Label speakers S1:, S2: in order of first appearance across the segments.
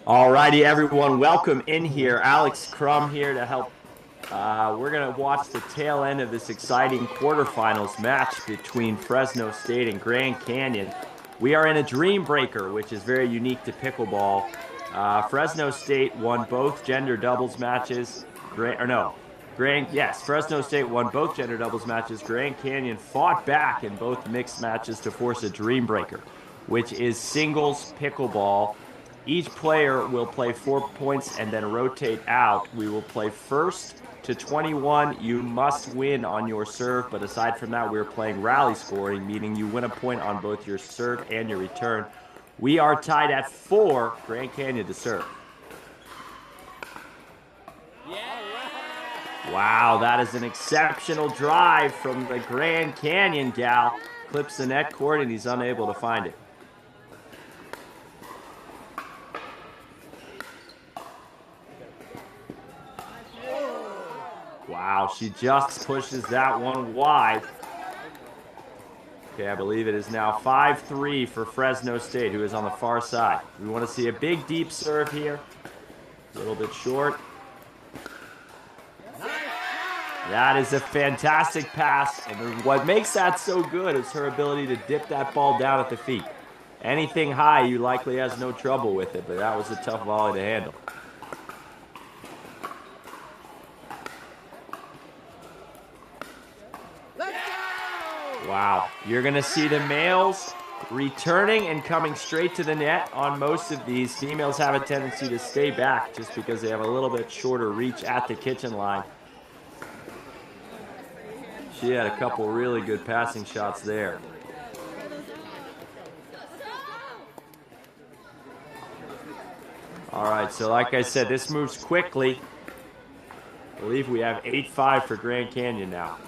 S1: Alrighty, everyone, welcome in here. Alex Crum here to help. We're going to watch the tail end of this exciting quarterfinals match between Fresno State and Grand Canyon. We are in a dream breaker, which is very unique to pickleball. Fresno State won both gender doubles matches. Yes, Fresno State won both gender doubles matches. Grand Canyon fought back in both mixed matches to force a dream breaker, which is singles pickleball. Each player will play 4 points and then rotate out. We will play first to 21. You must win on your serve, but aside from that, we're playing rally scoring, meaning you win a point on both your serve and your return. We are tied at 4, Grand Canyon to serve. Wow, that is an exceptional drive from the Grand Canyon gal. Clips the net cord and he's unable to find it. Wow, she just pushes that one wide. Okay, I believe it is now 5-3 for Fresno State, who is on the far side. We want to see a big, deep serve here. A little bit short. That is a fantastic pass, and what makes that so good is her ability to dip that ball down at the feet. Anything high, you likely has no trouble with it, but that was a tough volley to handle. Wow, you're going to see the males returning and coming straight to the net on most of these. Females have a tendency to stay back just because they have a little bit shorter reach at the kitchen line. She had a couple really good passing shots there. All right, so like I said, this moves quickly. I believe we have 8-5 for Grand Canyon now.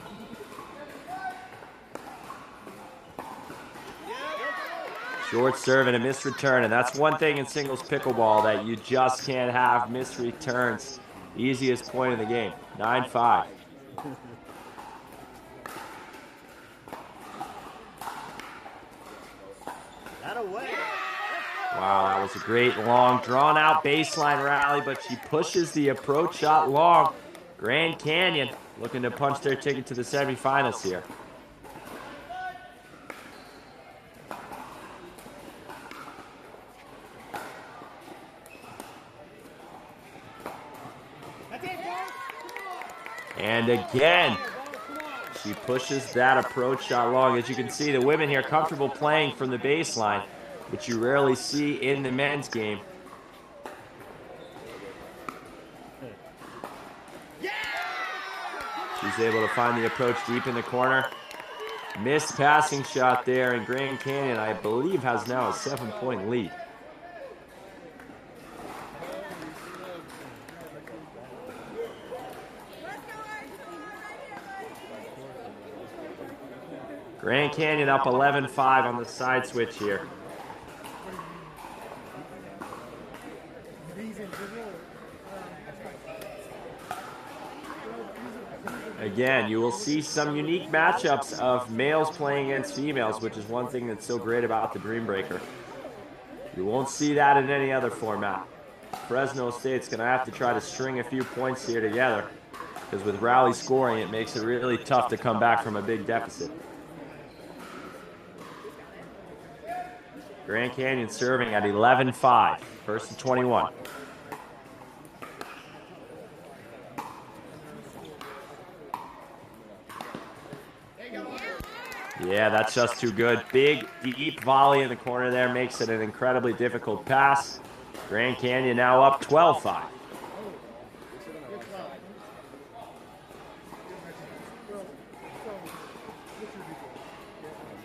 S1: Short serve and a missed return, and that's one thing in singles pickleball that you just can't have missed returns. Easiest point of the game, 9-5. Wow, that was a great long drawn-out baseline rally, but she pushes the approach shot long. Grand Canyon looking to punch their ticket to the semifinals here. And again, she pushes that approach shot long. As you can see, the women here comfortable playing from the baseline, which you rarely see in the men's game. She's able to find the approach deep in the corner. Missed passing shot there, and Grand Canyon, I believe, has now a 7-point lead. Grand Canyon up 11-5 on the side switch here. Again, you will see some unique matchups of males playing against females, which is one thing that's so great about the Dream Breaker. You won't see that in any other format. Fresno State's going to have to try to string a few points here together, because with rally scoring, it makes it really tough to come back from a big deficit. Grand Canyon serving at 11-5, first to 21. Yeah, that's just too good. Big, deep volley in the corner there makes it an incredibly difficult pass. Grand Canyon now up 12-5.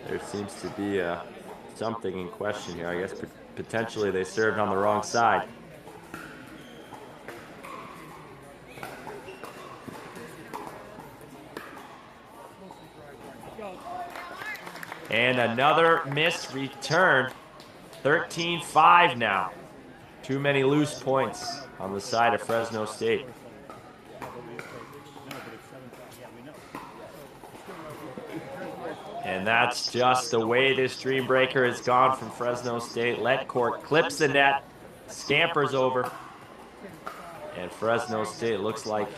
S1: There seems to be something in question here. I guess potentially they served on the wrong side. And another missed return. 13-5 now. Too many loose points on the side of Fresno State. And that's just the way this Dream Breaker has gone from Fresno State. Let court clips the net, scampers over, and Fresno State looks like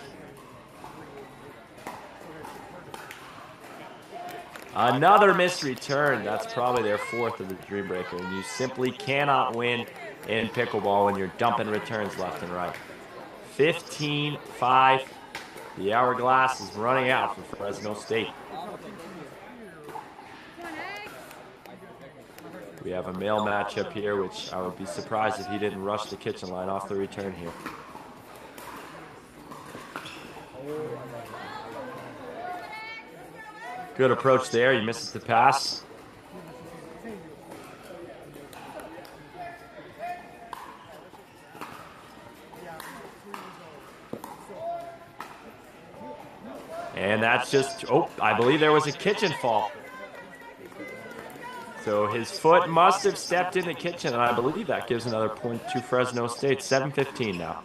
S1: another missed return. That's probably their fourth of the Dream Breaker, and you simply cannot win in pickleball when you're dumping returns left and right. 15-5. The hourglass is running out for Fresno State. We have a male matchup here, which I would be surprised if he didn't rush the kitchen line off the return here. Good approach there. He misses the pass. And that's just, oh, I believe there was a kitchen fault. So his foot must have stepped in the kitchen, and I believe that gives another point to Fresno State. 7-15 now.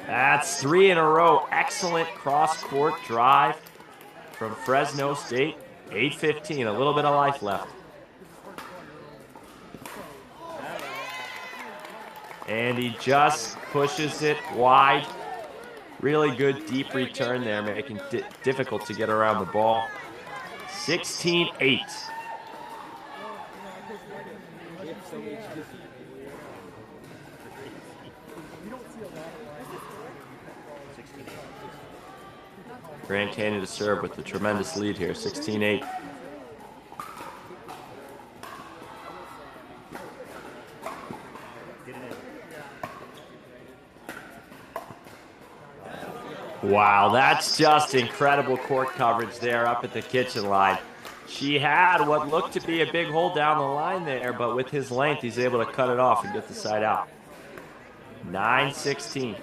S1: That's 3 in a row. Excellent cross-court drive from Fresno State. 8-15, a little bit of life left. And he just pushes it wide. Really good deep return there, making it difficult to get around the ball. 16-8. Grand Canyon to serve with the tremendous lead here, 16-8. Wow, that's just incredible court coverage there up at the kitchen line. She had what looked to be a big hole down the line there, but with his length, he's able to cut it off and get the side out. 9-16.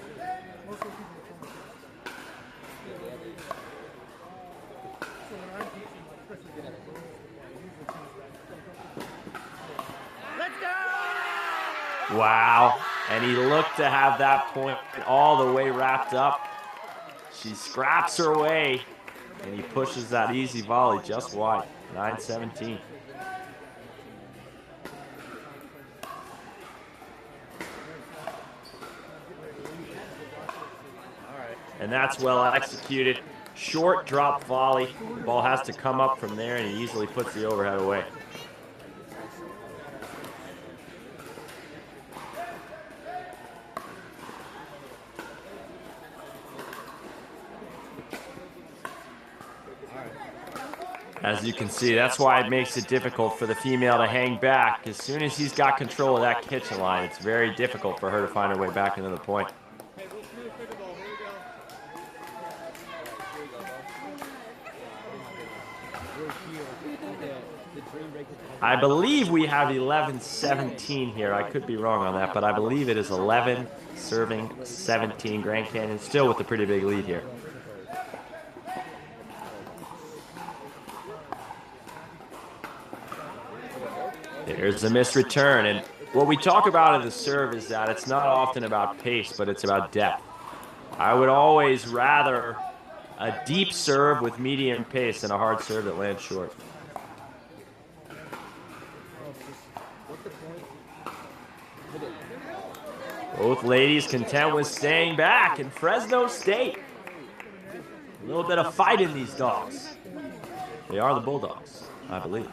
S1: Wow, and he looked to have that point all the way wrapped up. She scraps her way, and he pushes that easy volley just wide. 9-17. And that's well executed. Short drop volley. The ball has to come up from there, and he easily puts the overhead away. As you can see, that's why it makes it difficult for the female to hang back. As soon as he's got control of that kitchen line, it's very difficult for her to find her way back into the point. I believe we have 11-17 here. I could be wrong on that, but I believe it is 11 serving 17. Grand Canyon still with a pretty big lead here. There's a missed return, and what we talk about in the serve is that it's not often about pace, but it's about depth. I would always rather a deep serve with medium pace than a hard serve that lands short. Both ladies content with staying back, and Fresno State, a little bit of fight in these dogs. They are the Bulldogs, I believe.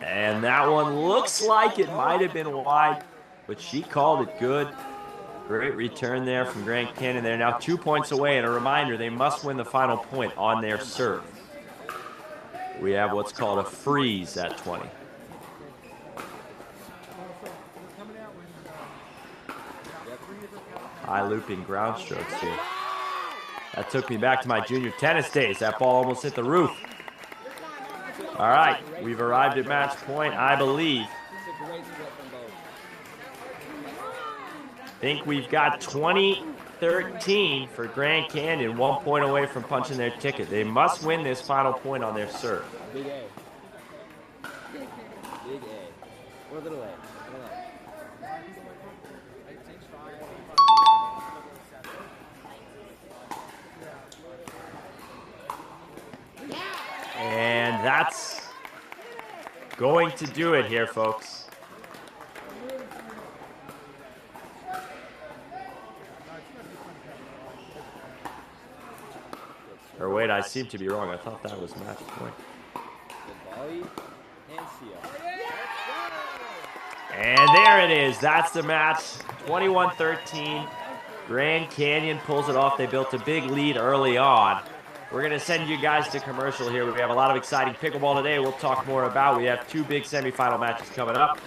S1: And that one looks like it might have been wide, but she called it good. Great return there from Grand Canyon. They're now 2 points away, and a reminder, they must win the final point on their serve. We have what's called a freeze at 20. High looping ground strokes here. That took me back to my junior tennis days. That ball almost hit the roof. All right, we've arrived at match point, I believe. I think we've got 20-13 for Grand Canyon, 1 point away from punching their ticket. They must win this final point on their serve.
S2: Big A. Big A. Or little A. I don't know.
S1: And that's going to do it here, folks. Or wait, I seem to be wrong. I thought that was match point.
S2: Volley
S1: And there it is. That's the match. 21-13. Grand Canyon pulls it off. They built a big lead early on. We're going to send you guys to commercial here. We have a lot of exciting pickleball today we'll talk more about. We have 2 big semifinal matches coming up.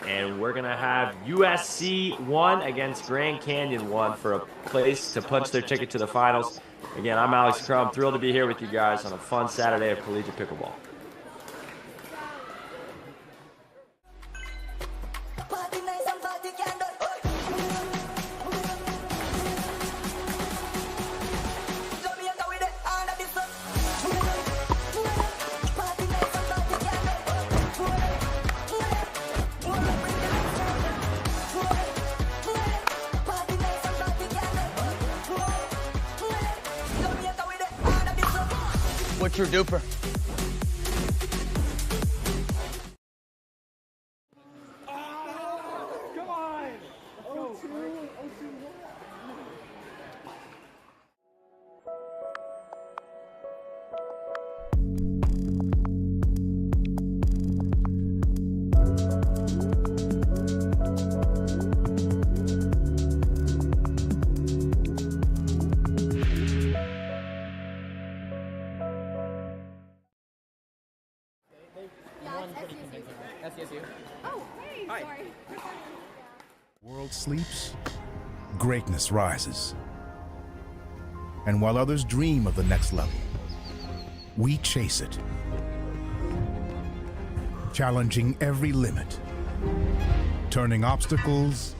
S1: And we're going to have USC 1 against Grand Canyon 1 for a place to punch their ticket to the finals. Again, I'm Alex Crum. Thrilled to be here with you guys on a fun Saturday of collegiate pickleball.
S3: What's your DUPR?
S2: Come on! Oh, 2, 1. SCSU.
S4: Oh, hey,
S2: Hi.
S4: sorry.
S5: World sleeps, greatness rises. And while others dream of the next level, we chase it, challenging every limit, turning obstacles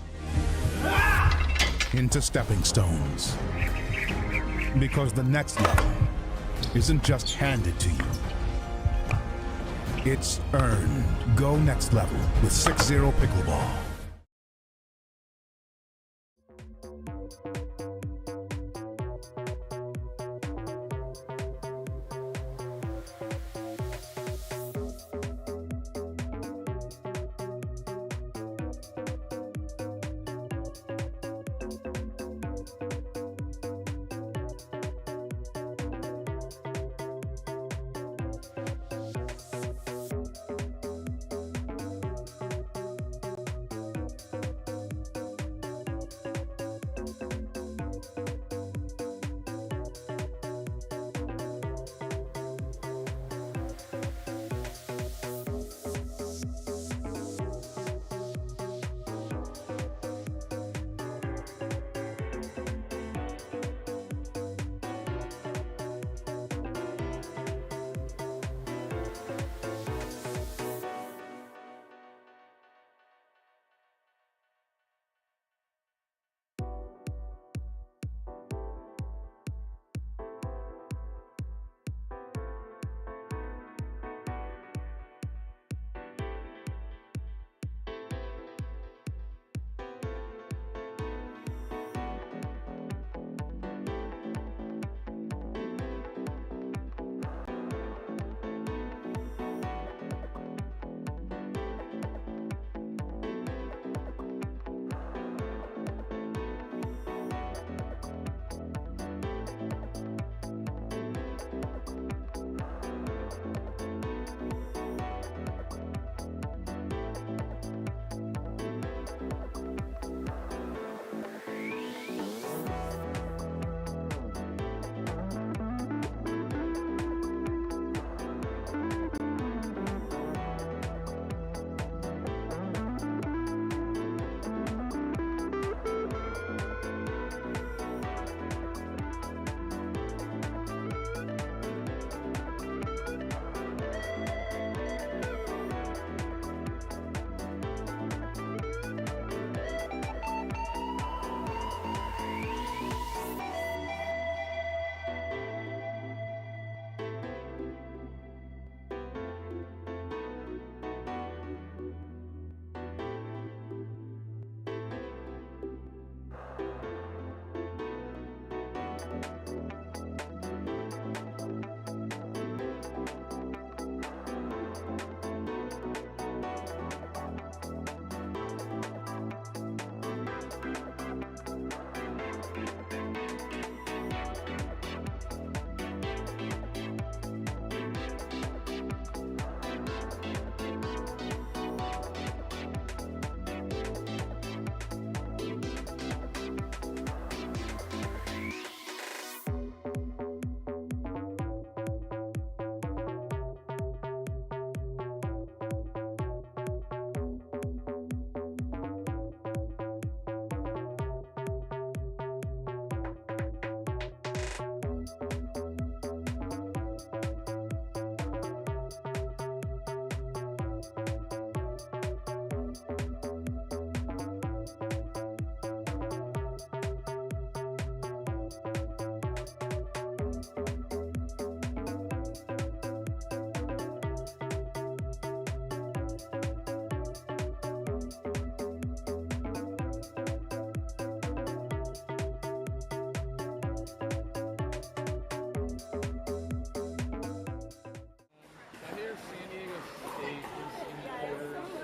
S5: into stepping stones. Because the next level isn't just handed to you, it's earned. Go next level with 6-0 Pickleball.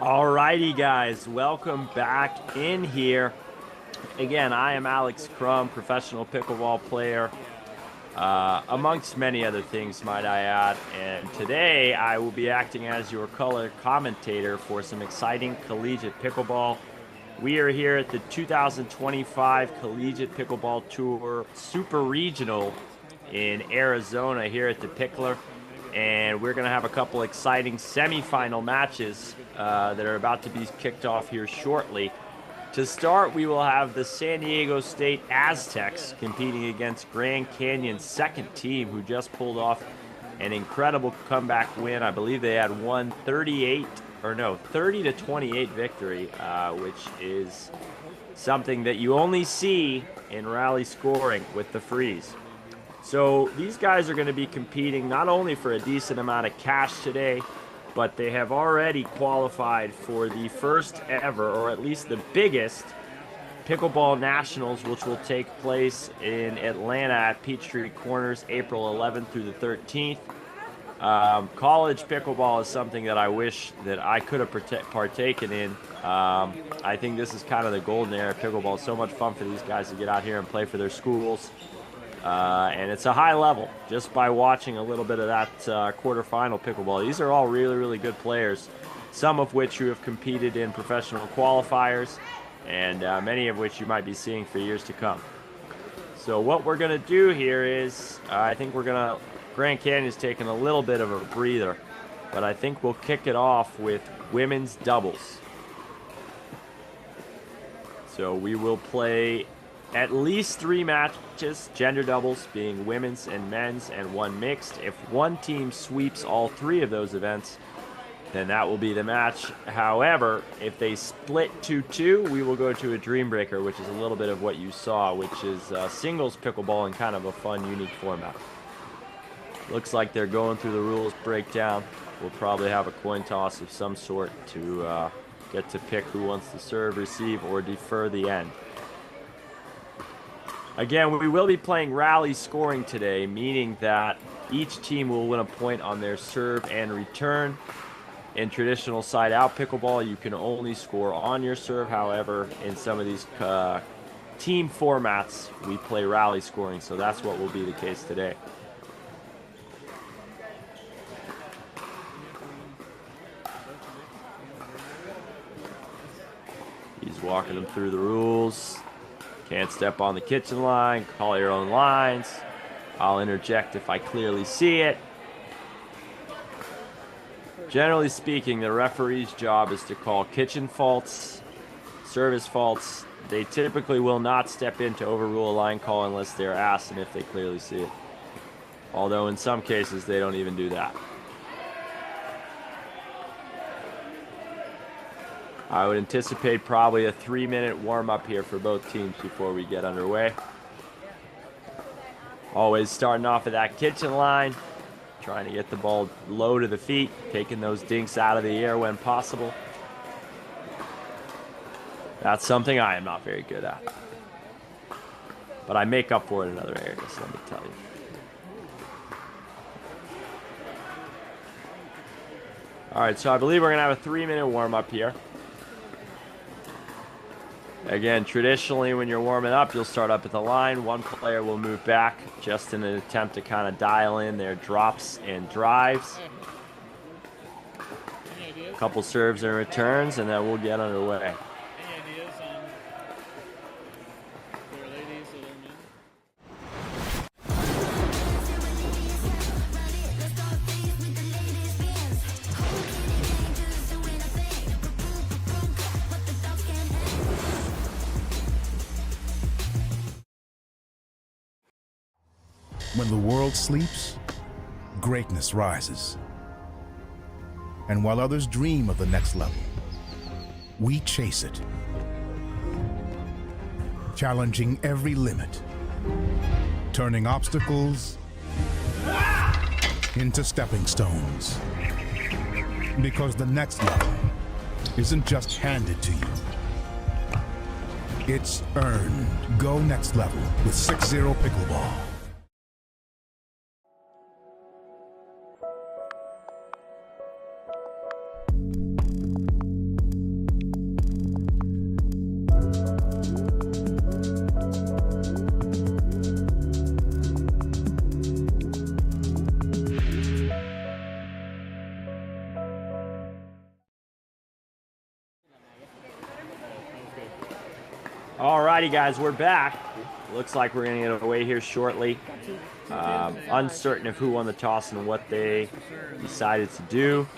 S1: Alrighty, guys, welcome back in here. Again, I am Alex Crum, professional pickleball player, amongst many other things, might I add. And today I will be acting as your color commentator for some exciting collegiate pickleball. We are here at the 2025 Collegiate Pickleball Tour Super Regional in Arizona here at the Pickler. And we're going to have a couple exciting semifinal matches that are about to be kicked off here shortly. To start, we will have the San Diego State Aztecs competing against Grand Canyon's second team, who just pulled off an incredible comeback win. I believe they had won 30 to 28 victory, which is something that you only see in rally scoring with the freeze. So these guys are going to be competing not only for a decent amount of cash today, but they have already qualified for the first ever, or at least the biggest, Pickleball Nationals, which will take place in Atlanta at Peachtree Corners, April 11th through the 13th. College pickleball is something that I wish that I could have partaken in. I think this is kind of the golden era of pickleball. It's so much fun for these guys to get out here and play for their schools. And it's a high level just by watching a little bit of that quarterfinal pickleball. These are all really, really good players, some of which you have competed in professional qualifiers, and many of which you might be seeing for years to come. So what we're going to do here is, I think Grand Canyon's taking a little bit of a breather, but I think we'll kick it off with women's doubles. So we will play at least 3 matches, gender doubles being women's and men's, and 1 mixed. If one team sweeps all 3 of those events, then that will be the match. However, if they split 2-2, we will go to a Dream Breaker, which is a little bit of what you saw, which is singles pickleball in kind of a fun, unique format. Looks like they're going through the rules breakdown. We'll probably have a coin toss of some sort to get to pick who wants to serve, receive, or defer the end. Again, we will be playing rally scoring today, meaning that each team will win a point on their serve and return. In traditional side-out pickleball, you can only score on your serve. However, in some of these team formats, we play rally scoring, so that's what will be the case today. He's walking them through the rules. Can't step on the kitchen line, call your own lines. I'll interject if I clearly see it. Generally speaking, the referee's job is to call kitchen faults, service faults. They typically will not step in to overrule a line call unless they're asked and if they clearly see it. Although in some cases, they don't even do that. I would anticipate probably a 3-minute warm-up here for both teams before we get underway. Always starting off at that kitchen line, trying to get the ball low to the feet, taking those dinks out of the air when possible. That's something I am not very good at. But I make up for it in other areas, let me tell you. All right, so I believe we're going to have a 3-minute warm-up here. Again, traditionally when you're warming up, you'll start up at the line. One player will move back just in an attempt to kind of dial in their drops and drives. A couple serves and returns, and then we'll get underway.
S2: Any ideas on for ladies or men?
S5: When the world sleeps, greatness rises. And while others dream of the next level, we chase it, challenging every limit, turning obstacles into stepping stones. Because the next level isn't just handed to you, it's earned. Go next level with 6-0 Pickleball.
S1: Alrighty, guys, we're back. Looks like we're going to get away here shortly. Uncertain of who won the toss and what they decided to do.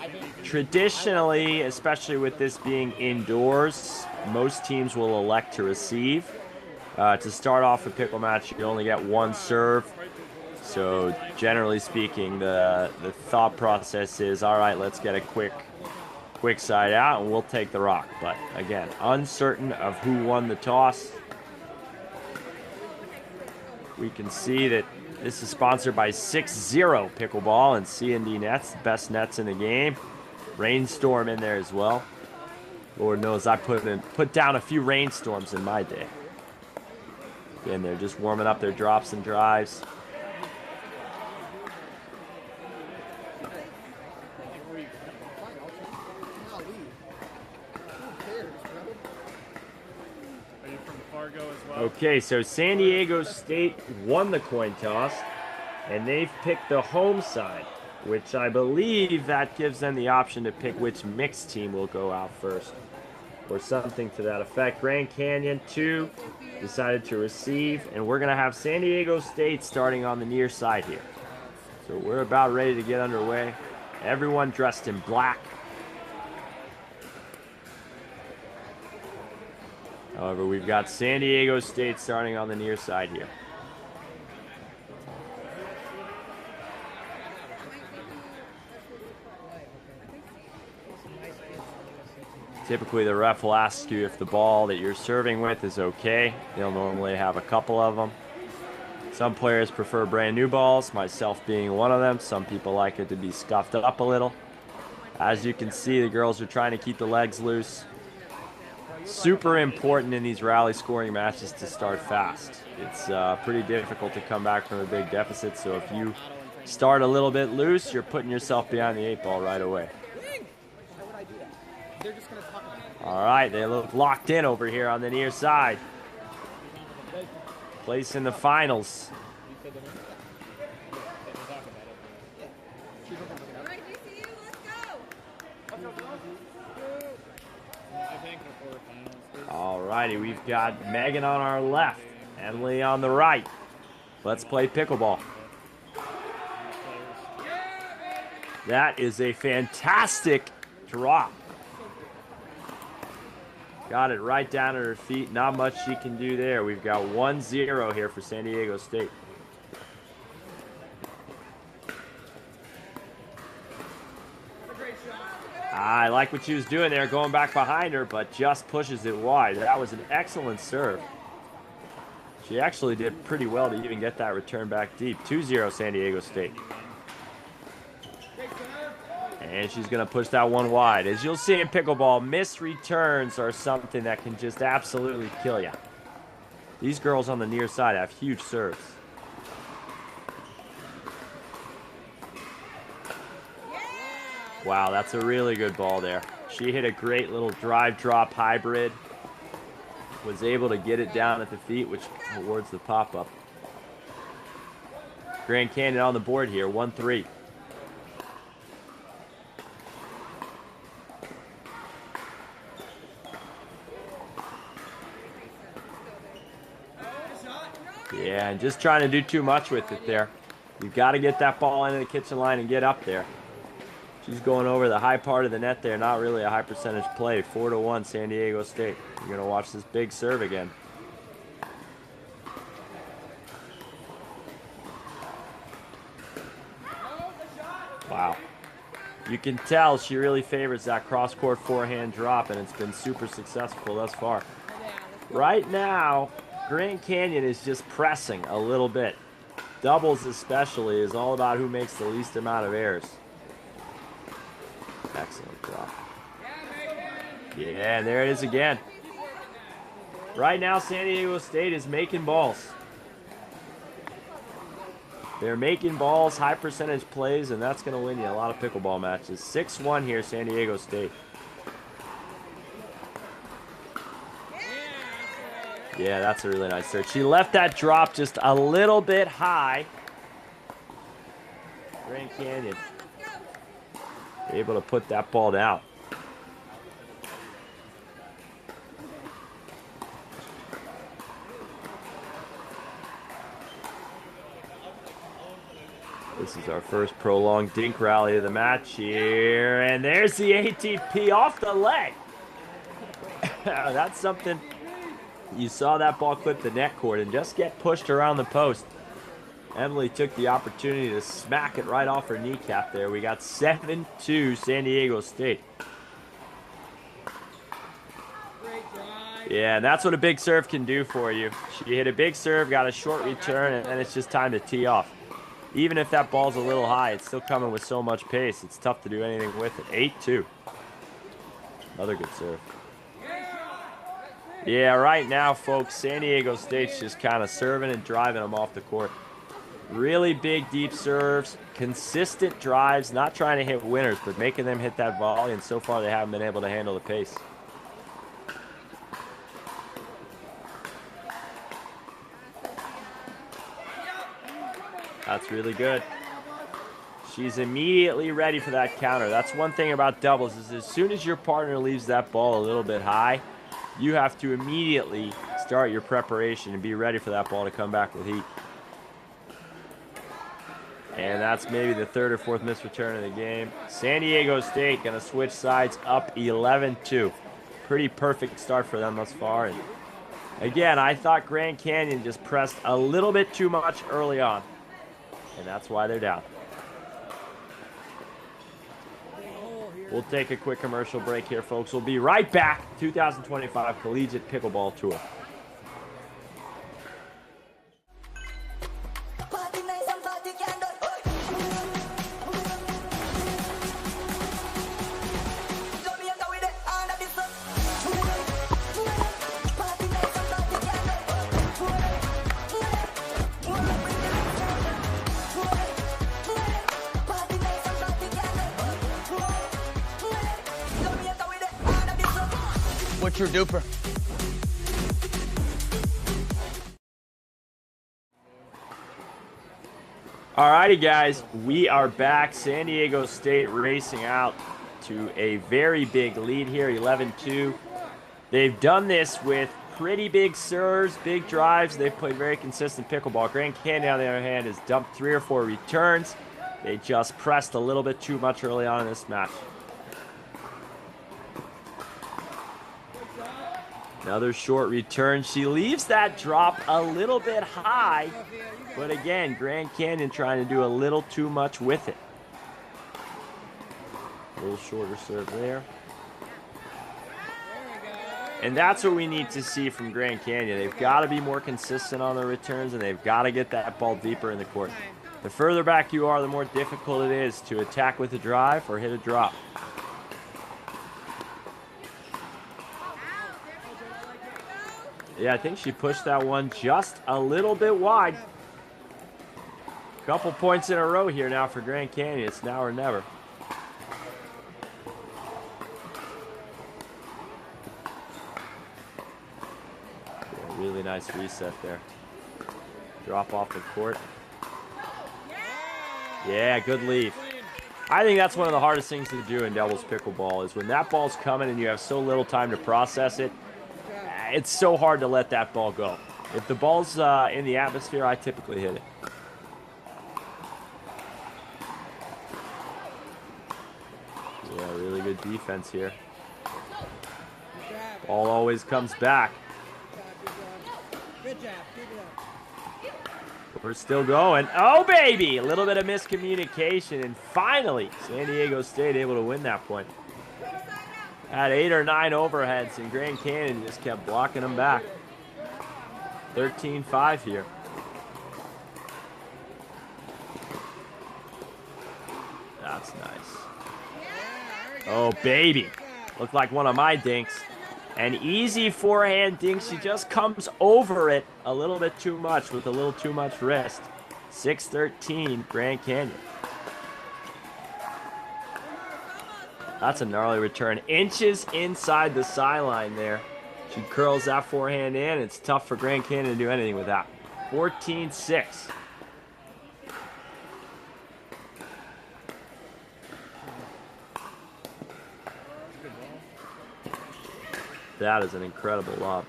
S1: Traditionally, especially with this being indoors, most teams will elect to receive. To start off a pickle match, you only get one serve. So generally speaking, the thought process is, all right, let's get a quick side out and we'll take the rock. But again, uncertain of who won the toss. We can see that this is sponsored by 6-0 Pickleball and C&D Nets, the best nets in the game. Rainstorm in there as well. Lord knows I put down a few rainstorms in my day. Again, they're just warming up their drops and drives. Okay, so San Diego State won the coin toss, and they've picked the home side, which I believe that gives them the option to pick which mixed team will go out first, or something to that effect. Grand Canyon, 2, decided to receive, and we're going to have San Diego State starting on the near side here. So we're about ready to get underway. Everyone dressed in black. However, we've got San Diego State starting on the near side here. Typically, the ref will ask you if the ball that you're serving with is okay. They'll normally have a couple of them. Some players prefer brand new balls, myself being one of them. Some people like it to be scuffed up a little. As you can see, the girls are trying to keep the legs loose. Super important in these rally scoring matches to start fast. It's pretty difficult to come back from a big deficit, so if you start a little bit loose, you're putting yourself behind the 8 ball right away. All right, they look locked in over here on the near side. Place in the finals. Alrighty, we've got Megan on our left, Emily on the right. Let's play pickleball. That is a fantastic drop. Got it right down at her feet. Not much she can do there. We've got 1-0 here for San Diego State. I like what she was doing there, going back behind her, but just pushes it wide. That was an excellent serve. She actually did pretty well to even get that return back deep. 2-0 San Diego State. And she's going to push that one wide. As you'll see in pickleball, missed returns are something that can just absolutely kill you. These girls on the near side have huge serves. Wow, that's a really good ball there. She hit a great little drive drop hybrid. Was able to get it down at the feet, which awards the pop-up. Grand Canyon on the board here, 1-3. Yeah, and just trying to do too much with it there. You've got to get that ball into the kitchen line and get up there. She's going over the high part of the net there. Not really a high percentage play. 4-1 San Diego State. You're going to watch this big serve again. Wow. You can tell she really favors that cross-court forehand drop, and it's been super successful thus far. Right now, Grand Canyon is just pressing a little bit. Doubles especially is all about who makes the least amount of errors. Excellent drop. Yeah, and there it is again. Right now, San Diego State is making balls. They're making balls, high percentage plays, and that's going to win you a lot of pickleball matches. 6-1 here, San Diego State. Yeah, that's a really nice serve. She left that drop just a little bit high. Grand Canyon able to put that ball down. This is our first prolonged dink rally of the match here. And there's the ATP off the leg. That's something. You saw that ball clip the net cord and just get pushed around the post. Emily took the opportunity to smack it right off her kneecap there. We got 7-2 San Diego State. Yeah, and that's what a big serve can do for you. She hit a big serve, got a short return, and then it's just time to tee off. Even if that ball's a little high, it's still coming with so much pace. It's tough to do anything with it. 8-2. Another good serve. Yeah, right now, folks, San Diego State's just kind of serving and driving them off the court. Really big, deep serves, consistent drives, not trying to hit winners, but making them hit that volley, and so far they haven't been able to handle the pace. That's really good. She's immediately ready for that counter. That's one thing about doubles, is as soon as your partner leaves that ball a little bit high, you have to immediately start your preparation and be ready for that ball to come back with heat. And that's maybe the third or fourth missed return of the game. San Diego State going to switch sides up 11-2. Pretty perfect start for them thus far. And again, I thought Grand Canyon just pressed a little bit too much early on. And that's why they're down. We'll take a quick commercial break here, folks. We'll be right back. 2025 Collegiate Pickleball Tour.
S3: What's your DUPR?
S1: Alrighty, guys, we are back. San Diego State racing out to a very big lead here, 11-2. They've done this with pretty big serves, big drives. They've played very consistent pickleball. Grand Canyon, on the other hand, has dumped 3 or 4 returns. They just pressed a little bit too much early on in this match. Another short return. She leaves that drop a little bit high, but again, Grand Canyon trying to do a little too much with it. A little shorter serve there. And that's what we need to see from Grand Canyon. They've got to be more consistent on their returns, and they've got to get that ball deeper in the court. The further back you are, the more difficult it is to attack with a drive or hit a drop. Yeah, I think she pushed that one just a little bit wide. Couple points in a row here now for Grand Canyon. It's now or never. Yeah, really nice reset there. Drop off the court. Yeah, good lead. I think that's one of the hardest things to do in doubles pickleball is when that ball's coming and you have so little time to process it. It's so hard to let that ball go. If the ball's in the atmosphere, I typically hit it. Yeah, really good defense here. Ball always comes back. We're still going. Oh, baby! A little bit of miscommunication, and finally, San Diego State able to win that point. Had 8 or 9 overheads, and Grand Canyon just kept blocking them back. 13-5 here. That's nice. Oh, baby. Looked like one of my dinks. An easy forehand dink. She just comes over it a little bit too much with a little too much wrist. 6-13, Grand Canyon. That's a gnarly return. Inches inside the sideline there. She curls that forehand in. It's tough for Grand Canyon to do anything with that. 14-6. That is an incredible lob.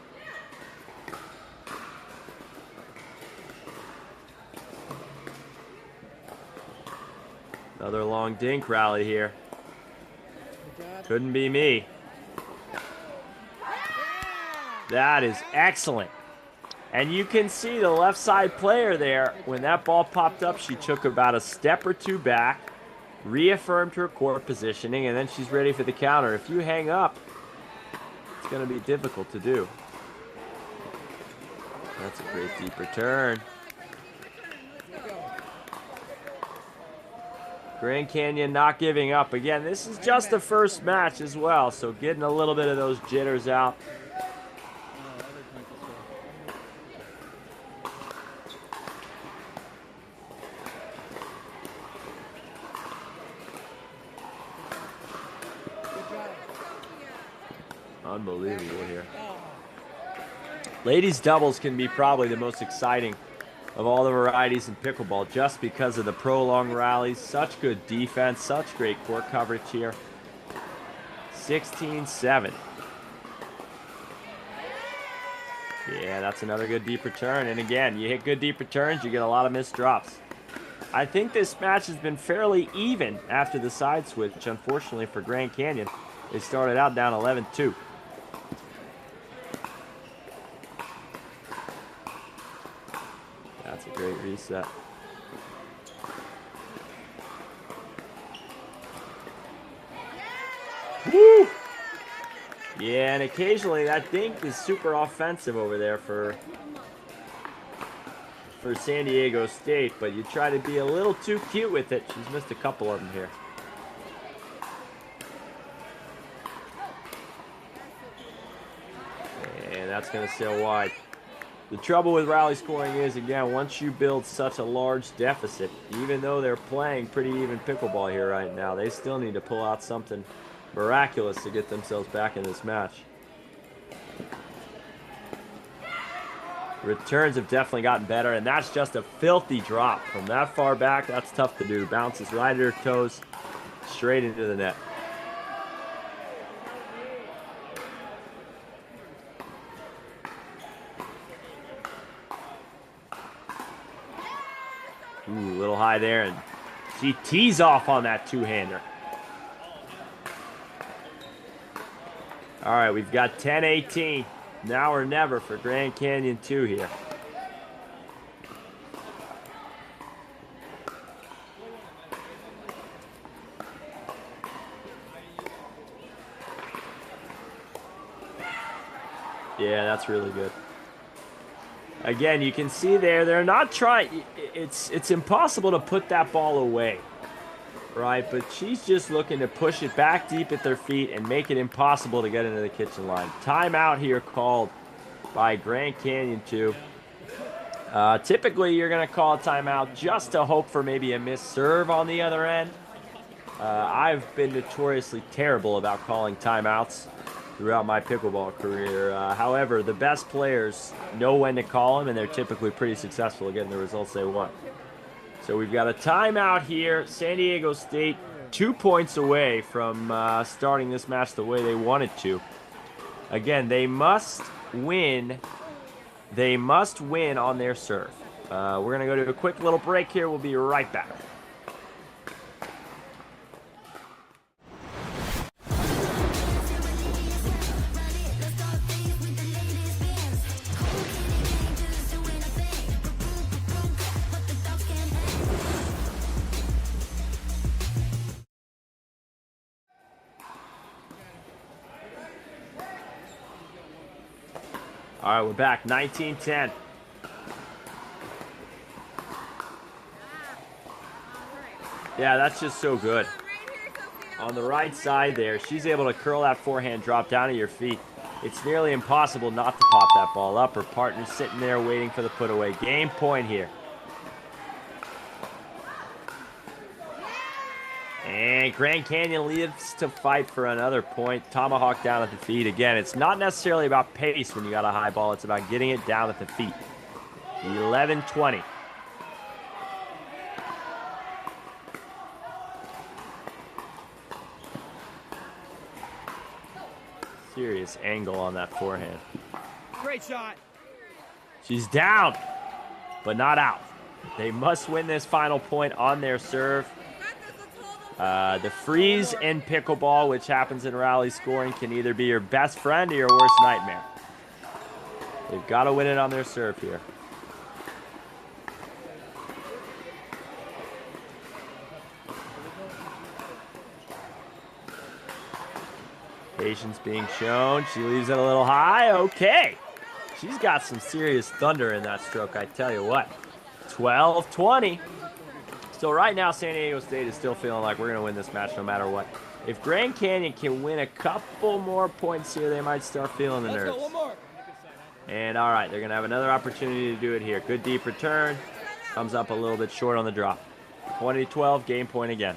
S1: Another long dink rally here. Couldn't be me. That is excellent. And you can see the left side player there, when that ball popped up, she took about a step or two back, reaffirmed her court positioning, and then she's ready for the counter. If you hang up, it's going to be difficult to do. That's a great deep return. Grand Canyon not giving up. Again, this is just the first match as well, so getting a little bit of those jitters out. Unbelievable here. Ladies doubles can be probably the most exciting of all the varieties in pickleball just because of the prolonged rallies. Such good defense, such great court coverage here. 16-7. Yeah, that's another good deep return. And again, you hit good deep returns, you get a lot of missed drops. I think this match has been fairly even after the side switch, unfortunately for Grand Canyon. They started out down 11-2. That's a great reset. Woo! Yeah, and occasionally that dink is super offensive over there for San Diego State, but you try to be a little too cute with it. She's missed a couple of them here. And that's going to sail wide. The trouble with rally scoring is, again, once you build such a large deficit, even though they're playing pretty even pickleball here right now, they still need to pull out something miraculous to get themselves back in this match. Returns have definitely gotten better, and that's just a filthy drop. From that far back, that's tough to do. Bounces right at her toes, straight into the net. Ooh, a little high there, and she tees off on that two-hander. All right, we've got 10-18. Now or never for Grand Canyon 2 here. Yeah, that's really good. Again, you can see there, they're not trying. It's impossible to put that ball away, right? But she's just looking to push it back deep at their feet and make it impossible to get into the kitchen line. Timeout here called by Grand Canyon 2. Typically, you're going to call a timeout just to hope for maybe a missed serve on the other end. I've been notoriously terrible about calling timeouts throughout my pickleball career. However, the best players know when to call them, and they're typically pretty successful at getting the results they want. So we've got a timeout here. San Diego State 2 points away from starting this match the way they wanted to. Again, they must win. They must win on their serve. We're going to go to a quick little break here. We'll be right back. All right, we're back, 19-10. Yeah, that's just so good. On the right side there, she's able to curl that forehand drop down to your feet. It's nearly impossible not to pop that ball up. Her partner's sitting there waiting for the put away. Game point here. And Grand Canyon lives to fight for another point. Tomahawk down at the feet. Again, it's not necessarily about pace when you got a high ball. It's about getting it down at the feet. 11-20. Serious angle on that forehand.
S2: Great shot.
S1: She's down, but not out. They must win this final point on their serve. The freeze in pickleball, which happens in rally scoring, can either be your best friend or your worst nightmare. They've got to win it on their serve here. Patience being shown. She leaves it a little high. Okay. She's got some serious thunder in that stroke, I tell you what. 12-20. So right now, San Diego State is still feeling like we're going to win this match no matter what. If Grand Canyon can win a couple more points here, they might start feeling the nerves. And all right, they're going to have another opportunity to do it here. Good deep return. Comes up a little bit short on the drop. 20-12, game point again.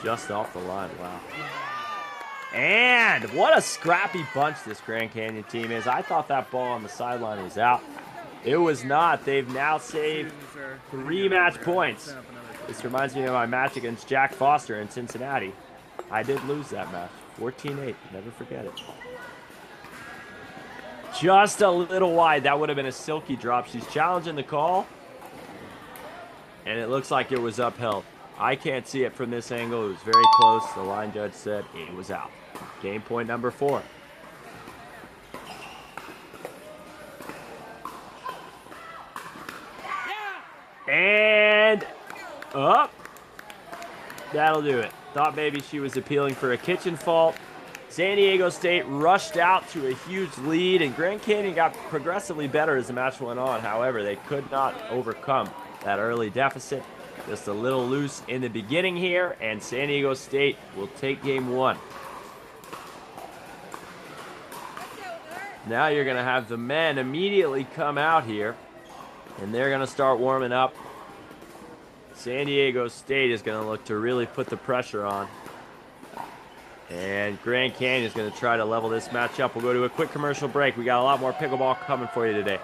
S1: Just off the line, wow. And what a scrappy bunch this Grand Canyon team is. I thought that ball on the sideline was out. It was not. They've now saved 3 match points. This reminds me of my match against Jack Foster in Cincinnati. I did lose that match, 14-8. Never forget it. Just a little wide. That would have been a silky drop. She's challenging the call. And it looks like it was upheld. I can't see it from this angle. It was very close. The line judge said it was out. Game point number 4. And up. That'll do it. Thought maybe she was appealing for a kitchen fault. San Diego State rushed out to a huge lead, and Grand Canyon got progressively better as the match went on. However, they could not overcome that early deficit. Just a little loose in the beginning here, and San Diego State will take game 1. Now you're going to have the men immediately come out here, and they're going to start warming up. San Diego State is going to look to really put the pressure on. And Grand Canyon is going to try to level this match up. We'll go to a quick commercial break. We got a lot more pickleball coming for you today.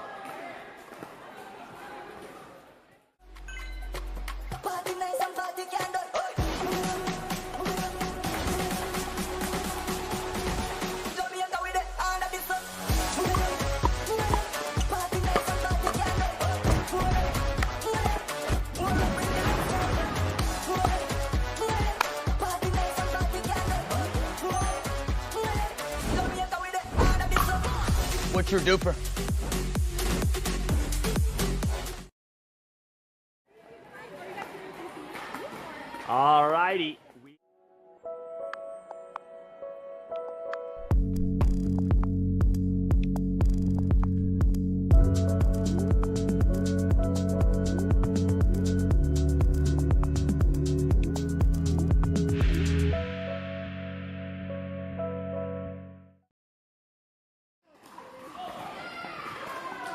S3: What's your DUPR?
S1: All righty.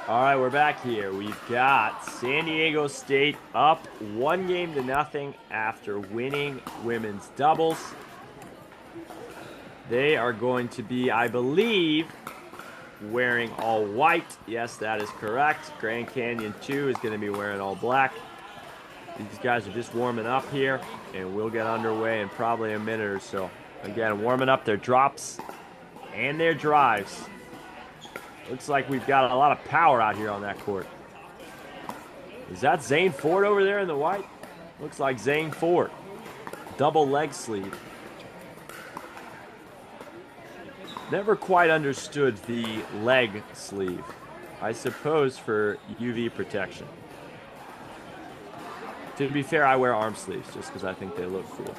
S1: All right, we're back here. We've got San Diego State up 1-0 after winning women's doubles. They are going to be, I believe, wearing all white. Yes, that is correct. Grand Canyon 2 is going to be wearing all black. These guys are just warming up here, and we'll get underway in probably a minute or so. Again, warming up their drops and their drives. Looks like we've got a lot of power out here on that court. Is that Zane Ford over there in the white? Looks like Zane Ford. Double leg sleeve. Never quite understood the leg sleeve. I suppose for UV protection. To be fair, I wear arm sleeves just because I think they look cool.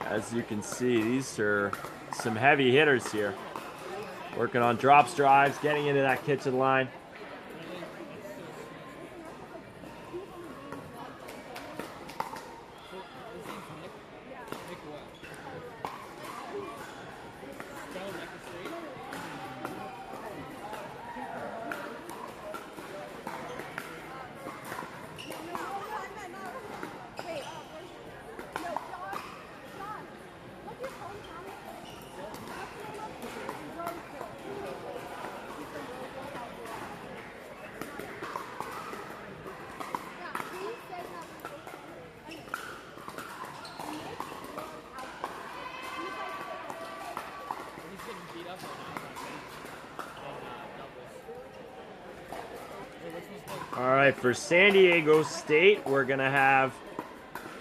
S1: As you can see, these are some heavy hitters here. Working on drops, drives, getting into that kitchen line. All right, for San Diego State, we're going to have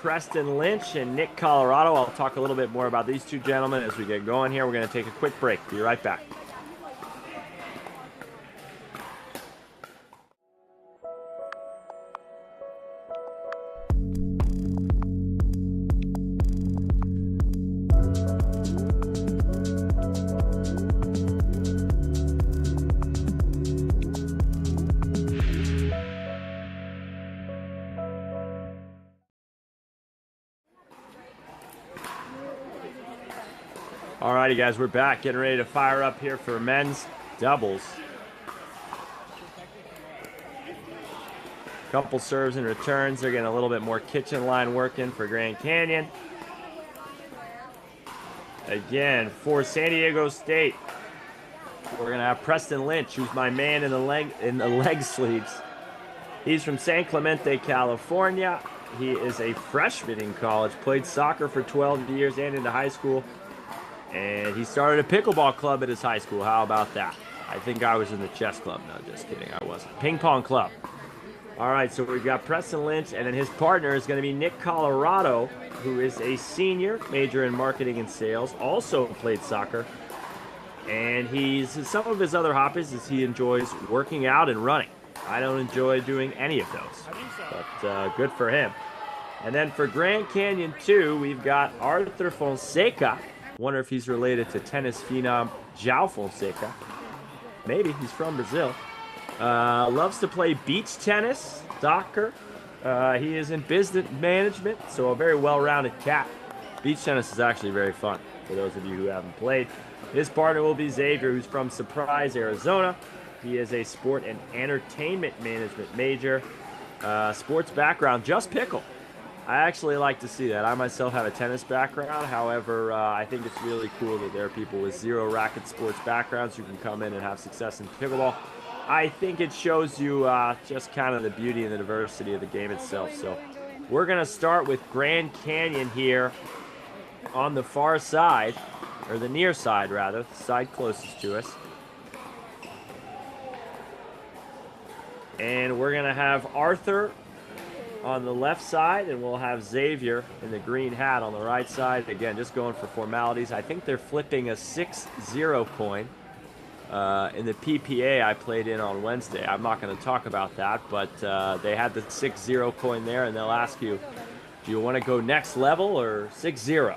S1: Preston Lynch and Nick Colorado. I'll talk a little bit more about these two gentlemen as we get going here. We're going to take a quick break. Be right back. Alrighty, guys, we're back, getting ready to fire up here for men's doubles. Couple serves and returns. They're getting a little bit more kitchen line work in for Grand Canyon. Again, for San Diego State, we're gonna have Preston Lynch, who's my man in the leg sleeves. He's from San Clemente, California. He is a freshman in college, played soccer for 12 years and into high school. And he started a pickleball club at his high school. How about that? I think I was in the chess club. No, just kidding. I wasn't. Ping pong club. All right, so we've got Preston Lynch, and then his partner is going to be Nick Colorado, who is a senior, major in marketing and sales, also played soccer. And some of his other hobbies is he enjoys working out and running. I don't enjoy doing any of those, but good for him. And then for Grand Canyon 2, we've got Arthur Fonseca. Wonder if he's related to tennis phenom João Fonseca. Maybe, he's from Brazil. Loves to play beach tennis, soccer. He is in business management, so a very well-rounded cat. Beach tennis is actually very fun for those of you who haven't played. His partner will be Xavier, who's from Surprise, Arizona. He is a sport and entertainment management major. Sports background, just pickle. I actually like to see that. I myself have a tennis background. However, I think it's really cool that there are people with zero racket sports backgrounds who can come in and have success in pickleball. I think it shows you just kind of the beauty and the diversity of the game itself. So we're going to start with Grand Canyon here on the far side, or the near side rather, the side closest to us. And we're going to have Arthur on the left side, and we'll have Xavier in the green hat on the right side. Again, just going for formalities. I think they're flipping a 6-0 coin in the PPA I played in on Wednesday. I'm not going to talk about that, but they had the 6-0 coin there, and they'll ask you, do you want to go next level or 6-0?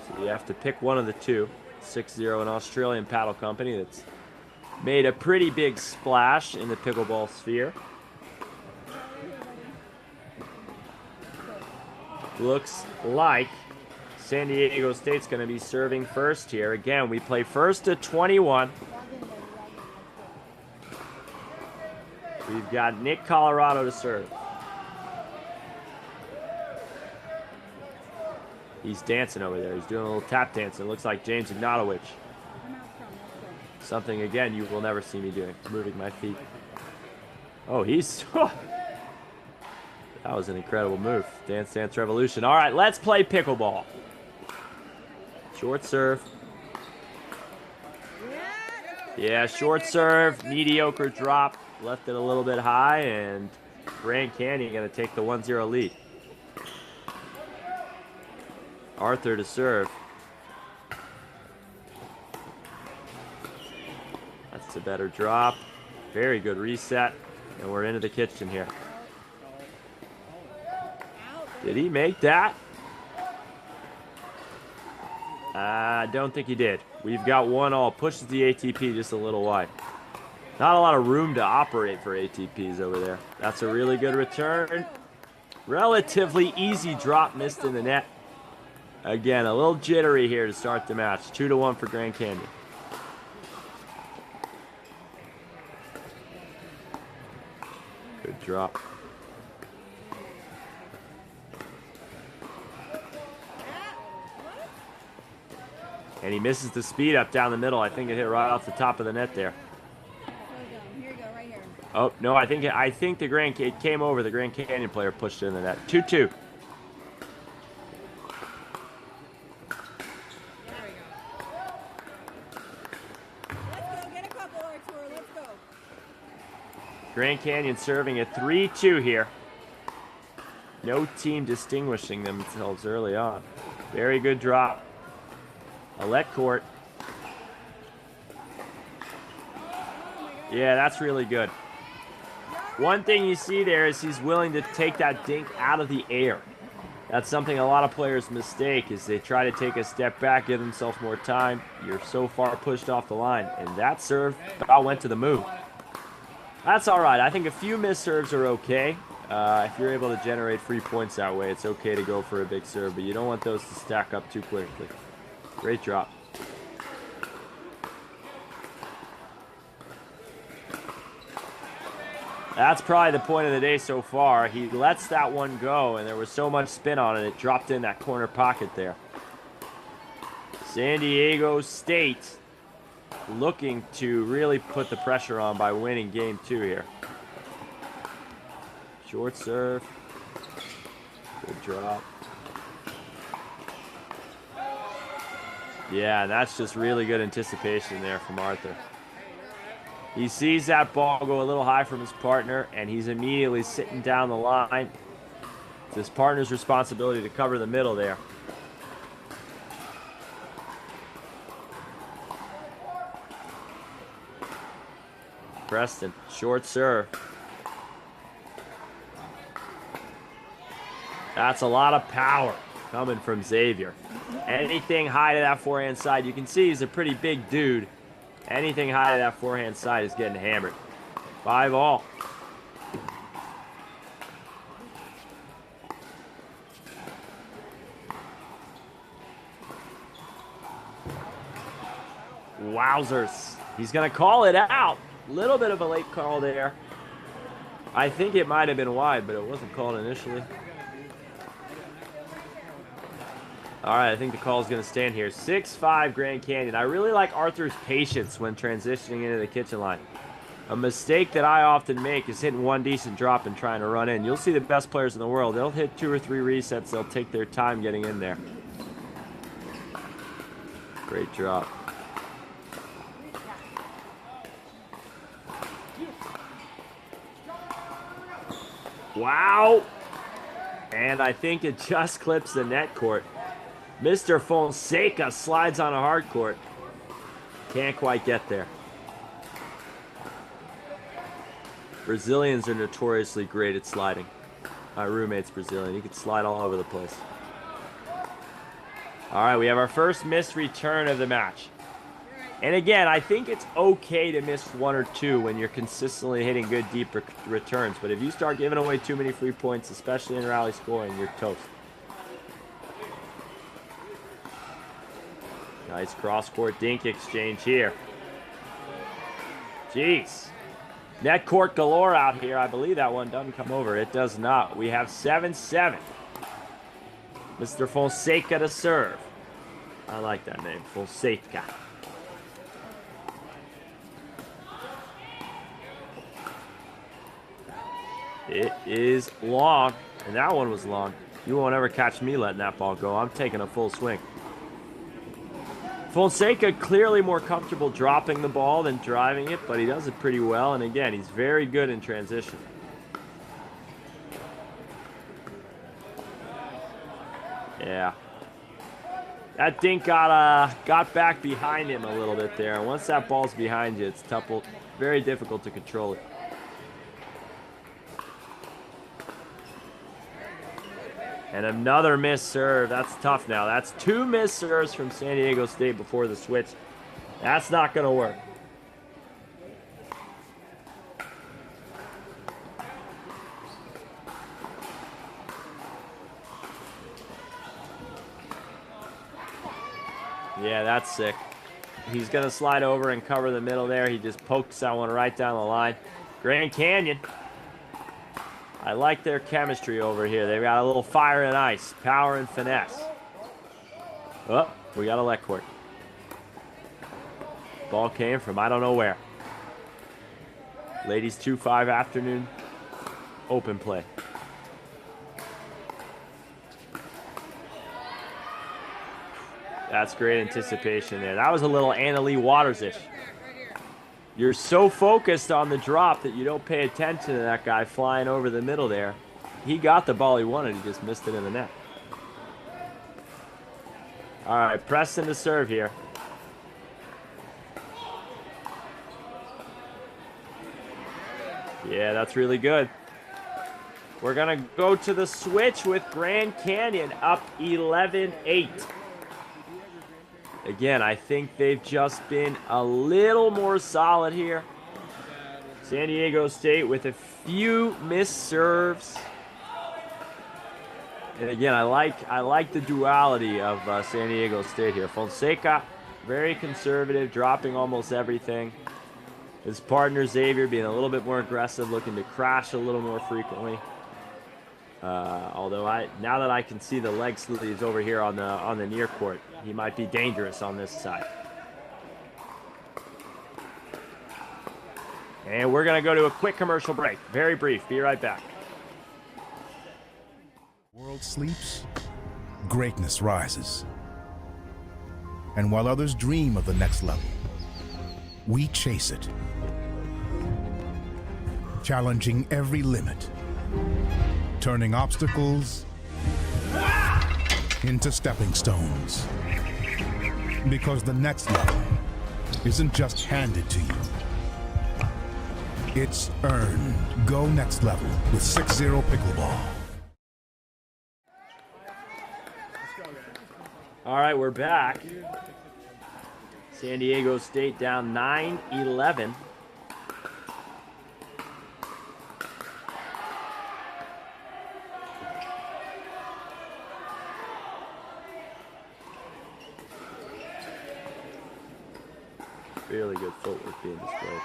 S1: So you have to pick one of the two. 6-0, an Australian paddle company that's made a pretty big splash in the pickleball sphere. Looks like San Diego State's going to be serving first here. Again, we play first to 21. We've got Nick Colorado to serve. He's dancing over there. He's doing a little tap dance. It looks like James Ignatowicz. Something, again, you will never see me doing. Moving my feet. Oh, he's... That was an incredible move. Dance Dance Revolution. All right, let's play pickleball. Short serve. Yeah, short serve. Mediocre drop. Left it a little bit high, and Grand Canyon going to take the 1-0 lead. Arthur to serve. That's a better drop. Very good reset. And we're into the kitchen here. Did he make that? I don't think he did. We've got 1-1. Pushes the ATP just a little wide. Not a lot of room to operate for ATPs over there. That's a really good return. Relatively easy drop, missed in the net. Again, a little jittery here to start the match. 2-1 for Grand Canyon. Good drop. And he misses the speed up down the middle. I think it hit right off the top of the net there.
S3: Here you go, right here.
S1: Oh, no, I think it came over. The Grand Canyon player pushed it in the net. 2-2. Grand Canyon serving at 3-2 here. No team distinguishing themselves early on. Very good drop. Alette court. Yeah, that's really good. One thing you see there is he's willing to take that dink out of the air. That's something a lot of players mistake, is they try to take a step back, give themselves more time. You're so far pushed off the line. And that serve about went to the moon. That's all right. I think a few missed serves are okay. If you're able to generate free points that way, it's okay to go for a big serve, but you don't want those to stack up too quickly. Great drop. That's probably the point of the day so far. He lets that one go, and there was so much spin on it, it dropped in that corner pocket there. San Diego State looking to really put the pressure on by winning game 2 here. Short serve. Good drop. Yeah, and that's just really good anticipation there from Arthur. He sees that ball go a little high from his partner, and he's immediately sitting down the line. It's his partner's responsibility to cover the middle there. Preston, short serve. That's a lot of power coming from Xavier. Anything high to that forehand side, you can see he's a pretty big dude. Anything high to that forehand side is getting hammered. 5-all. Wowzers. He's going to call it out. Little bit of a late call there. I think it might have been wide, but it wasn't called initially. All right, I think the call is going to stand here. 6-5 Grand Canyon. I really like Arthur's patience when transitioning into the kitchen line. A mistake that I often make is hitting one decent drop and trying to run in. You'll see the best players in the world. They'll hit 2 or 3 resets. They'll take their time getting in there. Great drop. Wow. And I think it just clips the net court. Mr. Fonseca slides on a hard court. Can't quite get there. Brazilians are notoriously great at sliding. My roommate's Brazilian. He can slide all over the place. All right, we have our first missed return of the match. And again, I think it's okay to miss 1 or 2 when you're consistently hitting good deep returns. But if you start giving away too many free points, especially in rally scoring, you're toast. Nice cross-court dink exchange here. Jeez. Net court galore out here. I believe that one doesn't come over. It does not. We have 7-7. Mr. Fonseca to serve. I like that name, Fonseca. It is long, and that one was long. You won't ever catch me letting that ball go. I'm taking a full swing. Fonseca clearly more comfortable dropping the ball than driving it, but he does it pretty well. And again, he's very good in transition. Yeah. That dink got back behind him a little bit there. And once that ball's behind you, it's very difficult to control it. And another missed serve. That's tough now. That's 2 missed serves from San Diego State before the switch. That's not going to work. Yeah, that's sick. He's going to slide over and cover the middle there. He just pokes that one right down the line. Grand Canyon. I like their chemistry over here. They've got a little fire and ice, power and finesse. Oh, we got a let court. Ball came from I don't know where. Ladies 2-5 afternoon open play. That's great anticipation there. That was a little Anna Lee Waters-ish. You're so focused on the drop that you don't pay attention to that guy flying over the middle there. He got the ball he wanted, he just missed it in the net. All right, Preston to serve here. Yeah, that's really good. We're going to go to the switch with Grand Canyon up 11-8. Again, I think they've just been a little more solid here. San Diego State with a few missed serves. And again, I like the duality of San Diego State here. Fonseca, very conservative, dropping almost everything. His partner Xavier being a little bit more aggressive, looking to crash a little more frequently. Although now that I can see the leg sleeves over here on the near court, he might be dangerous on this side. And we're going to go to a quick commercial break. Very brief. Be right back.
S5: World sleeps, greatness rises. And while others dream of the next level, we chase it, challenging every limit, turning obstacles into stepping stones. Because the next level isn't just handed to you, it's earned. Go next level with 6-0 Pickleball.
S1: All right, we're back. San Diego State down 9-11. Really good footwork being displayed.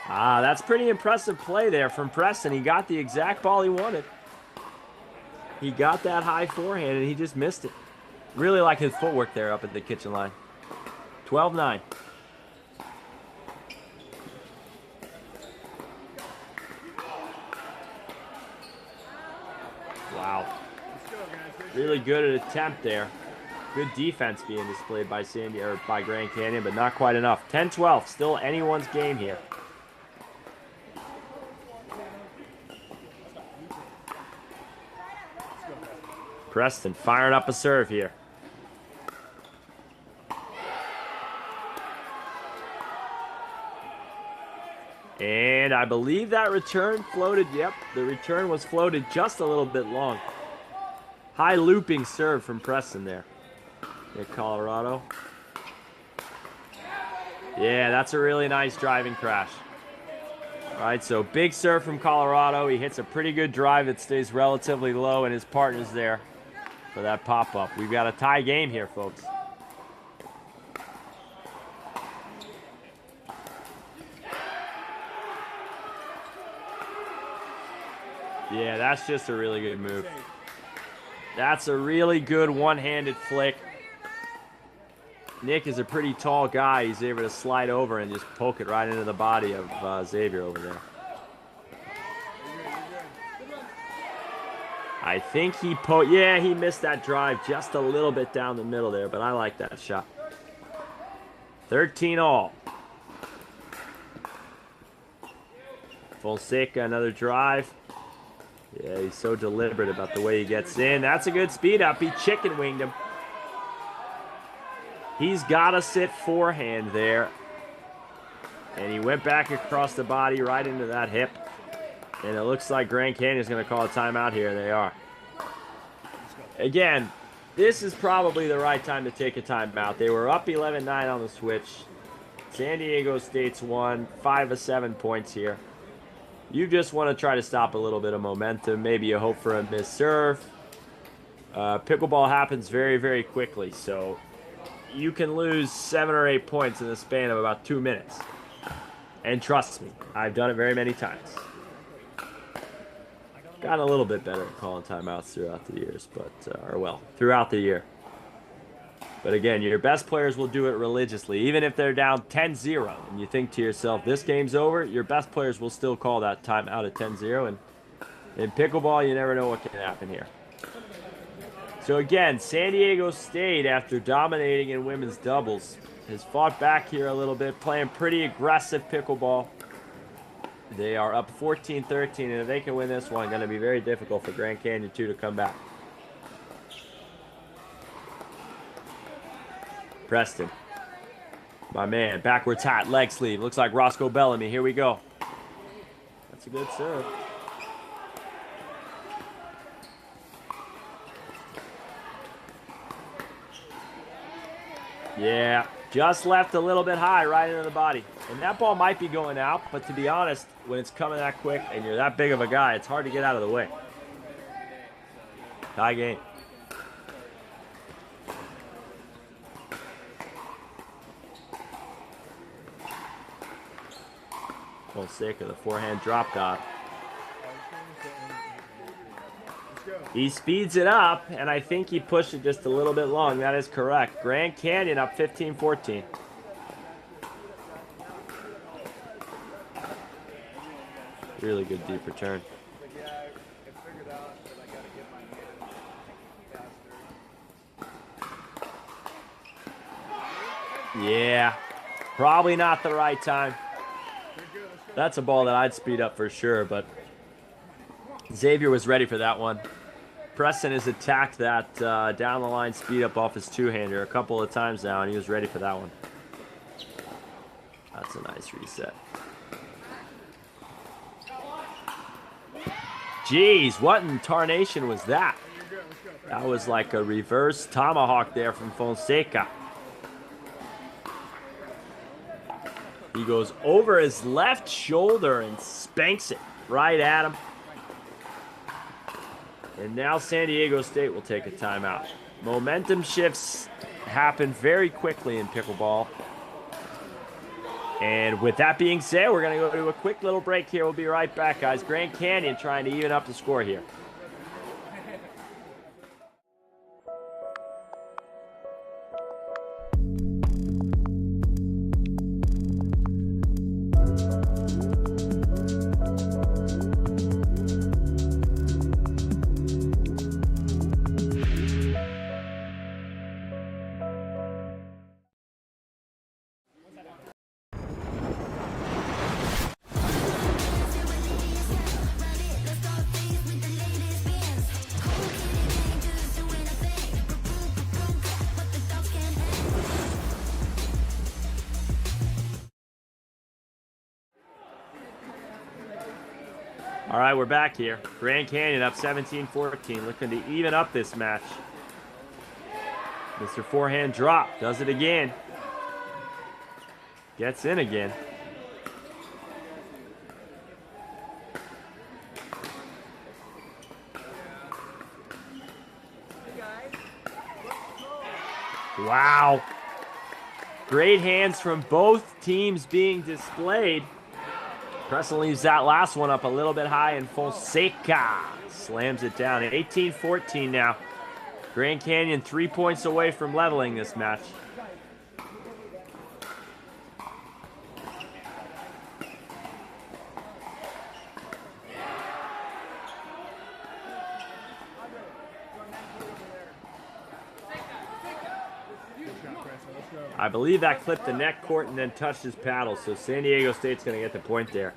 S1: That's pretty impressive play there from Preston. He got the exact ball he wanted. He got that high forehand and he just missed it. Really like his footwork there up at the kitchen line. 12-9. Wow. Really good attempt there. Good defense being displayed by by Grand Canyon, but not quite enough. 10-12, still anyone's game here. Preston firing up a serve here. And I believe that return floated. Yep, the return was floated just a little bit long. High looping serve from Preston there. Yeah, Colorado. Yeah, that's a really nice driving crash. All right, so big serve from Colorado. He hits a pretty good drive that stays relatively low, and his partner's there for that pop-up. We've got a tie game here, folks. Yeah, that's just a really good move. That's a really good one-handed flick. Nick is a pretty tall guy. He's able to slide over and just poke it right into the body of Xavier over there. I think he he missed that drive just a little bit down the middle there, but I like that shot. 13-all. Fonseca, another drive. Yeah, he's so deliberate about the way he gets in. That's a good speed up. He chicken winged him. He's got to sit forehand there. And he went back across the body right into that hip. And it looks like Grand Canyon is going to call a timeout here. They are. Again, this is probably the right time to take a timeout. They were up 11-9 on the switch. San Diego State's won 5 of 7 points here. You just want to try to stop a little bit of momentum. Maybe you hope for a missed serve. Pickleball happens very, very quickly. So you can lose 7 or 8 points in the span of about 2 minutes. And trust me, I've done it very many times. Gotten a little bit better at calling timeouts throughout the years, throughout the year. But again, your best players will do it religiously. Even if they're down 10-0 and you think to yourself, this game's over, your best players will still call that timeout at 10-0. And in pickleball, you never know what can happen here. So again, San Diego State, after dominating in women's doubles, has fought back here a little bit, playing pretty aggressive pickleball. They are up 14-13, and if they can win this one, it's going to be very difficult for Grand Canyon 2 to come back. Preston. My man, backwards hat, leg sleeve. Looks like Roscoe Bellamy. Here we go. That's a good serve. Yeah, just left a little bit high right into the body. And that ball might be going out, but to be honest, when it's coming that quick and you're that big of a guy, it's hard to get out of the way. Tie game. Fonseca, the forehand drop dot. He speeds it up, and I think he pushed it just a little bit long. That is correct. Grand Canyon up 15-14. Really good deep return. Yeah, probably not the right time. That's a ball that I'd speed up for sure, but Xavier was ready for that one. Preston has attacked that down the line speed up off his two-hander a couple of times now, and he was ready for that one. That's a nice reset. Jeez, what in tarnation was that? That was like a reverse tomahawk there from Fonseca. He goes over his left shoulder and spanks it right at him. And now San Diego State will take a timeout. Momentum shifts happen very quickly in pickleball. And with that being said, we're going to go to a quick little break here. We'll be right back, guys. Grand Canyon trying to even up the score here. All right, we're back here. Grand Canyon up 17-14, looking to even up this match. Mr. Forehand drop, does it again. Gets in again. Wow. Great hands from both teams being displayed. Preston leaves that last one up a little bit high, and Fonseca slams it down. 18-14 now. Grand Canyon 3 points away from leveling this match. I believe that clipped the neck court and then touched his paddle, so San Diego State's going to get the point there.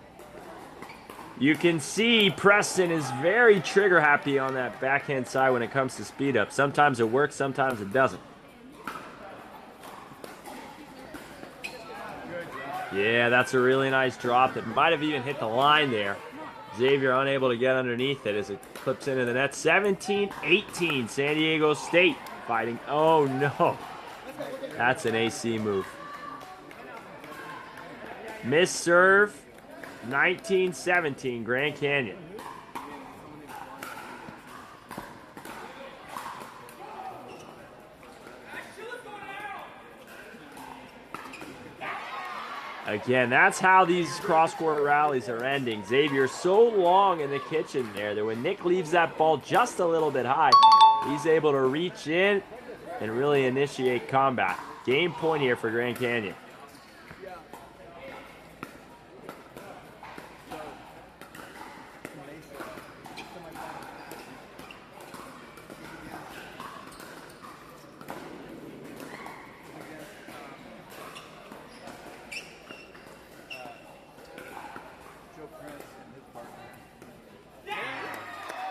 S1: You can see Preston is very trigger happy on that backhand side when it comes to speed up. Sometimes it works, sometimes it doesn't. Yeah, that's a really nice drop. It might have even hit the line there. Xavier unable to get underneath it as it clips into the net. 17-18, San Diego State fighting. Oh no, that's an AC move. Miss serve. 19-17, Grand Canyon. Again, that's how these cross-court rallies are ending. Xavier's so long in the kitchen there that when Nick leaves that ball just a little bit high, he's able to reach in and really initiate combat. Game point here for Grand Canyon.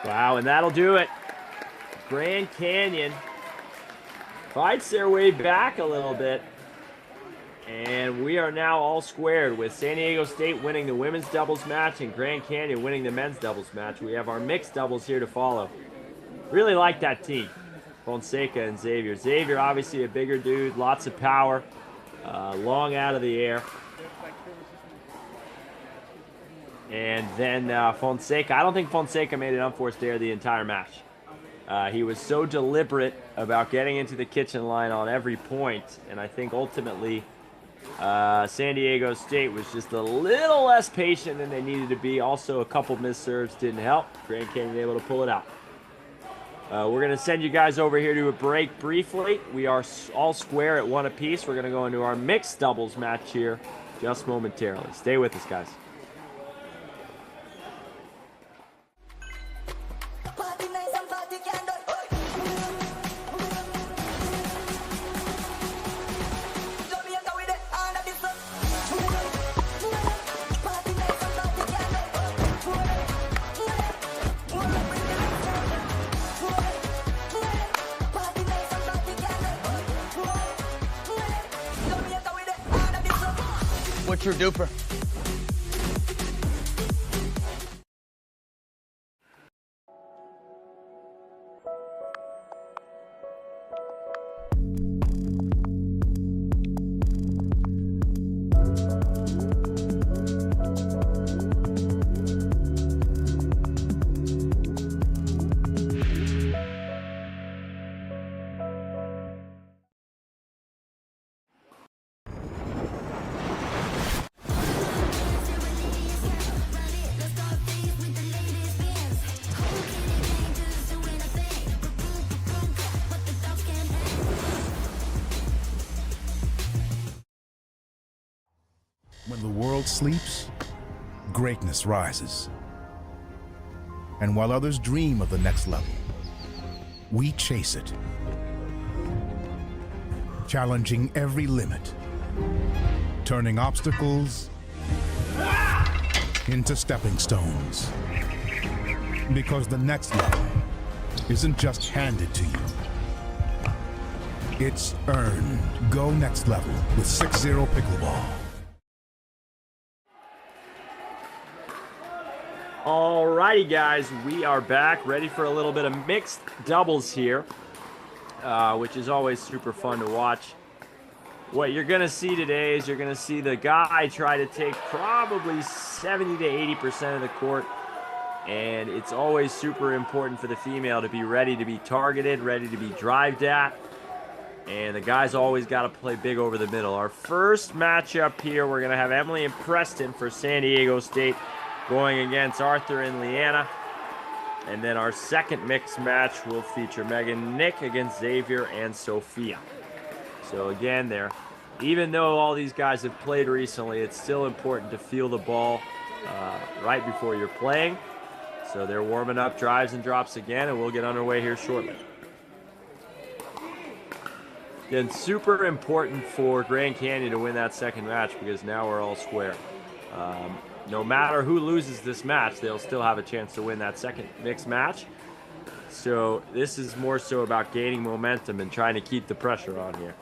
S1: Wow, and that'll do it. Grand Canyon fights their way back a little bit. And we are now all squared with San Diego State winning the women's doubles match and Grand Canyon winning the men's doubles match. We have our mixed doubles here to follow. Really like that team, Fonseca and Xavier. Xavier, obviously a bigger dude, lots of power, long out of the air. And then Fonseca, I don't think Fonseca made an unforced error the entire match. He was so deliberate about getting into the kitchen line on every point, and I think ultimately San Diego State was just a little less patient than they needed to be. Also, a couple missed serves didn't help. Grand Canyon able to pull it out. We're going to send you guys over here to a break briefly. We are all square at 1 apiece. We're going to go into our mixed doubles match here just momentarily. Stay with us, guys.
S4: What's your DUPR?
S5: When the world sleeps, greatness rises. And while others dream of the next level, we chase it. Challenging every limit, turning obstacles into stepping stones. Because the next level isn't just handed to you. It's earned. Go next level with 6-0 Pickleball.
S1: Alrighty, guys, we are back, ready for a little bit of mixed doubles here, which is always super fun to watch. What you're going to see today is you're going to see the guy try to take probably 70 to 80% of the court, and it's always super important for the female to be ready to be targeted, ready to be drived at, and the guy's always got to play big over the middle. Our first matchup here, we're going to have Emily and Preston for San Diego State going against Arthur and Leanna. And then our second mixed match will feature Megan Nick against Xavier and Sophia. So again, even though all these guys have played recently, it's still important to feel the ball right before you're playing. So they're warming up drives and drops again, and we'll get underway here shortly. Again, super important for Grand Canyon to win that second match because now we're all square. No matter who loses this match, they'll still have a chance to win that second mixed match. So this is more so about gaining momentum and trying to keep the pressure on here.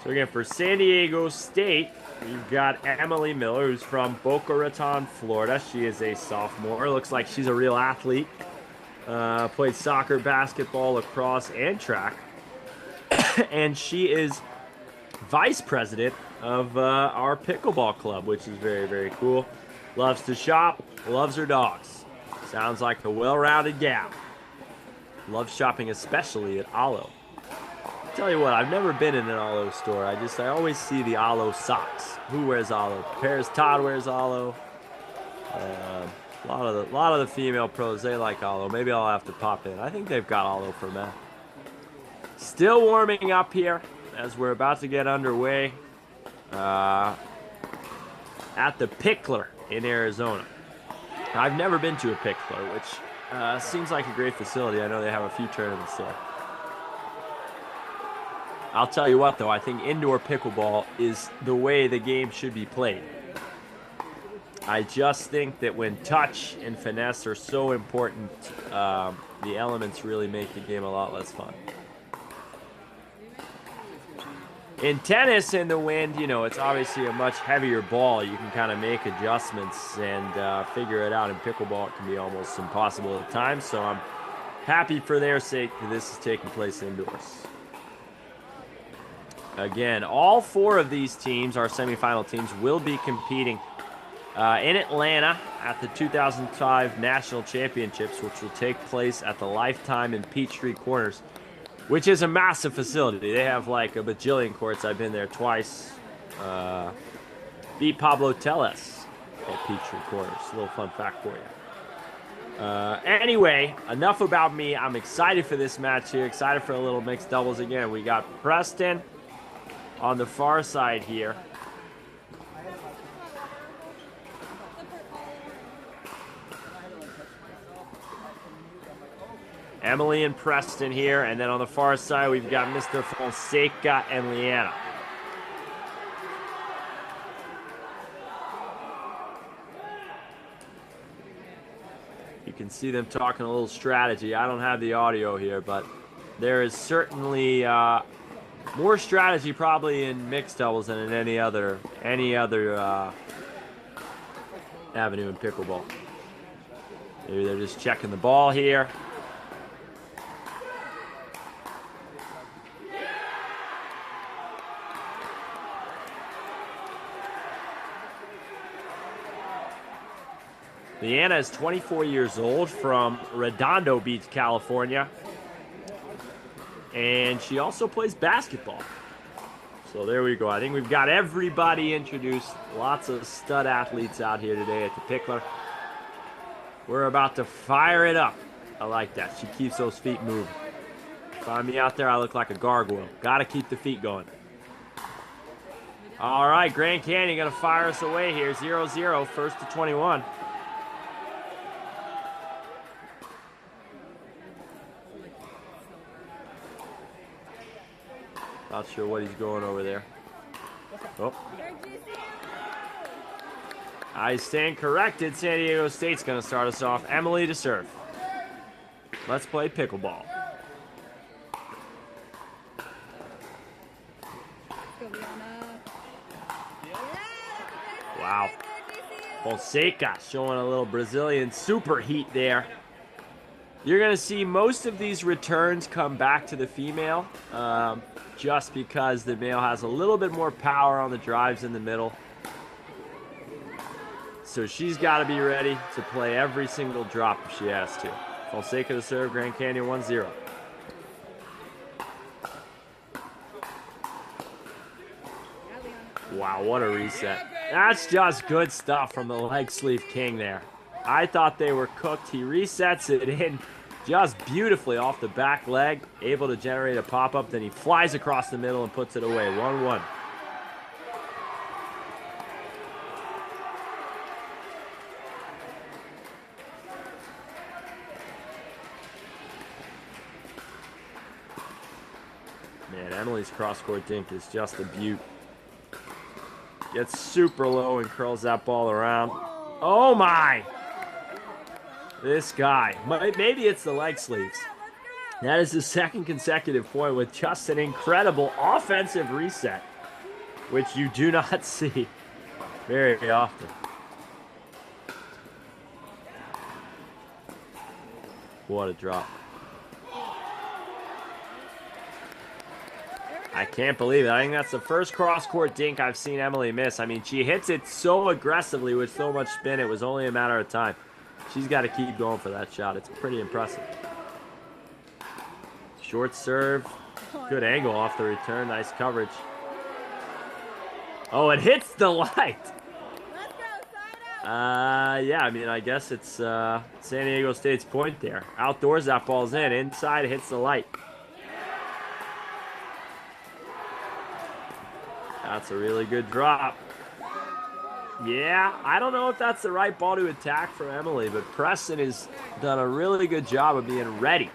S1: So again, for San Diego State, we've got Emily Miller, who's from Boca Raton, Florida. She is a sophomore. Looks like she's a real athlete. Played soccer, basketball, lacrosse, and track. And she is vice president of our pickleball club, which is very, very cool. Loves to shop, loves her dogs. Sounds like a well-rounded gal. Loves shopping, especially at Alo. Tell you what, I've never been in an Alo store. I always see the Alo socks. Who wears Alo? Paris Todd wears Alo. A lot of the female pros, they like Alo. Maybe I'll have to pop in. I think they've got Alo for men. Still warming up here as we're about to get underway at the Pickler in Arizona. I've never been to a Pickler, which seems like a great facility. I know they have a few tournaments there. I'll tell you what, though, I think indoor pickleball is the way the game should be played. I just think that when touch and finesse are so important, the elements really make the game a lot less fun. In tennis, in the wind, you know, it's obviously a much heavier ball. You can kind of make adjustments and figure it out. In pickleball, it can be almost impossible at times. So I'm happy for their sake that this is taking place indoors. Again, all 4 of these teams, our semifinal teams, will be competing in Atlanta at the 2005 National Championships, which will take place at the Lifetime in Peachtree Corners, which is a massive facility. They have like a bajillion courts. I've been there twice. Beat Pablo Tellez at Peachtree Corners. A little fun fact for you. Anyway, enough about me. I'm excited for this match here. Excited for a little mixed doubles again. We got Preston on the far side here. Emily and Preston here, and then on the far side we've got Mr. Fonseca and Leanna. You can see them talking a little strategy. I don't have the audio here, but there is certainly more strategy probably in mixed doubles than in any other avenue in pickleball. Maybe they're just checking the ball here. Leanna is 24 years old from Redondo Beach, California. And she also plays basketball. So there we go. I think we've got everybody introduced. Lots of stud athletes out here today at the Pickler. We're about to fire it up. I like that. She keeps those feet moving. Find me out there, I look like a gargoyle. Got to keep the feet going. All right, Grand Canyon going to fire us away here. 0-0, first to 21. Not sure what he's going over there. Oh. I stand corrected. San Diego State's going to start us off. Emily to serve. Let's play pickleball. Wow. Fonseca showing a little Brazilian super heat there. You're going to see most of these returns come back to the female. Just because the male has a little bit more power on the drives in the middle. So she's got to be ready to play every single drop if she has to. Fonseca to serve, Grand Canyon 1-0. Wow, what a reset. That's just good stuff from the leg sleeve king there. I thought they were cooked. He resets it in just beautifully off the back leg, able to generate a pop-up. Then he flies across the middle and puts it away. 1-1. Man, Emily's cross-court dink is just a beaut. Gets super low and curls that ball around. Oh my! This guy. Maybe it's the leg sleeves. That is the second consecutive point with just an incredible offensive reset, which you do not see very often. What a drop. I can't believe it. I think that's the first cross-court dink I've seen Emily miss. I mean, she hits it so aggressively with so much spin, it was only a matter of time. She's got to keep going for that shot. It's pretty impressive. Short serve. Good angle off the return. Nice coverage. Oh, it hits the light. Yeah, I mean, I guess it's San Diego State's point there. Outdoors, that ball's in. Inside, it hits the light. That's a really good drop. Yeah, I don't know if that's the right ball to attack for Emily, but Preston has done a really good job of being ready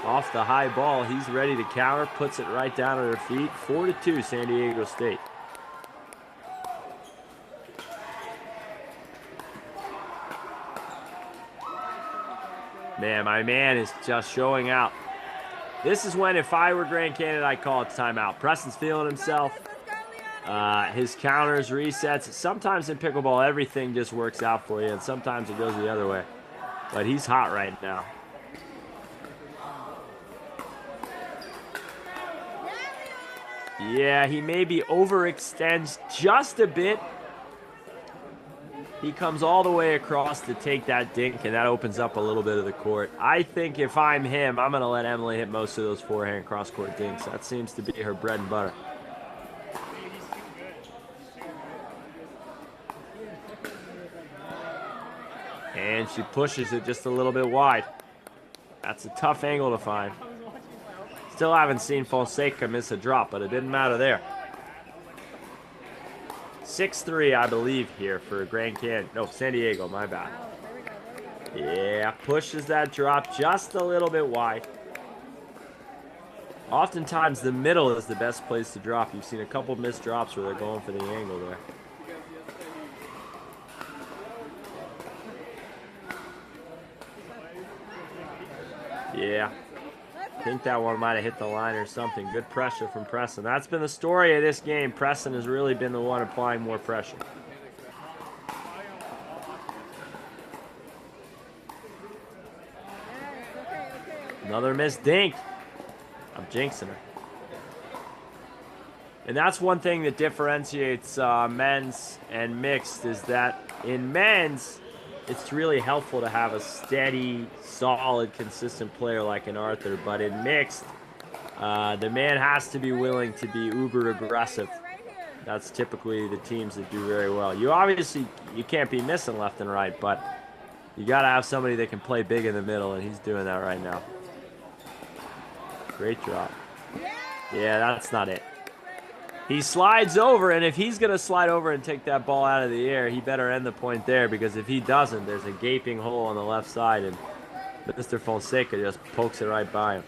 S1: Off the high ball, he's ready to counter, puts it right down at her feet. 4-2, San Diego State. Man, my man is just showing out. This is when, if I were Grand Canyon, I'd call it timeout. Preston's feeling himself. His counters, resets. Sometimes in pickleball, everything just works out for you, and sometimes it goes the other way. But he's hot right now. Yeah, he maybe overextends just a bit. He comes all the way across to take that dink, and that opens up a little bit of the court. I think if I'm him, I'm going to let Emily hit most of those forehand cross-court dinks. That seems to be her bread and butter. And she pushes it just a little bit wide. That's a tough angle to find. Still haven't seen Fonseca miss a drop, but it didn't matter there. 6-3, I believe, here for Grand Canyon. No, San Diego, my bad. Yeah, pushes that drop just a little bit wide. Oftentimes, the middle is the best place to drop. You've seen a couple missed drops where they're going for the angle there. Yeah. I think that one might have hit the line or something. Good pressure from Preston. That's been the story of this game. Preston has really been the one applying more pressure. Another missed dink. I'm jinxing her. And that's one thing that differentiates men's and mixed, is that in men's, it's really helpful to have a steady, solid, consistent player like an Arthur. But in mixed, the man has to be willing to be uber aggressive. That's typically the teams that do very well. You can't be missing left and right, but you got to have somebody that can play big in the middle, and he's doing that right now. Great drop. Yeah, that's not it. He slides over, and if he's going to slide over and take that ball out of the air, he better end the point there, because if he doesn't, there's a gaping hole on the left side, and Mr. Fonseca just pokes it right by him.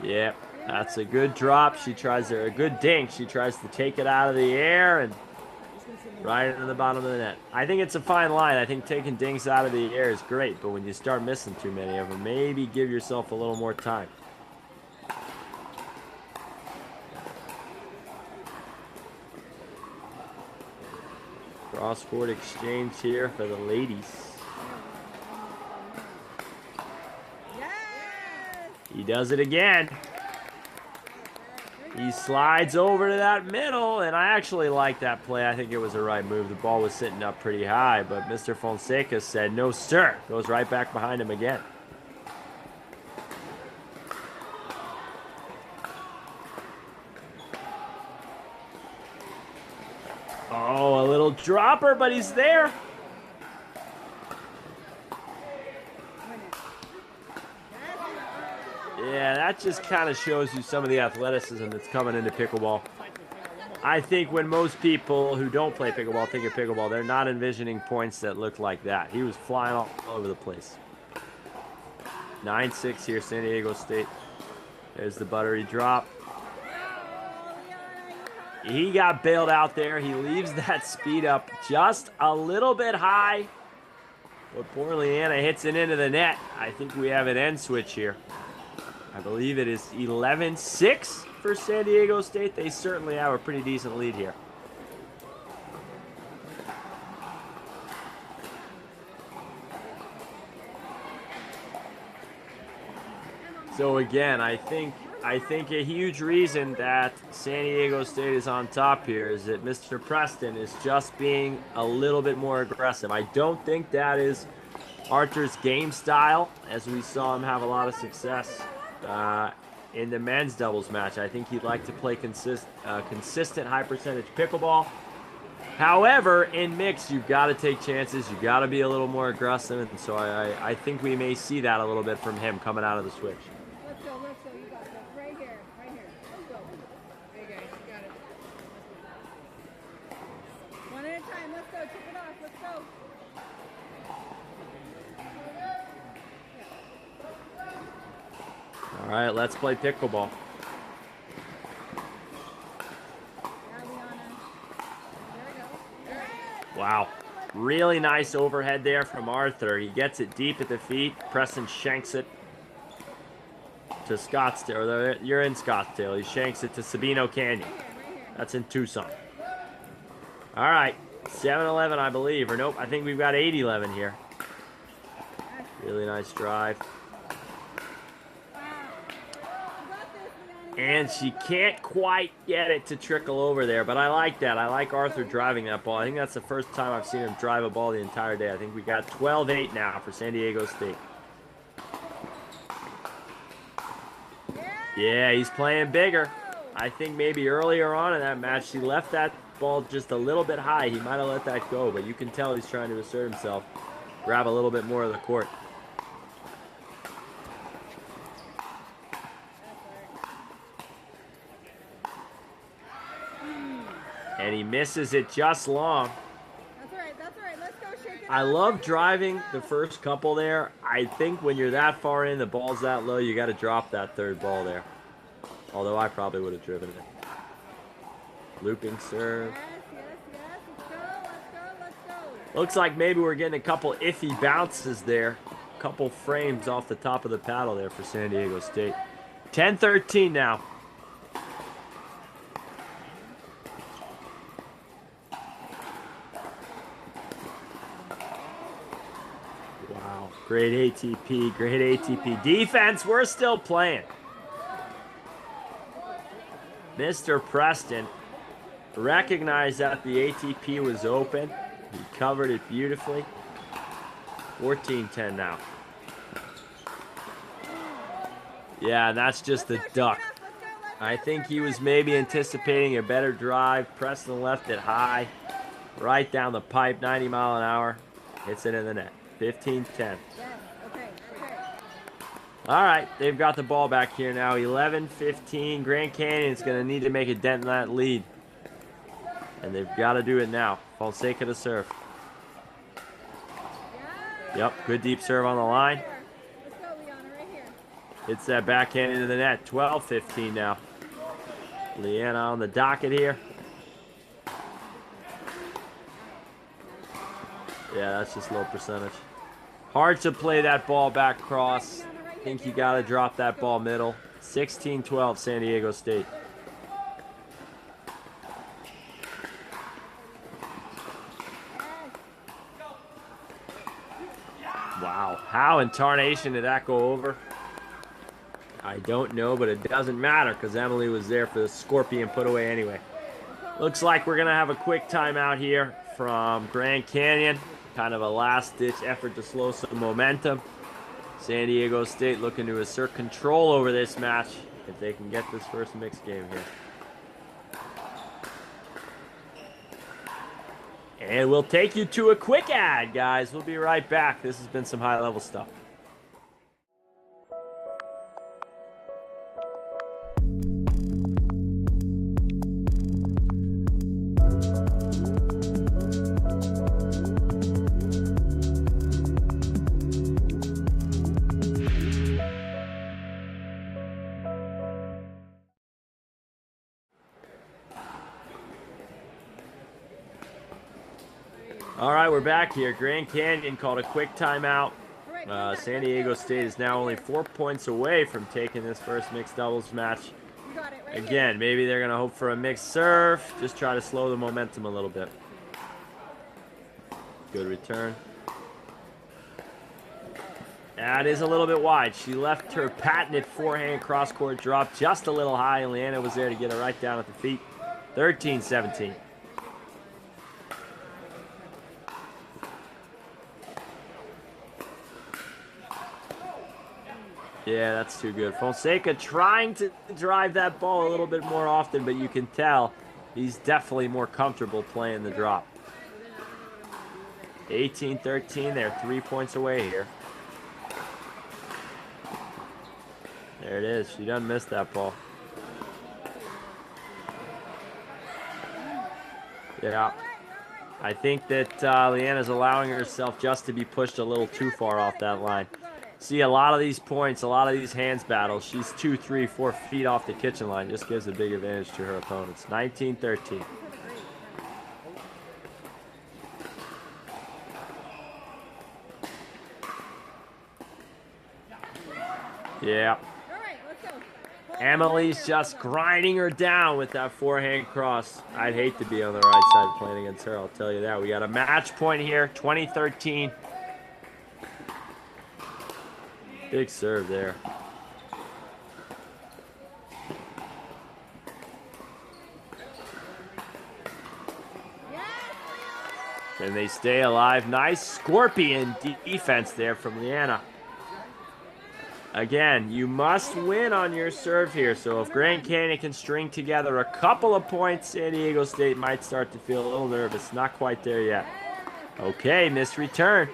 S1: Yeah, that's a good drop. She tries a good dink. She tries to take it out of the air and right into the bottom of the net. I think it's a fine line. I think taking dinks out of the air is great, but when you start missing too many of them, maybe give yourself a little more time. Cross-court exchange here for the ladies. He does it again. He slides over to that middle, and I actually like that play. I think it was the right move. The ball was sitting up pretty high, but Mr. Fonseca said, no, sir. Goes right back behind him again. Oh, a little dropper, but he's there. Yeah, that just kind of shows you some of the athleticism that's coming into pickleball. I think when most people who don't play pickleball think of pickleball, they're not envisioning points that look like that. He was flying all over the place. 9-6 here, San Diego State. There's the buttery drop. He got bailed out there. He leaves that speed up just a little bit high. But poor Leanna hits it into the net. I think we have an end switch here. I believe it is 11-6 for San Diego State. They certainly have a pretty decent lead here. So again, I think a huge reason that San Diego State is on top here is that Mr. Preston is just being a little bit more aggressive. I don't think that is Arthur's game style, as we saw him have a lot of success in the men's doubles match. I think he'd like to play consistent high percentage pickleball. However, in mix, you've got to take chances. You've got to be a little more aggressive, and so I think we may see that a little bit from him coming out of the switch.
S3: Let's go. You got this. Right here. Let's go. There you go. You got it. One at a time. Let's go.
S1: right, let's play pickleball. Wow. Really nice overhead there from Arthur. He gets it deep at the feet. Preston shanks it to Scottsdale. You're in Scottsdale. He shanks it to Sabino Canyon. That's in Tucson. All right. 7-11, I believe. Or nope, I think we've got 8-11 here. Really nice drive. And she can't quite get it to trickle over there, but I like that. I like Arthur driving that ball. I think that's the first time I've seen him drive a ball the entire day. I think we got 12-8 now for San Diego State. Yeah, he's playing bigger. I think maybe earlier on in that match, he left that ball just a little bit high. He might have let that go, but you can tell he's trying to assert himself, grab a little bit more of the court. And he misses it just long.
S3: That's all right, that's all right. Let's go shake it
S1: I
S3: out.
S1: love driving the first couple there. I think when you're that far in, the ball's that low, you got to drop that third ball there. Although I probably would have driven it. Looping serve.
S3: Yes, yes, yes. Let's go, let's go.
S1: Looks like maybe we're getting a couple iffy bounces there. A couple frames off the top of the paddle there for San Diego State. 10-13 now. Wow, great ATP, great ATP. Defense, we're still playing. Mr. Preston recognized that the ATP was open. He covered it beautifully. 14-10 now. Yeah, and that's just a duck. I think he was maybe anticipating a better drive. Preston left it high, right down the pipe, 90 mile an hour. Hits it in the net. 15-10.
S3: Yes, okay.
S1: All right, they've got the ball back here now. 11-15. Grand Canyon's going to need to make a dent in that lead. And they've got to do it now. Fonseca to serve. Yep, good deep serve on the line.
S3: Let's go, Liana, right here.
S1: Hits that backhand into the net. 12-15 now. Leanna on the docket here. Yeah, that's just low percentage. Hard to play that ball back cross. I think you got to drop that ball middle. 16-12 San Diego State. Wow, how in tarnation did that go over? I don't know, but it doesn't matter because Emily was there for the scorpion put away anyway. Looks like we're going to have a quick timeout here from Grand Canyon. Kind of a last-ditch effort to slow some momentum. San Diego State looking to assert control over this match if they can get this first mixed game here. And we'll take you to a quick ad, guys. We'll be right back. This has been some high-level stuff. All right, we're back here. Grand Canyon called a quick timeout. San Diego State is now only 4 points away from taking this first mixed doubles match. Again, maybe they're going to hope for a mixed serve. Just try to slow the momentum a little bit. Good return. That is a little bit wide. She left her patented forehand cross-court drop just a little high, and Leanna was there to get it right down at the feet. 13-17. Yeah, that's too good. Fonseca trying to drive that ball a little bit more often, but you can tell he's definitely more comfortable playing the drop. 18-13, they're 3 points away here. There it is. She doesn't miss that ball. Yeah. I think that Leanna's allowing herself just to be pushed a little too far off that line. See a lot of these points, a lot of these hands battles. She's 2, 3, 4 feet off the kitchen line. Just gives a big advantage to her opponents. 19-13. Yeah. Emily's just grinding her down with that forehand cross. I'd hate to be on the right side playing against her, I'll tell you that. We got a match point here, 20-13. Big serve there. Can they stay alive? Nice scorpion defense there from Leanna. Again, you must win on your serve here. So if Grand Canyon can string together a couple of points, San Diego State might start to feel a little nervous. Not quite there yet. Okay, missed return.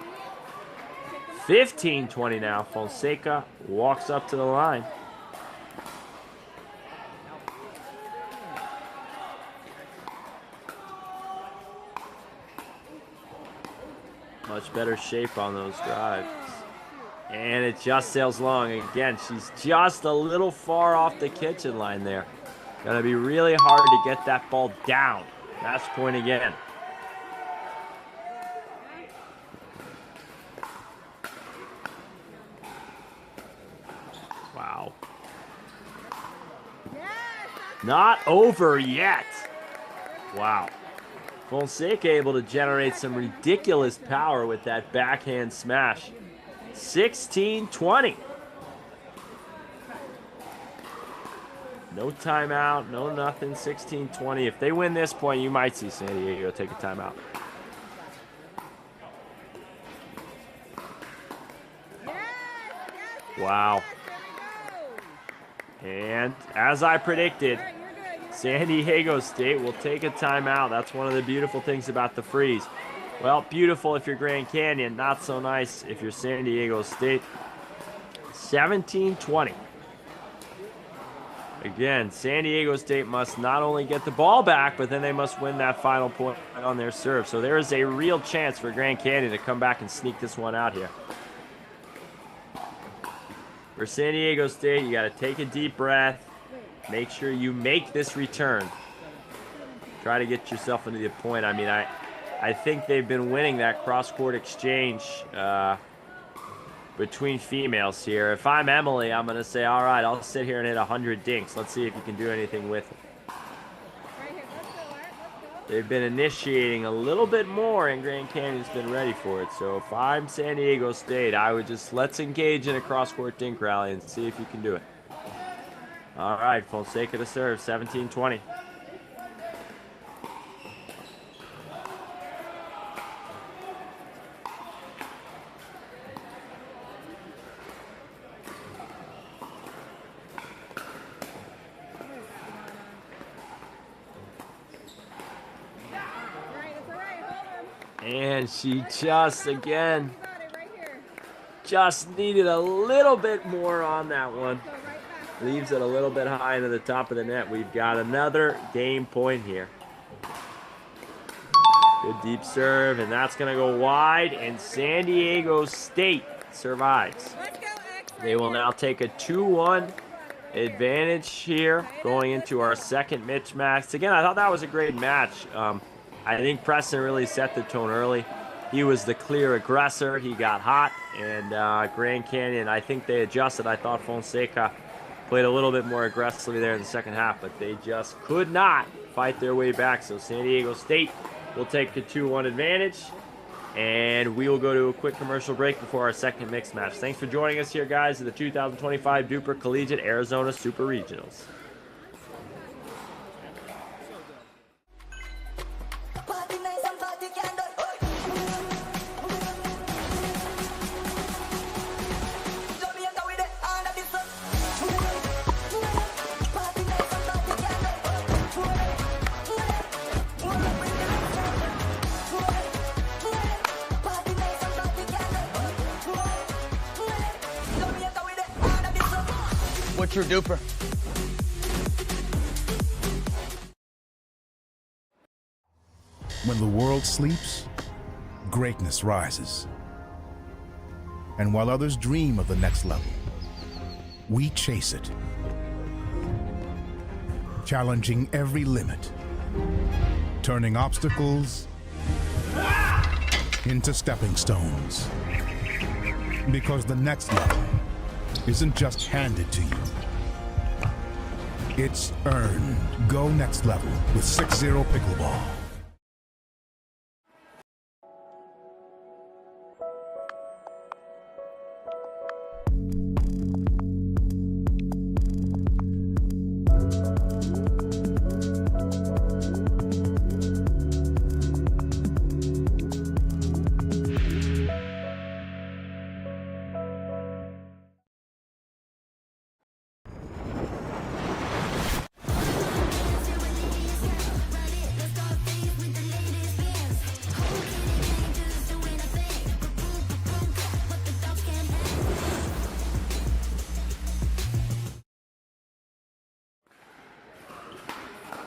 S1: 15-20 now. Fonseca walks up to the line. Much better shape on those drives. And it just sails long. Again, she's just a little far off the kitchen line there. Gonna be really hard to get that ball down. Match point again. Wow. Not over yet. Wow. Fonseca able to generate some ridiculous power with that backhand smash. 16-20. No timeout, no nothing, 16-20. If they win this point, you might see San Diego take a timeout. Wow. And as I predicted, San Diego State will take a timeout. That's one of the beautiful things about the freeze. Well, beautiful if you're Grand Canyon, not so nice if you're San Diego State. 17-20. Again, San Diego State must not only get the ball back, but then they must win that final point on their serve. So there is a real chance for Grand Canyon to come back and sneak this one out here. For San Diego State, you got to take a deep breath. Make sure you make this return. Try to get yourself into the point. I mean, I think they've been winning that cross-court exchange between females here. If I'm Emily, I'm going to say, all right, I'll sit here and hit 100 dinks. Let's see if you can do anything with it. They've been initiating a little bit more, and Grand Canyon's been ready for it. So if I'm San Diego State, I would just let's engage in a cross-court dink rally and see if you can do it. All right, Fonseca to serve, 17-20. And she just, again, just needed a little bit more on that one. Leaves it a little bit high into the top of the net. We've got another game point here. Good deep serve, and that's going to go wide, and San Diego State survives. They will now take a 2-1 advantage here going into our second mismatch. Again, I thought that was a great match. I think Preston really set the tone early. He was the clear aggressor. He got hot, and Grand Canyon, I think they adjusted. I thought Fonseca played a little bit more aggressively there in the second half, but they just could not fight their way back. So San Diego State will take the 2-1 advantage, and we will go to a quick commercial break before our second mixed match. Thanks for joining us here, guys, in the 2025 DUPR Collegiate Arizona Super Regionals.
S4: What's your DUPR?
S5: When the world sleeps, greatness rises. And while others dream of the next level, we chase it, challenging every limit, turning obstacles into stepping stones. Because the next level isn't just handed to you, it's earned. Go next level with 6-0 Pickleball.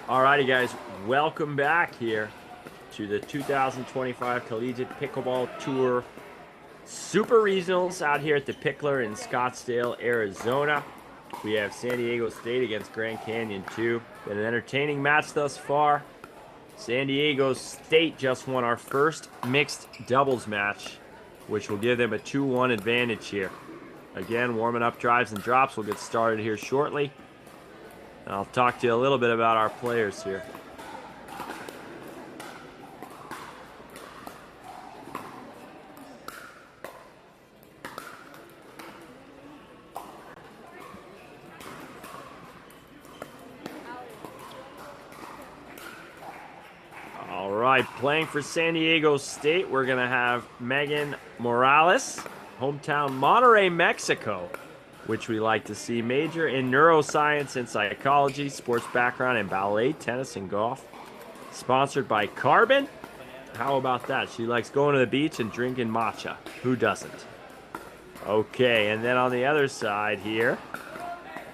S1: Alrighty guys, welcome back here to the 2025 Collegiate Pickleball Tour Super Regionals out here at the Pickler in Scottsdale, Arizona. We have San Diego State against Grand Canyon 2. Been an entertaining match thus far. San Diego State just won our first mixed doubles match, which will give them a 2-1 advantage here. Again, warming up drives and drops. We'll get started here shortly. I'll talk to you a little bit about our players here. All right, playing for San Diego State, we're going to have Megan Morales, hometown Monterrey, Mexico, which we like to see. Major in neuroscience and psychology, sports background in ballet, tennis, and golf. Sponsored by Carbon. How about that? She likes going to the beach and drinking matcha. Who doesn't? Okay, and then on the other side here,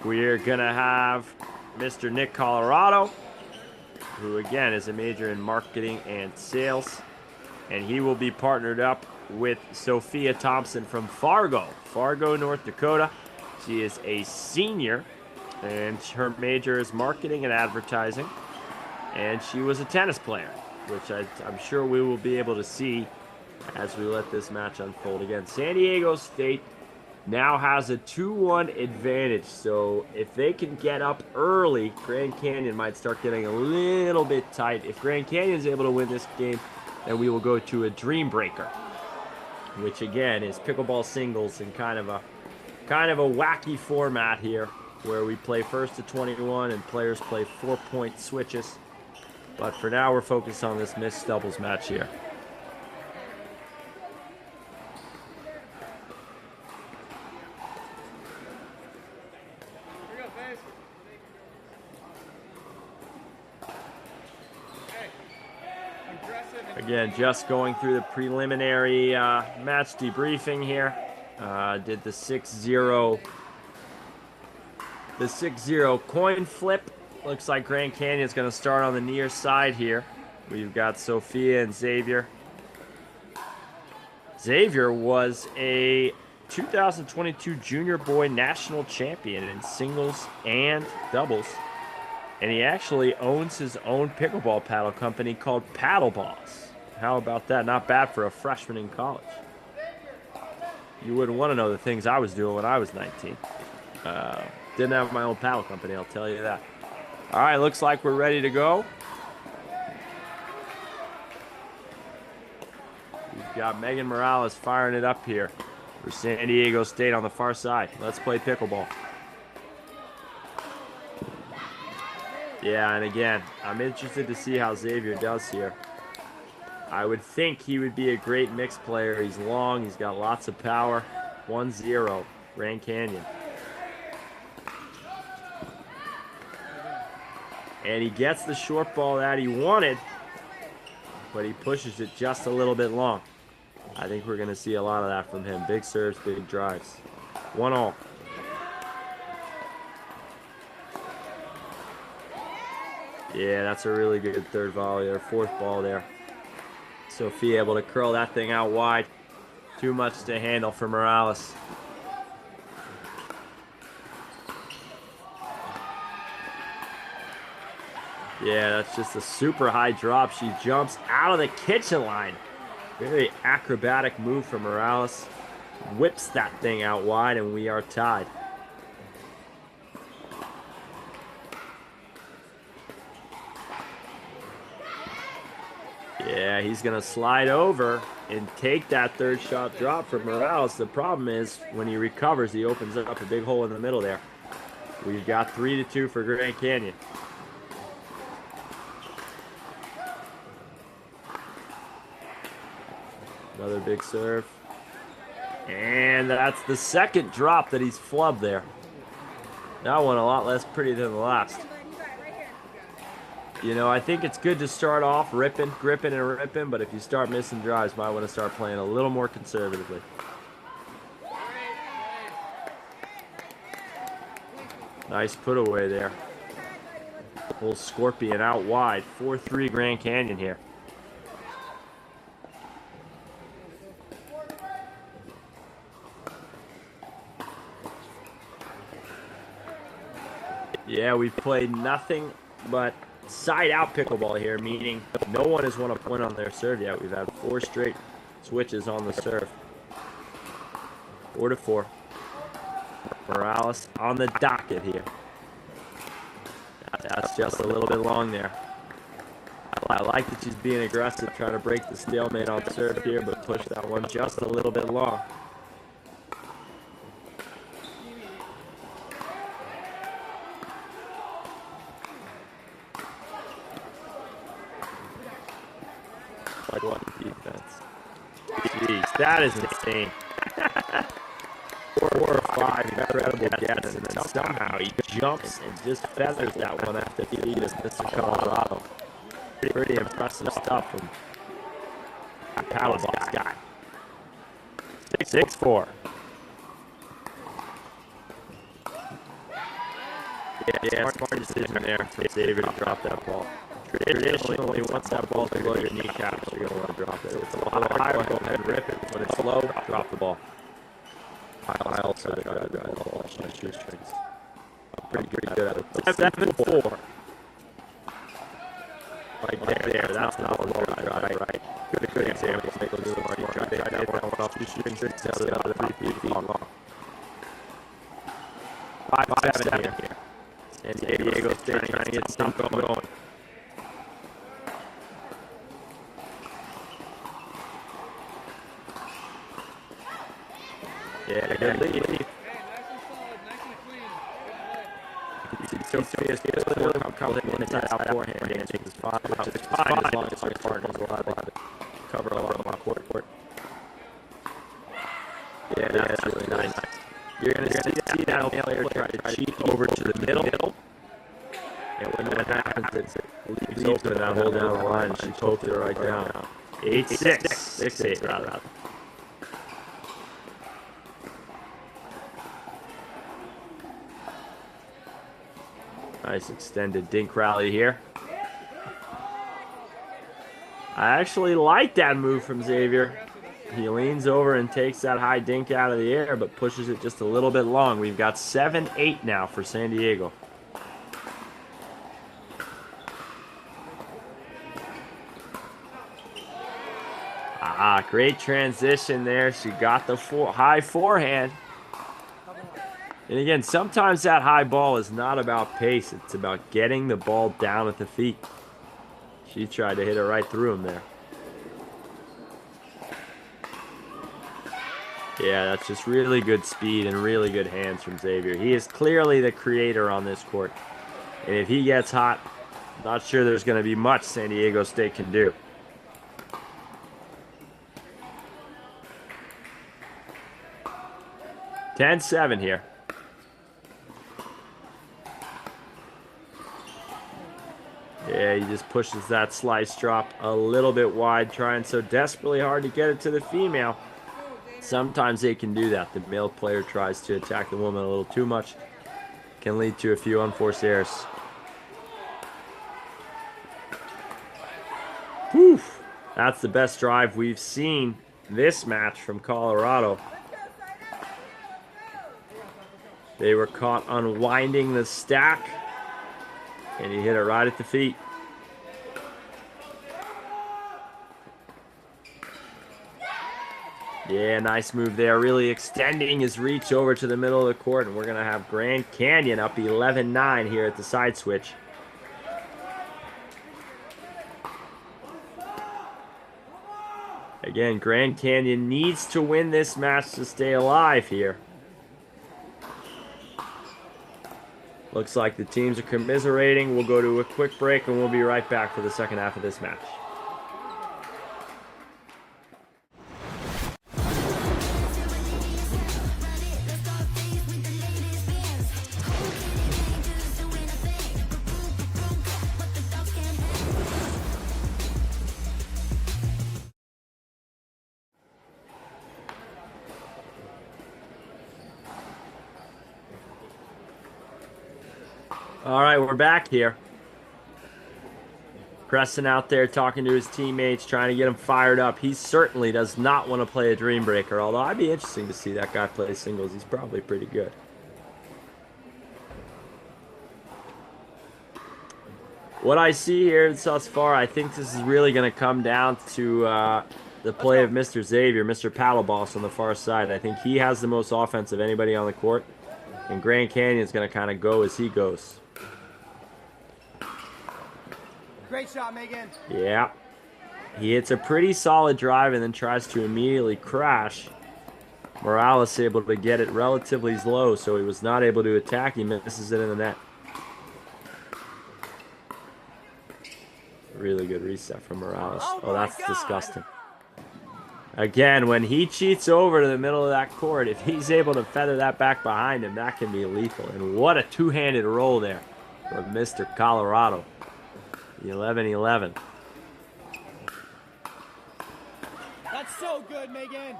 S1: we're going to have Mr. Nick Colorado, who again is a major in marketing and sales. And he will be partnered up with Sophia Thompson from Fargo, North Dakota. She is a senior, and her major is marketing and advertising. And she was a tennis player, which I'm sure we will be able to see as we let this match unfold. Again, San Diego State now has a 2-1 advantage. So if they can get up early, Grand Canyon might start getting a little bit tight. If Grand Canyon is able to win this game, then we will go to a Dream Breaker, which again is pickleball singles in kind of a wacky format here, where we play first to 21 and players play 4-point switches. But for now, we're focused on this mixed doubles match here. Again, just going through the preliminary match debriefing here. Did the 6-0 coin flip. Looks like Grand Canyon is going to start on the near side here. We've got Sophia and Xavier. Xavier was a 2022 Junior Boy National Champion in singles and doubles. And he actually owns his own pickleball paddle company called Paddle Balls. How about that? Not bad for a freshman in college. You wouldn't want to know the things I was doing when I was 19. Didn't have my own paddle company, I'll tell you that. All right, looks like we're ready to go. We've got Megan Morales firing it up here for San Diego State on the far side. Let's play pickleball. Yeah, and again, I'm interested to see how Xavier does here. I would think he would be a great mixed player. He's long, he's got lots of power. 1-0, Grand Canyon. And he gets the short ball that he wanted, but he pushes it just a little bit long. I think we're going to see a lot of that from him. Big serves, big drives. 1-all. Yeah, that's a really good third volley or fourth ball there. Sophia able to curl that thing out wide. Too much to handle for Morales. Yeah, that's just a super high drop. She jumps out of the kitchen line. Very acrobatic move from Morales. Whips that thing out wide, and we are tied. Yeah, he's going to slide over and take that third shot drop from Morales. The problem is when he recovers, he opens up a big hole in the middle there. We've got 3-2 for Grand Canyon. Another big serve. And that's the second drop that he's flubbed there. That one a lot less pretty than the last. You know, I think it's good to start off gripping and ripping, but if you start missing drives, you might want to start playing a little more conservatively. Nice put away there. Little Scorpion out wide. 4-3 Grand Canyon here. Yeah, we've played nothing but side-out pickleball here, meaning no one has won a point on their serve yet. We've had 4 straight switches on the serve. 4-4. Morales on the docket here. That's just a little bit long there. I like that she's being aggressive, trying to break the stalemate on serve here, but push that one just a little bit long. Like what defense? Jeez, that is insane. 4 or 5 incredible gets, and then somehow he jumps and just feathers that one after he just Mr. Colorado. Pretty impressive stuff from Powerball guy. 6-4. Yeah, smart decision there from Xavier to drop that ball. Traditionally, once that ball's below your kneecaps, you're going to want to drop it. It's a lot higher, go ahead and rip it. When it's low, drop the ball. I also try to drive the ball on my shoestrings. I'm pretty good at it. 7-4. Right there, that's not a low drive, right? Good example. Make a little more. You try to hit that one off your shoestrings, instead of the other 3 feet long. 5-7 here. San Diego State trying to get something going. Yeah, good lead.
S2: Hey, nice and solid, nice and clean.
S1: So serious, coming inside out forehand. It's fine, as long as your partners will have it. Cover a lot of my court. Yeah, that's really nice. You're going to see that player try to cheat over to the middle. And when that happens, it leaves open that hole down the line. She poked it right down. 8-6. 6-8, rather. Nice extended dink rally here. I actually like that move from Xavier. He leans over and takes that high dink out of the air, but pushes it just a little bit long. We've got 7-8 now for San Diego. Great transition there. She got the high forehand. And again, sometimes that high ball is not about pace. It's about getting the ball down at the feet. She tried to hit it right through him there. Yeah, that's just really good speed and really good hands from Xavier. He is clearly the creator on this court. And if he gets hot, I'm not sure there's going to be much San Diego State can do. (10-7) here. Yeah, he just pushes that slice drop a little bit wide, trying so desperately hard to get it to the female. Sometimes they can do that. The male player tries to attack the woman a little too much. Can lead to a few unforced errors. Whew. That's the best drive we've seen this match from Colorado. They were caught unwinding the stack, and he hit it right at the feet. Yeah, nice move there, really extending his reach over to the middle of the court, and we're going to have Grand Canyon up 11-9 here at the side switch. Again, Grand Canyon needs to win this match to stay alive here. Looks like the teams are commiserating. We'll go to a quick break, and we'll be right back for the second half of this match. All right, we're back here. Preston out there talking to his teammates, trying to get him fired up. He certainly does not want to play a Dream Breaker, although I'd be interesting to see that guy play singles. He's probably pretty good. What I see here thus far, I think this is really going to come down to the play of Mr. Xavier, Mr. Paddleboss on the far side. I think he has the most offense of anybody on the court, and Grand Canyon's going to kind of go as he goes.
S4: Great shot, Megan.
S1: Yeah. He hits a pretty solid drive and then tries to immediately crash. Morales able to get it relatively low, so he was not able to attack. He misses it in the net. Really good reset from Morales. Oh, that's disgusting. Again, when he cheats over to the middle of that court, if he's able to feather that back behind him, that can be lethal. And what a two-handed roll there from Mr. Colorado. 11-11.
S4: That's so good, Megan.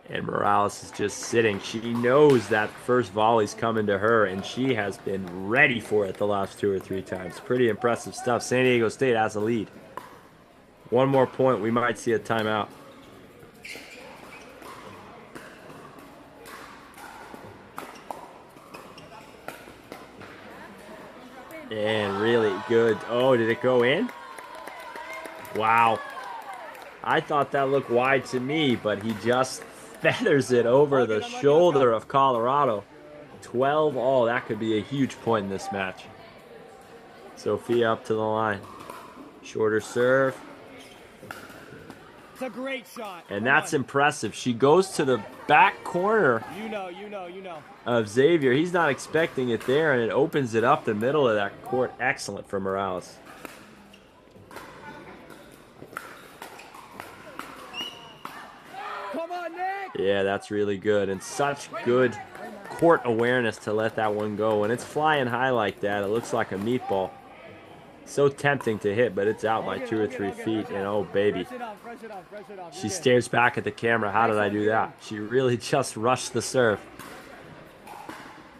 S1: And Morales is just sitting. She knows that first volley's coming to her, and she has been ready for it the last 2 or 3 times. Pretty impressive stuff. San Diego State has a lead. One more point, we might see a timeout. And really good. Oh, did it go in? Wow. I thought that looked wide to me, but he just feathers it over the shoulder of Colorado. 12 all. That could be a huge point in this match. Sophia up to the line. Shorter serve.
S4: It's a great shot.
S1: And that's impressive. She goes to the back corner of Xavier. He's not expecting it there, and it opens it up the middle of that court. Excellent for Morales.
S4: Come on, Nick.
S1: Yeah, that's really good. And such good court awareness to let that one go. When it's flying high like that, it looks like a meatball. So tempting to hit, but it's out by 2 or 3 feet, and oh baby. She stares back at the camera. How did I do that? She really just rushed the serve.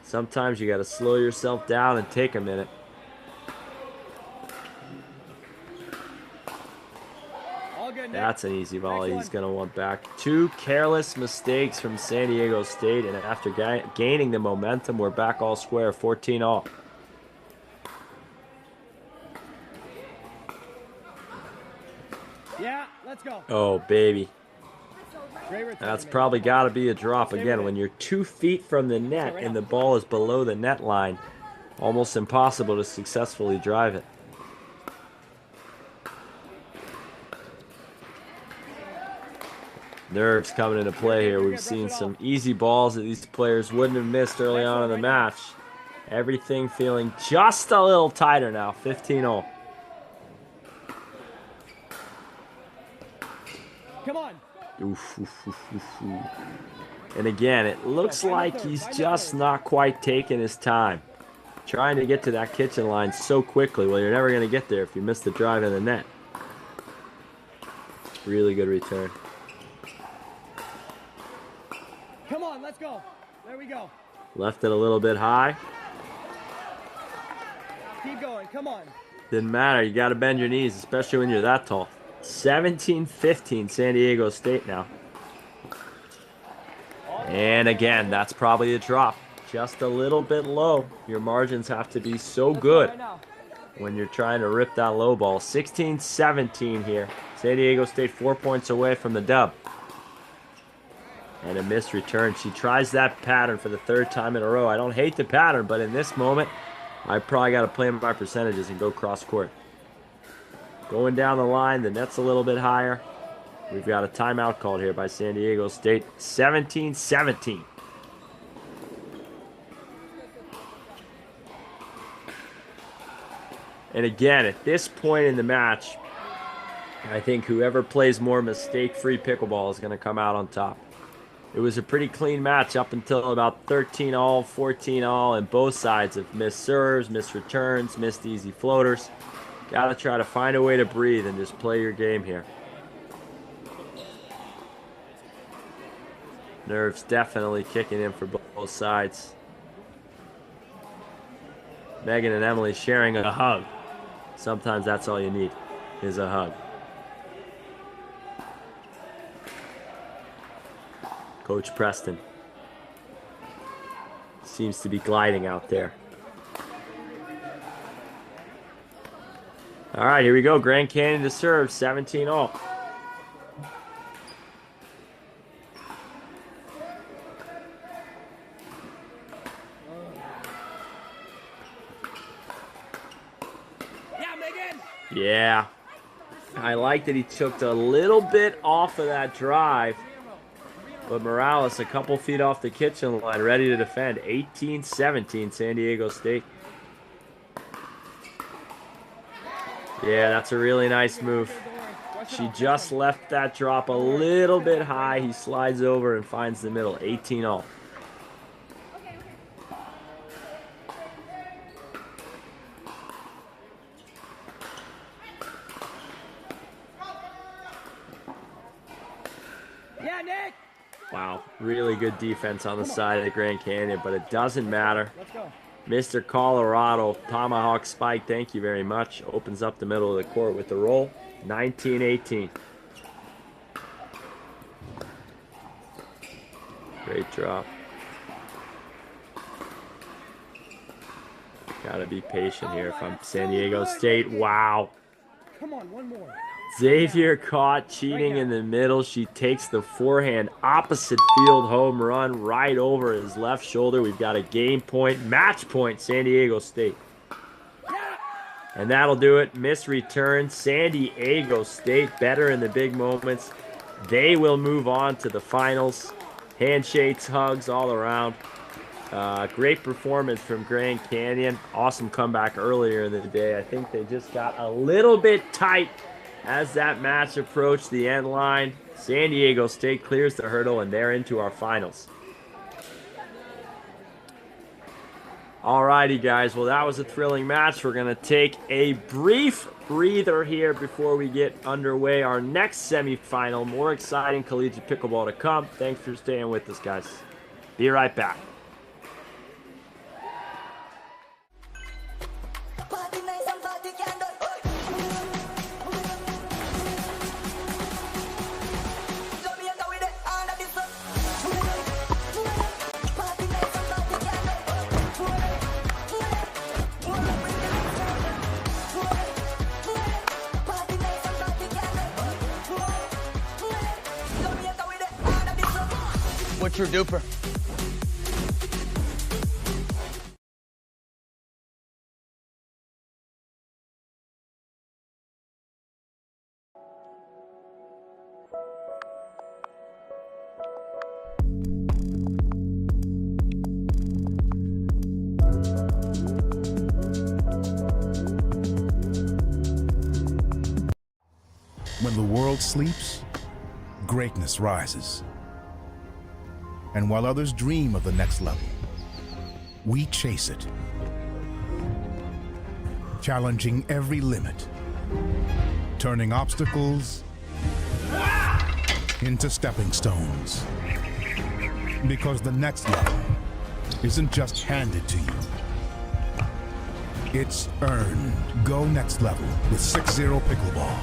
S1: Sometimes you got to slow yourself down and take a minute. That's an easy volley. He's going to want back. 2 careless mistakes from San Diego State, and after gaining the momentum, we're back all square, 14 all.
S4: Yeah, let's go.
S1: Oh, baby. That's probably got to be a drop again. When you're 2 feet from the net and the ball is below the net line, almost impossible to successfully drive it. Nerves coming into play here. We've seen some easy balls that these players wouldn't have missed early on in the match. Everything feeling just a little tighter now, 15-0.
S4: Come on.
S1: Oof, oof, oof, oof, oof. And again, it looks like he's just not quite taking his time. Trying to get to that kitchen line so quickly. Well, you're never going to get there if you miss the drive in the net. Really good return.
S4: Come on, let's go. There we go.
S1: Left it a little bit high.
S4: Keep going. Come on.
S1: Didn't matter. You got to bend your knees, especially when you're that tall. 17-15 San Diego State now. And again, that's probably a drop. Just a little bit low. Your margins have to be so good when you're trying to rip that low ball. 16-17 here. San Diego State 4 points away from the dub. And a missed return. She tries that pattern for the 3rd time in a row. I don't hate the pattern, but in this moment, I probably got to play my percentages and go cross court. Going down the line, the net's a little bit higher. We've got a timeout called here by San Diego State. 17-17. And again, at this point in the match, I think whoever plays more mistake-free pickleball is going to come out on top. It was a pretty clean match up until about 13-all, 14-all, and both sides have missed serves, missed returns, missed easy floaters. Got to try to find a way to breathe and just play your game here. Nerves definitely kicking in for both sides. Megan and Emily sharing a hug. Sometimes that's all you need, is a hug. Coach Preston seems to be gliding out there. All right, here we go. Grand Canyon to serve, 17-all. Yeah, I like that he took a little bit off of that drive, but Morales a couple feet off the kitchen line, ready to defend. 18-17, San Diego State. Yeah, that's a really nice move. She just left that drop a little bit high. He slides over and finds the middle. 18-all. Wow, really good defense on the side of the Grand Canyon, but it doesn't matter. Mr. Colorado, tomahawk spike, thank you very much. Opens up the middle of the court with the roll. 19-18. Great drop. Gotta be patient here if I'm San Diego State. Wow.
S4: Come on, one more.
S1: Xavier caught cheating in the middle. She takes the forehand opposite field home run right over his left shoulder. We've got a game point, match point, San Diego State. And that'll do it. Miss return. San Diego State better in the big moments. They will move on to the finals. Handshakes, hugs all around. Great performance from Grand Canyon. Awesome comeback earlier in the day. I think they just got a little bit tight as that match approached the end line. San Diego State clears the hurdle, and they're into our finals. Alrighty, guys. Well, that was a thrilling match. We're going to take a brief breather here before we get underway. Our next semifinal, more exciting collegiate pickleball to come. Thanks for staying with us, guys. Be right back.
S4: What's your DUPR?
S5: When the world sleeps, greatness rises. And while others dream of the next level, we chase it, challenging every limit, turning obstacles into stepping stones. Because the next level isn't just handed to you, it's earned. Go next level with 6-0 Pickleball.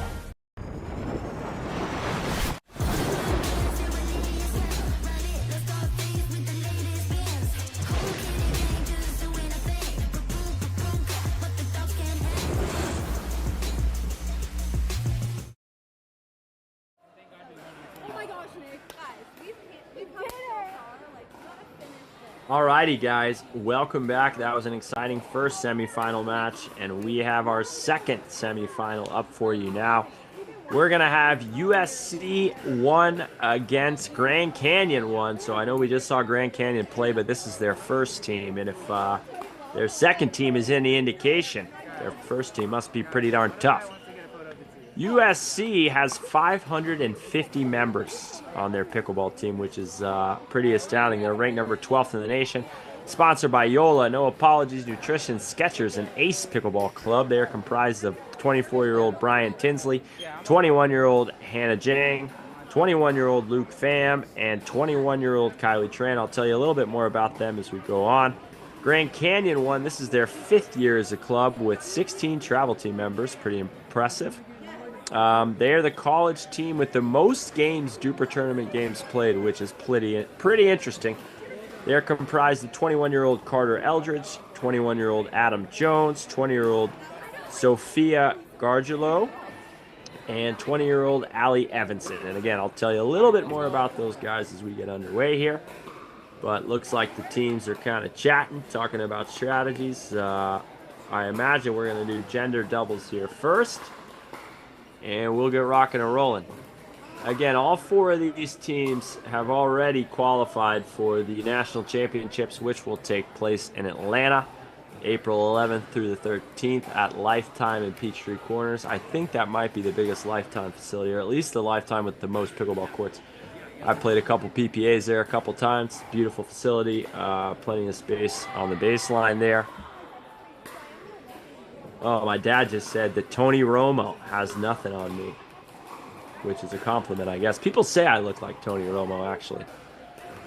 S1: Alrighty, guys, welcome back. That was an exciting first semifinal match, and we have our second semifinal up for you now. We're going to have USC 1 against Grand Canyon 1. So I know we just saw Grand Canyon play, but this is their first team. And if their second team is any indication, their first team must be pretty darn tough. USC has 550 members on their pickleball team, which is pretty astounding. They're ranked number 12th in the nation. Sponsored by Yola, No Apologies Nutrition, Skechers, and Ace Pickleball Club. They are comprised of 24-year-old Brian Tinsley, 21-year-old Hannah Jang, 21-year-old Luke Pham, and 21-year-old Kylie Tran. I'll tell you a little bit more about them as we go on. Grand Canyon 1, this is their 5th year as a club with 16 travel team members. Pretty impressive. They are the college team with the most games, DUPR tournament games played, which is pretty interesting. They're comprised of 21-year-old Carter Eldridge, 21-year-old Adam Jones, 20-year-old Sophia Gargiulo, and 20-year-old Allie Evanson. And again, I'll tell you a little bit more about those guys as we get underway here. But looks like the teams are kind of chatting, talking about strategies. I imagine we're going to do gender doubles here first. And we'll get rocking and rolling. Again, all 4 of these teams have already qualified for the National Championships, which will take place in Atlanta, April 11th through the 13th at Lifetime in Peachtree Corners. I think that might be the biggest Lifetime facility, or at least the Lifetime with the most pickleball courts. I played a couple PPAs there a couple times. Beautiful facility, plenty of space on the baseline there. Oh, my dad just said that Tony Romo has nothing on me, which is a compliment, I guess. People say I look like Tony Romo, actually,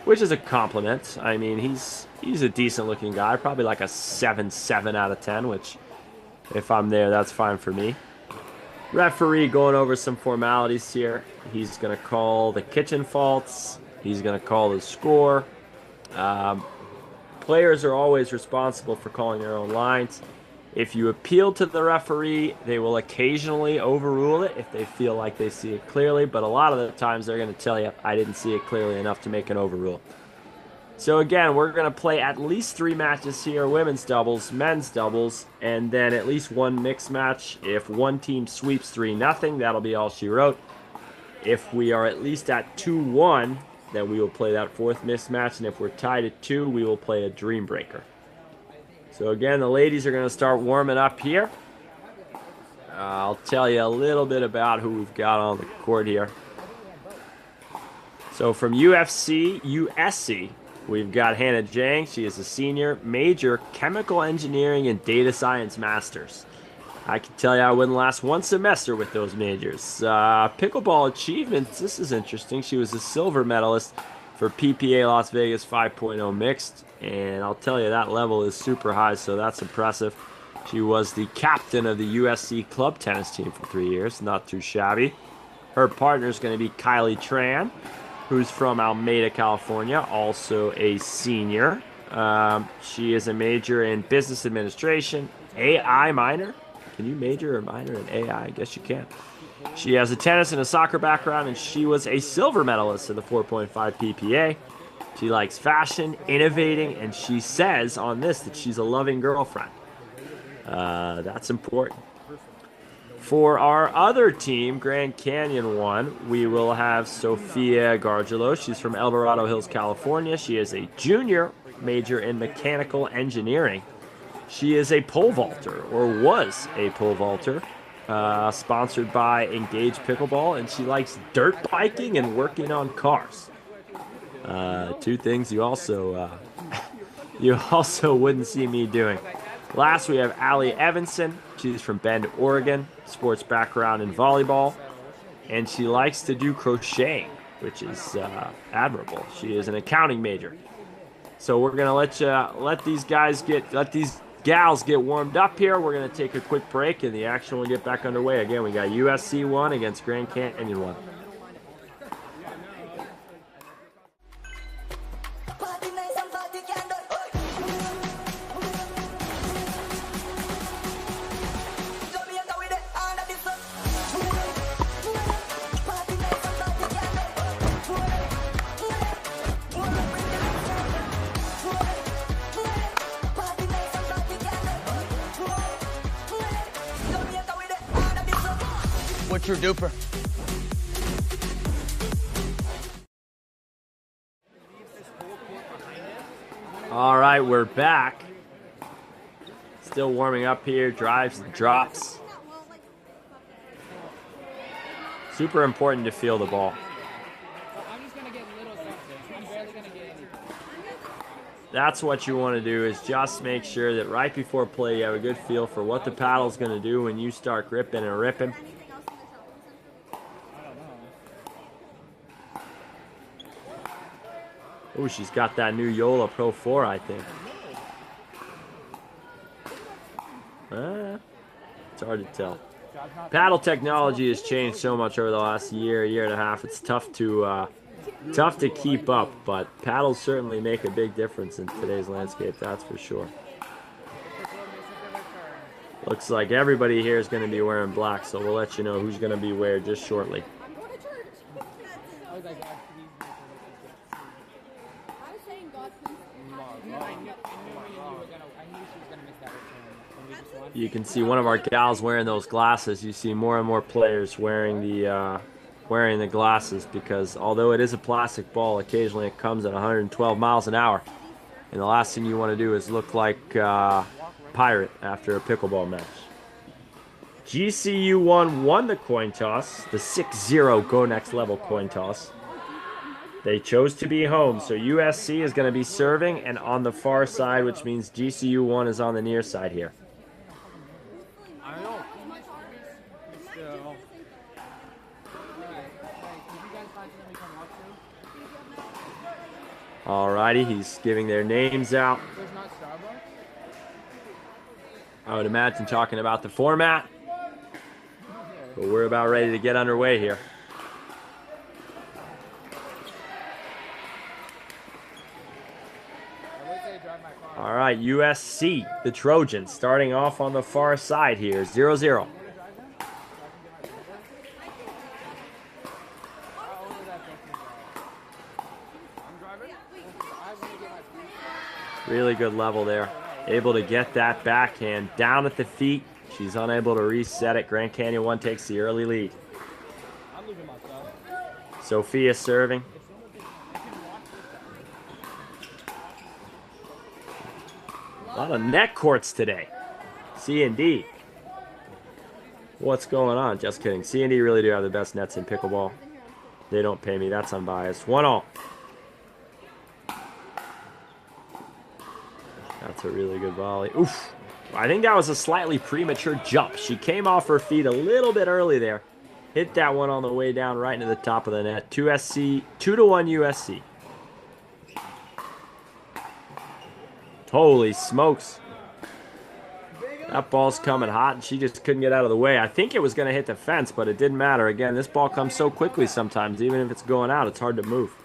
S1: which is a compliment. I mean, he's a decent-looking guy, probably like a 7 out of 10, which, if I'm there, that's fine for me. Referee going over some formalities here. He's going to call the kitchen faults. He's going to call the score. Players are always responsible for calling their own lines. If you appeal to the referee, they will occasionally overrule it if they feel like they see it clearly, but a lot of the times they're going to tell you, I didn't see it clearly enough to make an overrule. So again, we're going to play at least 3 matches here, women's doubles, men's doubles, and then at least 1 mixed match. If one team sweeps 3-0, that'll be all she wrote. If we are at least at 2-1, then we will play that 4th mixed match, and if we're tied at 2, we will play a dream breaker. So again, the ladies are going to start warming up here. I'll tell you a little bit about who we've got on the court here. So from USC, we've got Hannah Jang. She is a senior, major chemical engineering and data science masters. I can tell you I wouldn't last 1 semester with those majors. Pickleball achievements, this is interesting. She was a silver medalist for PPA Las Vegas 5.0 mixed, and I'll tell you that level is super high, so that's impressive. She was the captain of the USC club tennis team for 3 years, not too shabby. Her partner is going to be Kylie Tran, who's from Alameda, California, also a senior. She is a major in business administration, AI minor. Can you major or minor in AI? I guess you can. She has a tennis and a soccer background, and she was a silver medalist in the 4.5 PPA. She likes fashion, innovating, and she says on this that she's a loving girlfriend. That's important. For our other team, Grand Canyon 1, we will have Sophia Gargiulo. She's from El Dorado Hills, California. She is a junior major in mechanical engineering. She is a pole vaulter, or was a pole vaulter. Sponsored by Engage Pickleball, and she likes dirt biking and working on cars. 2 things you also wouldn't see me doing. Last, we have Allie Evanson. She's from Bend, Oregon. Sports background in volleyball, and she likes to do crocheting, which is admirable. She is an accounting major. So we're gonna let these gals get warmed up here. We're going to take a quick break, and the action will get back underway. Again, we got USC 1 against Grand Canyon 1.
S4: What's your DUPR?
S1: All right, we're back. Still warming up here, drives and drops. Super important to feel the ball.
S2: I'm just gonna get little something. I'm barely gonna get anything.
S1: That's what you want to do, is just make sure that right before play you have a good feel for what the paddle's going to do when you start gripping and ripping. Oh, she's got that new Yola Pro 4, I think. It's hard to tell. Paddle technology has changed so much over the last year and a half. It's tough to keep up, but paddles certainly make a big difference in today's landscape, that's for sure. Looks like everybody here is going to be wearing black, so we'll let you know who's going to be where just shortly. You can see one of our gals wearing those glasses. You see more and more players wearing the glasses, because although it is a plastic ball, occasionally it comes at 112 miles an hour. And the last thing you want to do is look like Pirate after a pickleball match. GCU1 won the coin toss, the 6-0 Go Next Level coin toss. They chose to be home, so USC is going to be serving and on the far side, which means GCU1 is on the near side here. Alrighty, he's giving their names out. I would imagine talking about the format. But we're about ready to get underway here. All right, USC, the Trojans, starting off on the far side here, 0-0. Really good level there. Able to get that backhand down at the feet. She's unable to reset it. Grand Canyon 1 takes the early lead. Sophia serving. A lot of net courts today. C&D. What's going on? Just kidding. C&D really do have the best nets in pickleball. They don't pay me. That's unbiased. 1-all. That's a really good volley. Oof. I think that was a slightly premature jump. She came off her feet a little bit early there. Hit that one on the way down right into the top of the net. 2-1 USC. Holy smokes. That ball's coming hot, and she just couldn't get out of the way. I think it was going to hit the fence, but it didn't matter. Again, this ball comes so quickly sometimes. Even if it's going out, it's hard to move.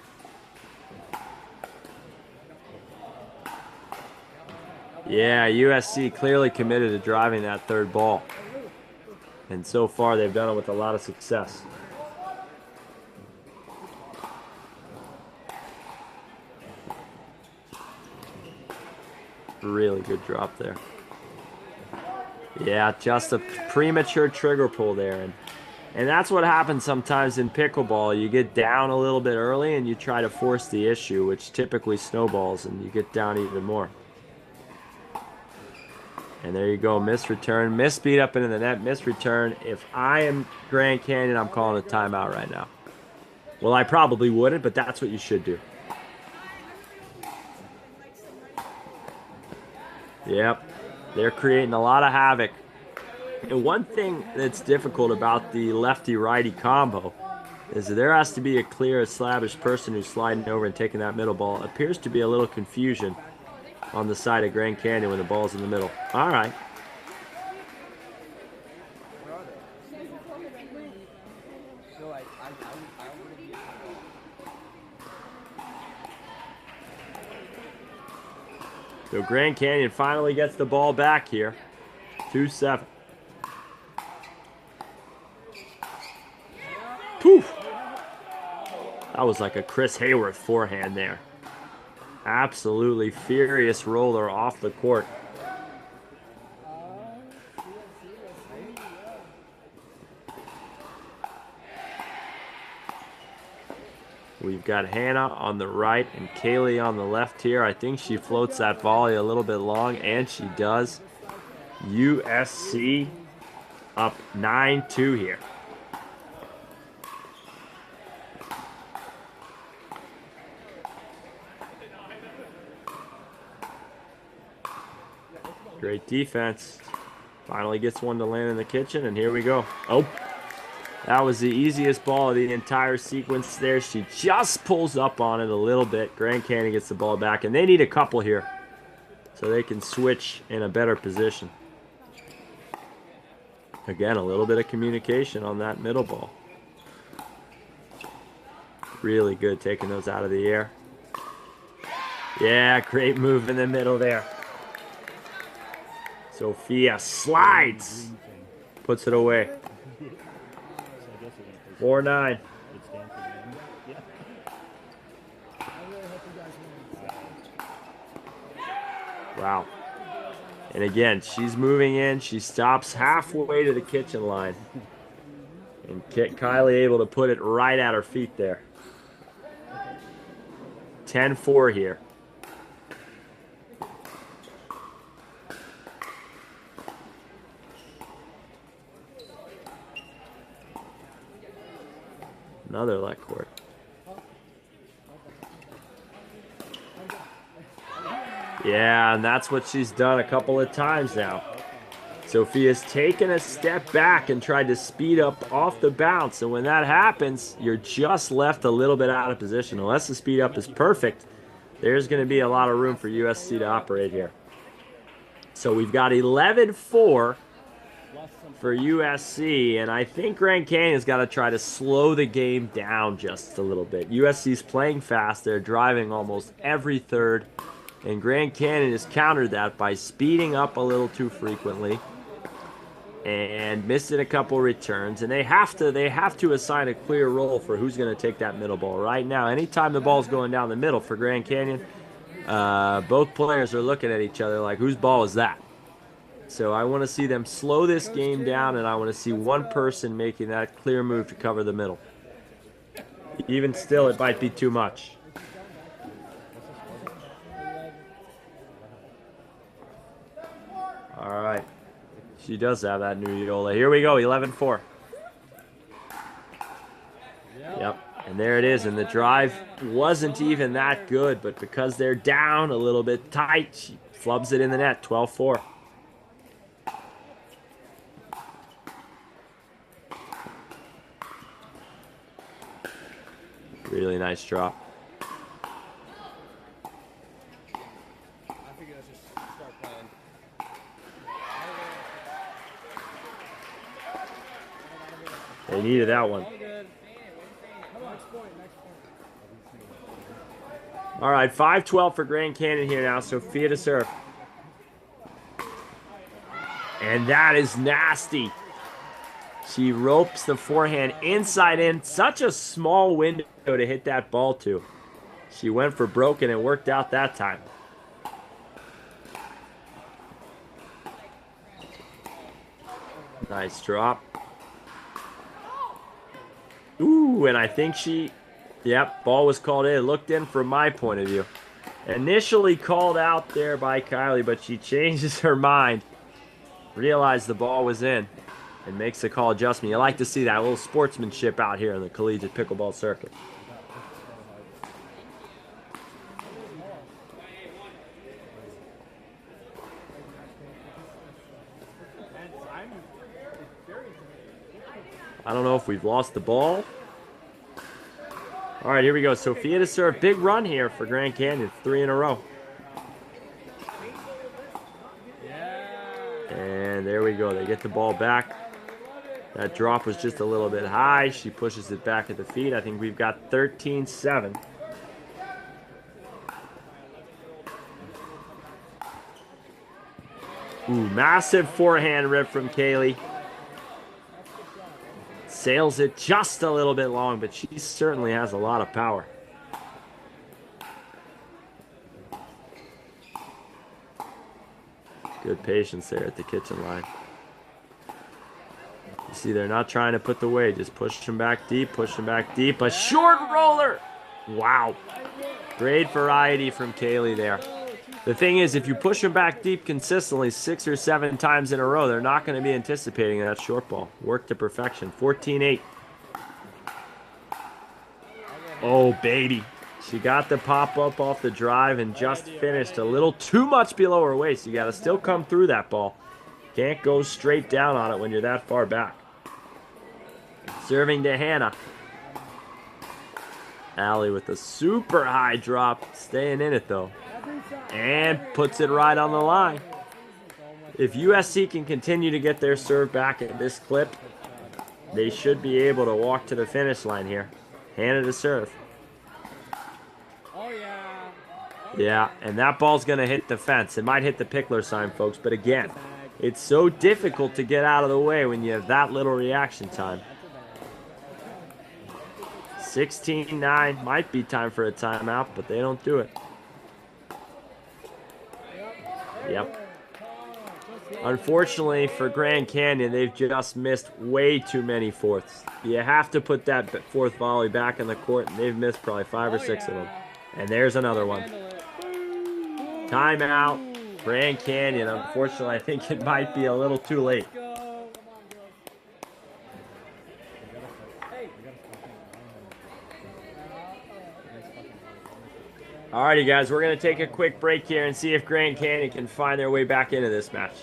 S1: Yeah, USC clearly committed to driving that third ball. And so far, they've done it with a lot of success. Really good drop there. Yeah, just a premature trigger pull there. And that's what happens sometimes in pickleball. You get down a little bit early and you try to force the issue, which typically snowballs, and you get down even more. And there you go, missed return, missed speed up into the net, missed return. If I am Grand Canyon, I'm calling a timeout right now. Well, I probably wouldn't, but that's what you should do. Yep, they're creating a lot of havoc. And one thing that's difficult about the lefty-righty combo is that there has to be a clear, established person who's sliding over and taking that middle ball. It appears to be a little confusion on the side of Grand Canyon when the ball's in the middle. All right. So Grand Canyon finally gets the ball back here. 2-7. Poof! That was like a Chris Hayworth forehand there. Absolutely furious roller off the court. We've got Hannah on the right and Kaylee on the left here. I think she floats that volley a little bit long, and she does. USC up 9-2 here. Great defense. Finally gets one to land in the kitchen, and here we go. Oh, that was the easiest ball of the entire sequence there. She just pulls up on it a little bit. Grand Canyon gets the ball back, and they need a couple here so they can switch in a better position. Again, a little bit of communication on that middle ball. Really good taking those out of the air. Yeah, great move in the middle there. Sophia slides, puts it away. 4-9. Wow. And again, she's moving in. She stops halfway to the kitchen line. And Kylie able to put it right at her feet there. 10-4 here. Another let court. Yeah, and that's what she's done a couple of times now. Sophia's taken a step back and tried to speed up off the bounce, and when that happens, you're just left a little bit out of position. Unless the speed up is perfect, there's going to be a lot of room for USC to operate here. So we've got 11-4 for USC, and I think Grand Canyon's got to try to slow the game down just a little bit. USC's playing fast. They're driving almost every third, and Grand Canyon has countered that by speeding up a little too frequently and missing a couple returns. And they have to assign a clear role for who's going to take that middle ball. Right now, anytime the ball's going down the middle for Grand Canyon, both players are looking at each other like, whose ball is that? So I want to see them slow this game down, and I want to see one person making that clear move to cover the middle. Even still, it might be too much. All right. She does have that new Yola. Here we go, 11-4. Yep, and there it is. And the drive wasn't even that good, but because they're down a little bit tight, she flubs it in the net, 12-4. Really nice drop. They needed that one. All right, 5-12 for Grand Canyon here now. Sophia to serve. And that is nasty. She ropes the forehand inside in. Such a small window to hit that ball to. She went for broke and it worked out that time. Nice drop. Ooh, and I think yep, ball was called in. It looked in from my point of view. Initially called out there by Kylie, but she changes her mind. Realized the ball was in and makes a call adjustment. You like to see that little sportsmanship out here in the collegiate pickleball circuit. I don't know if we've lost the ball. All right, here we go. Sophia to serve. Big run here for Grand Canyon. 3 in a row. And there we go. They get the ball back. That drop was just a little bit high. She pushes it back at the feet. I think we've got 13-7. Ooh, massive forehand rip from Kaylee. Sails it just a little bit long, but she certainly has a lot of power. Good patience there at the kitchen line. You see, they're not trying to put the weight, just push them back deep, push them back deep. A short roller! Wow. Great variety from Kaylee there. The thing is, if you push them back deep consistently 6 or 7 times in a row, they're not going to be anticipating that short ball. Work to perfection. 14-8. Oh, baby. She got the pop-up off the drive and just finished a little too much below her waist. You got to still come through that ball. Can't go straight down on it when you're that far back. Serving to Hannah. Allie with a super high drop. Staying in it, though. And puts it right on the line. If USC can continue to get their serve back at this clip, they should be able to walk to the finish line here. Hannah to serve.
S2: Oh, yeah.
S1: Yeah, and that ball's going to hit the fence. It might hit the pickler sign, folks, but again, it's so difficult to get out of the way when you have that little reaction time. 16-9. Might be time for a timeout, but they don't do it. Yep. Unfortunately for Grand Canyon, they've just missed way too many fourths. You have to put that fourth volley back in the court, and they've missed probably 5 or 6 of them. And there's another one. Timeout. Grand Canyon. Unfortunately, I think it might be a little too late. Alrighty, guys, we're going to take a quick break here and see if Grand Canyon can find their way back into this match.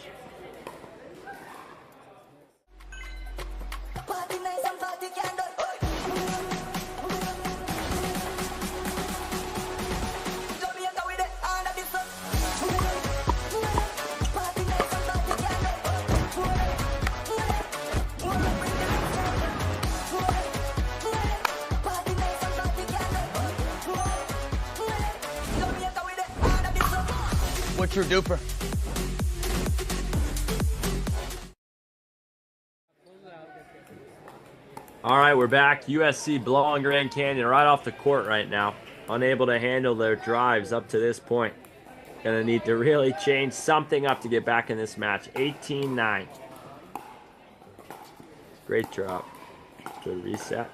S4: What's your DUPR?
S1: All right, we're back. USC blowing Grand Canyon right off the court right now. Unable to handle their drives up to this point. Gonna need to really change something up to get back in this match. 18-9. Great drop. Good reset.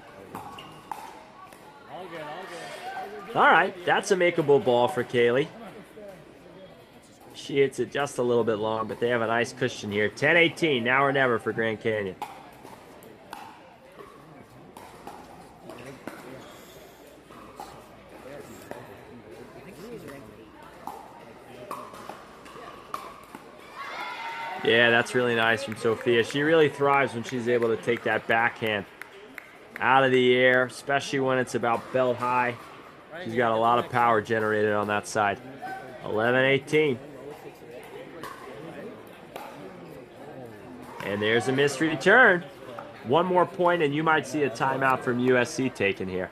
S1: All right, that's a makeable ball for Kaylee. She hits it just a little bit long, but they have a nice cushion here. 10-18, now or never for Grand Canyon. Yeah, that's really nice from Sophia. She really thrives when she's able to take that backhand out of the air, especially when it's about belt high. She's got a lot of power generated on that side. 11-18. And there's a missed return. One more point and you might see a timeout from USC taken here.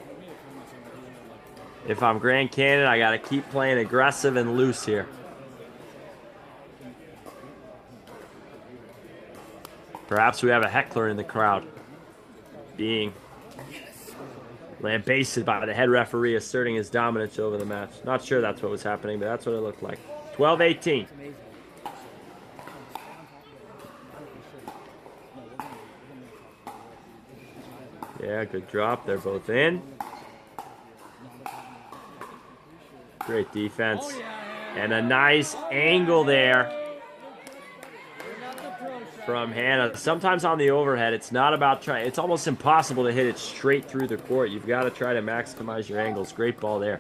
S1: If I'm Grand Canyon, I got to keep playing aggressive and loose here. Perhaps we have a heckler in the crowd being lambasted by the head referee asserting his dominance over the match. Not sure that's what was happening, but that's what it looked like. 12-18. Yeah, good drop. They're both in. Great defense. And a nice angle there from Hannah. Sometimes on the overhead, it's not about trying. It's almost impossible to hit it straight through the court. You've got to try to maximize your angles. Great ball there.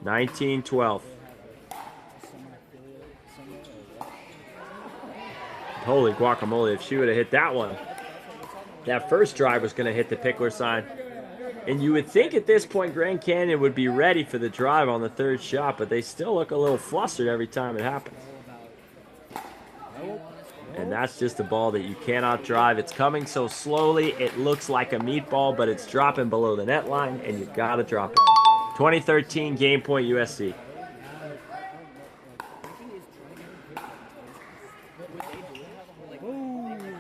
S1: 19-12. Holy guacamole, if she would have hit that one. That first drive was going to hit the pickler sign. And you would think at this point Grand Canyon would be ready for the drive on the third shot, but they still look a little flustered every time it happens. And that's just a ball that you cannot drive. It's coming so slowly, it looks like a meatball, but it's dropping below the net line, and you've got to drop it. 2013 game point USC.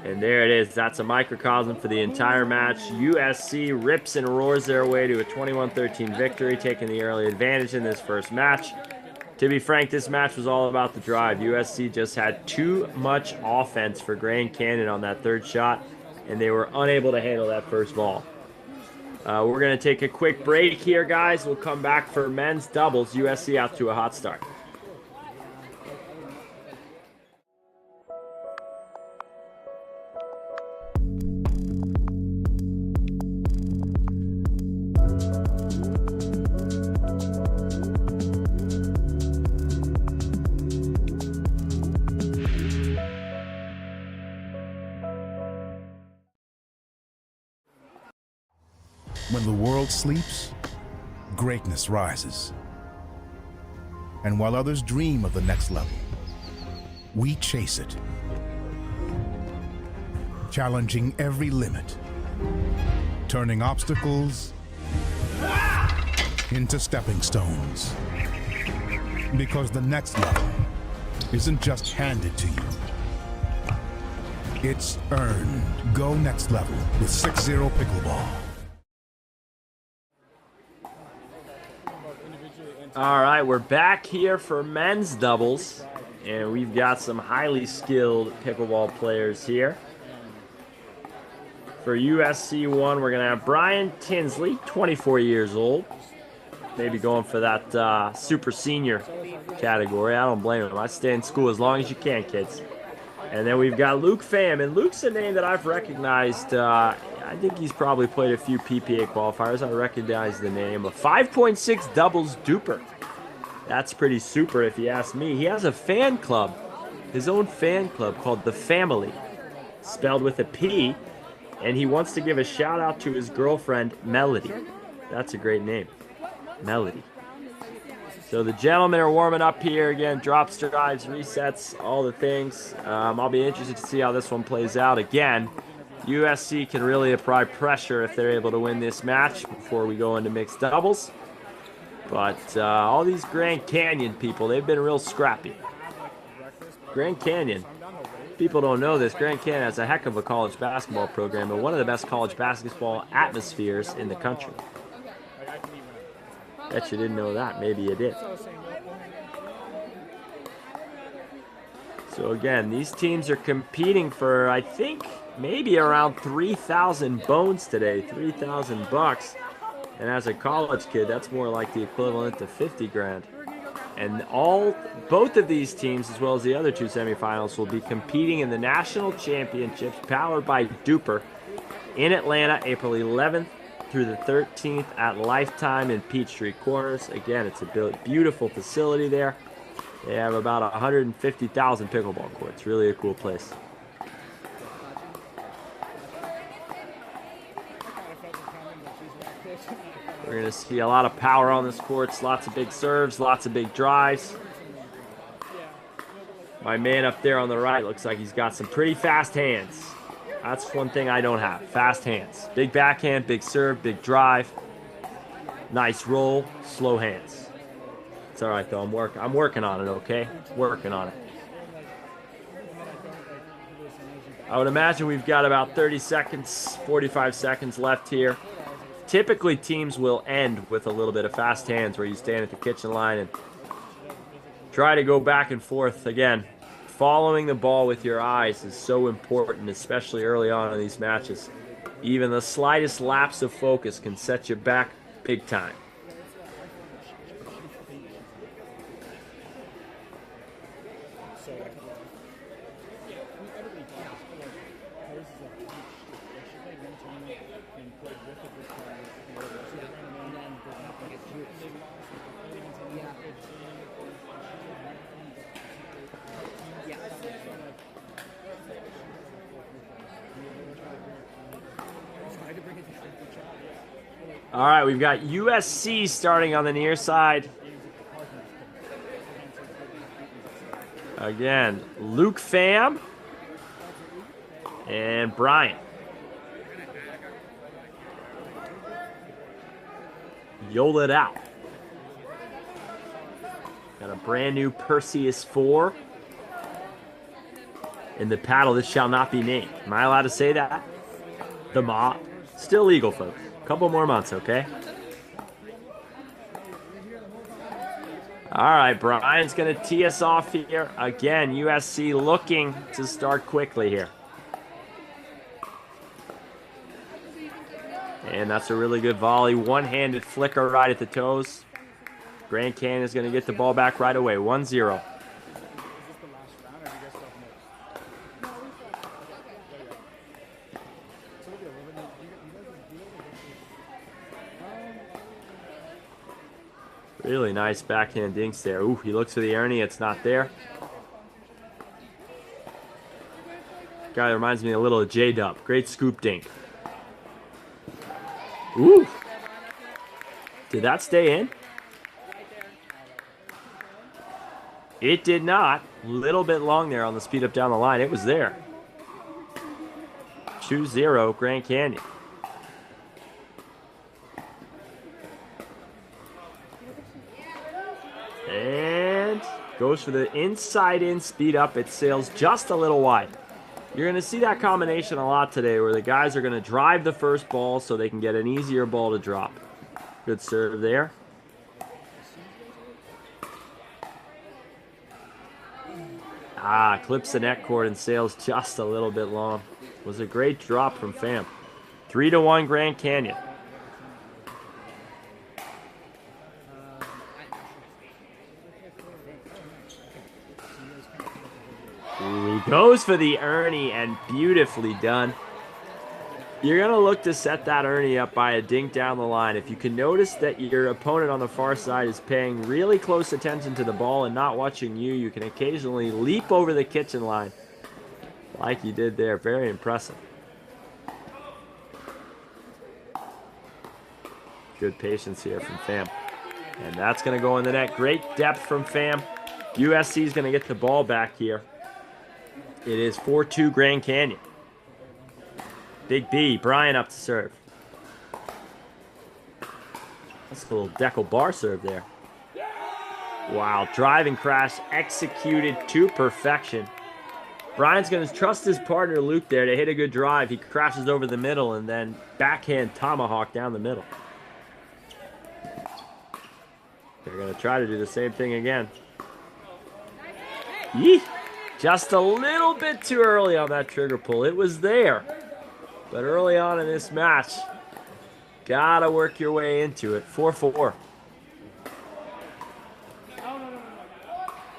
S1: And there it is. That's a microcosm for the entire match. USC rips and roars their way to a 21-13 victory, taking the early advantage in this first match. To be frank, this match was all about the drive. USC just had too much offense for Grand Canyon on that third shot, and they were unable to handle that first ball. We're going to take a quick break here, guys. We'll come back for men's doubles. USC out to a hot start.
S5: When the world sleeps, greatness rises. And while others dream of the next level, we chase it. Challenging every limit, turning obstacles into stepping stones. Because the next level isn't just handed to you, it's earned. Go next level with 6-0 Pickleball.
S1: All right, we're back here for men's doubles, and we've got some highly skilled pickleball players here. For USC 1, we're going to have Brian Tinsley, 24 years old. Maybe going for that super senior category. I don't blame him. I stay in school as long as you can, kids. And then we've got Luke Pham, and Luke's a name that I've recognized. I think he's probably played a few PPA qualifiers. I recognize the name. A 5.6 doubles DUPR. That's pretty super if you ask me. He has a fan club, his own fan club called The Family, spelled with a P, and he wants to give a shout out to his girlfriend, Melody. That's a great name, Melody. So the gentlemen are warming up here again, drops, drives, resets, all the things. I'll be interested to see how this one plays out. Again, USC can really apply pressure if they're able to win this match before we go into mixed doubles. But all these Grand Canyon people, they've been real scrappy. Grand Canyon, people don't know this, Grand Canyon has a heck of a college basketball program and one of the best college basketball atmospheres in the country. Bet you didn't know that. Maybe you did. So again, these teams are competing for, I think, maybe around 3,000 bones today, 3,000 bucks. And as a college kid, that's more like the equivalent to 50 grand. And both of these teams, as well as the other two semifinals, will be competing in the national championships powered by DUPR in Atlanta, April 11th through the 13th at Lifetime in Peachtree Corners. Again, it's a beautiful facility there. They have about 150,000 pickleball courts. Really a cool place. We're going to see a lot of power on this court. Lots of big serves, lots of big drives. My man up there on the right looks like he's got some pretty fast hands. That's one thing I don't have. Fast hands. Big backhand, big serve, big drive. Nice roll, slow hands. It's all right, though. I'm working on it, okay? Working on it. I would imagine we've got about 30 seconds, 45 seconds left here. Typically, teams will end with a little bit of fast hands where you stand at the kitchen line and try to go back and forth. Again, following the ball with your eyes is so important, especially early on in these matches. Even the slightest lapse of focus can set you back big time. All right, we've got USC starting on the near side. Again, Luke Pham and Brian. Yola it out. Got a brand new Perseus 4. In the paddle, this shall not be named. Am I allowed to say that? The Ma. Still legal, folks. Couple more months, okay? All right, Brian's going to tee us off here. Again, USC looking to start quickly here. And that's a really good volley. One-handed flicker right at the toes. Grand Canyon is going to get the ball back right away. 1-0. Really nice backhand dinks there. Ooh, he looks for the Ernie. It's not there. Guy reminds me a little of J-Dub. Great scoop dink. Ooh. Did that stay in? It did not. A little bit long there on the speed up down the line. It was there. 2-0 Grand Canyon. And goes for the inside in speed up. It sails just a little wide. You're going to see that combination a lot today where the guys are going to drive the first ball so they can get an easier ball to drop. Good serve there. Clips the net cord and sails just a little bit long. Was a great drop from Pham. 3-1 Grand Canyon. He goes for the Ernie and beautifully done. You're going to look to set that Ernie up by a dink down the line. If you can notice that your opponent on the far side is paying really close attention to the ball and not watching you, you can occasionally leap over the kitchen line like you did there. Very impressive. Good patience here from Pham. And that's going to go in the net. Great depth from Pham. USC is going to get the ball back here. It is 4-2 Grand Canyon. Big B, Brian up to serve. That's a little deckle bar serve there. Wow, driving crash executed to perfection. Brian's going to trust his partner Luke there to hit a good drive. He crashes over the middle and then backhand tomahawk down the middle. They're going to try to do the same thing again. Yee! Just a little bit too early on that trigger pull. It was there. But early on in this match, gotta work your way into it. 4-4.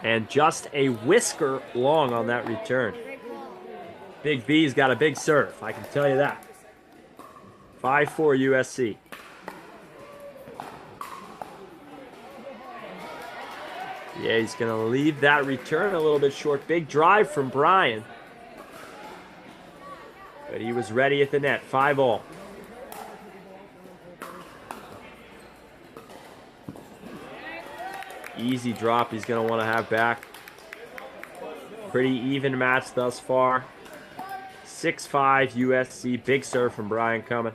S1: And just a whisker long on that return. Big B's got a big serve, I can tell you that. 5-4 USC. Yeah, he's going to leave that return a little bit short. Big drive from Brian. But he was ready at the net. 5-all. Easy drop he's going to want to have back. Pretty even match thus far. 6-5 USC. Big serve from Brian coming.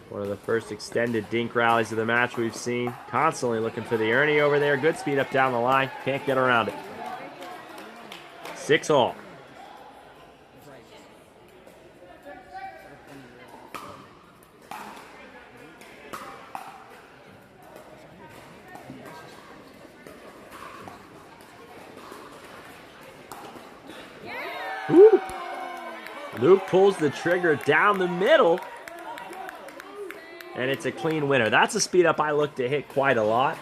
S1: One of the first extended dink rallies of the match we've seen. Constantly looking for the Ernie over there. Good speed up down the line. Can't get around it. 6-all. Woo. Luke pulls the trigger down the middle. And it's a clean winner. That's a speed up I look to hit quite a lot.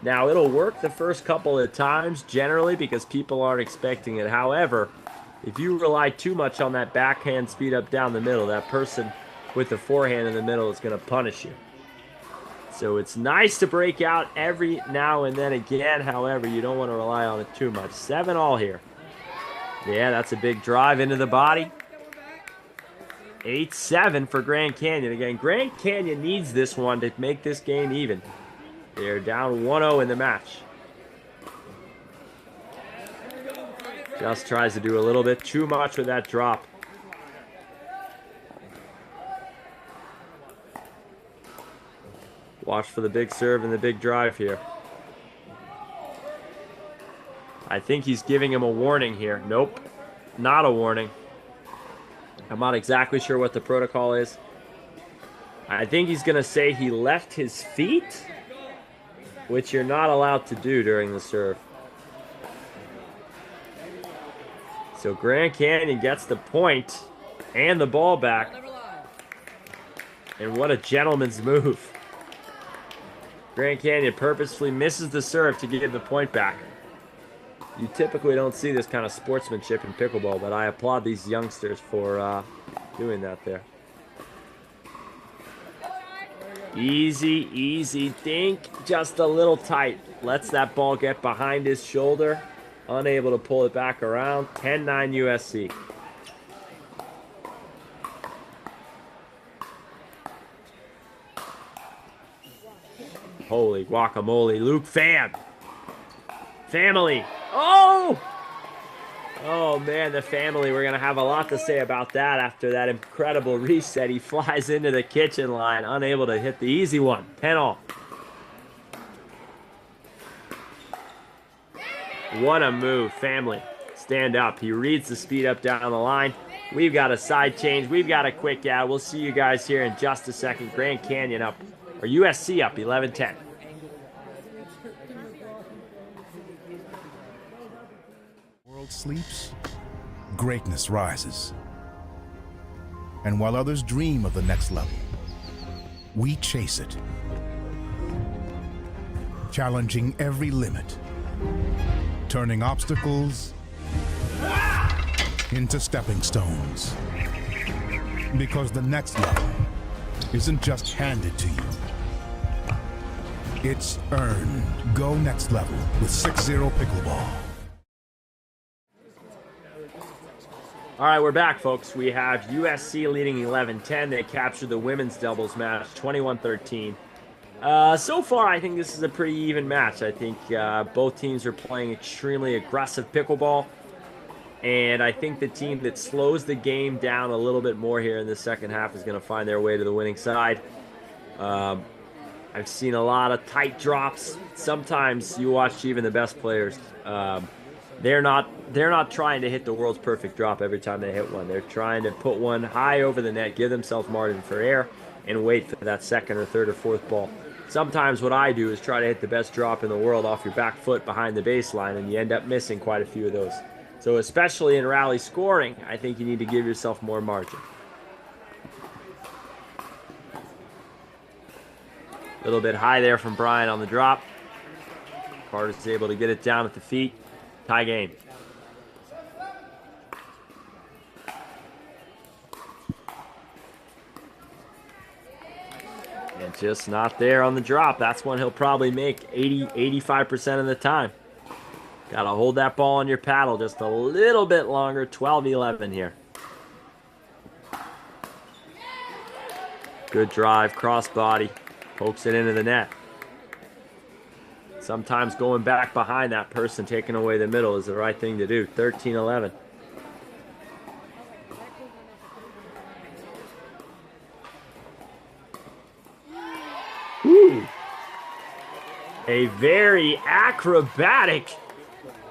S1: Now, it'll work the first couple of times generally because people aren't expecting it. However, if you rely too much on that backhand speed up down the middle, that person with the forehand in the middle is going to punish you. So it's nice to break out every now and then again. However, you don't want to rely on it too much. 7-all here. Yeah, that's a big drive into the body. 8-7 for Grand Canyon. Again, Grand Canyon needs this one to make this game even. They're down 1-0 in the match. Just tries to do a little bit too much with that drop. Watch for the big serve and the big drive here. I think he's giving him a warning here. Nope, not a warning. I'm not exactly sure what the protocol is. I think he's going to say he left his feet, which you're not allowed to do during the serve. So Grand Canyon gets the point and the ball back. And what a gentleman's move. Grand Canyon purposefully misses the serve to give the point back. You typically don't see this kind of sportsmanship in pickleball, but I applaud these youngsters for doing that there. Easy, easy dink, just a little tight. Lets that ball get behind his shoulder. Unable to pull it back around. 10-9 USC. Holy guacamole. Luke Pham. Family. Oh! Oh, man, the family. We're going to have a lot to say about that after that incredible reset. He flies into the kitchen line, unable to hit the easy one. 10-all. What a move, family. Stand up. He reads the speed up down the line. We've got a side change. We've got a quick ad. We'll see you guys here in just a second. Grand Canyon up, or USC up, 11-10.
S5: World sleeps, greatness rises. And while others dream of the next level, we chase it, challenging every limit, turning obstacles into stepping stones. Because the next level isn't just handed to you, it's earned. Go next level with 6-0 Pickleball.
S1: All right, we're back, folks. We have USC leading 11-10. They captured the women's doubles match, 21-13. So far, I think this is a pretty even match. I think both teams are playing extremely aggressive pickleball. And I think the team that slows the game down a little bit more here in the second half is going to find their way to the winning side. I've seen a lot of tight drops. Sometimes you watch even the best players. They're not trying to hit the world's perfect drop every time they hit one. They're trying to put one high over the net, give themselves margin for error, and wait for that second or third or fourth ball. Sometimes what I do is try to hit the best drop in the world off your back foot behind the baseline, and you end up missing quite a few of those. So especially in rally scoring, I think you need to give yourself more margin. A little bit high there from Brian on the drop. Carter's able to get it down at the feet. Tie game. And just not there on the drop. That's one he'll probably make 85% of the time. Got to hold that ball on your paddle just a little bit longer. 12-11 here. Good drive, crossbody. Pokes it into the net. Sometimes going back behind that person taking away the middle is the right thing to do. 13-11. Ooh. A very acrobatic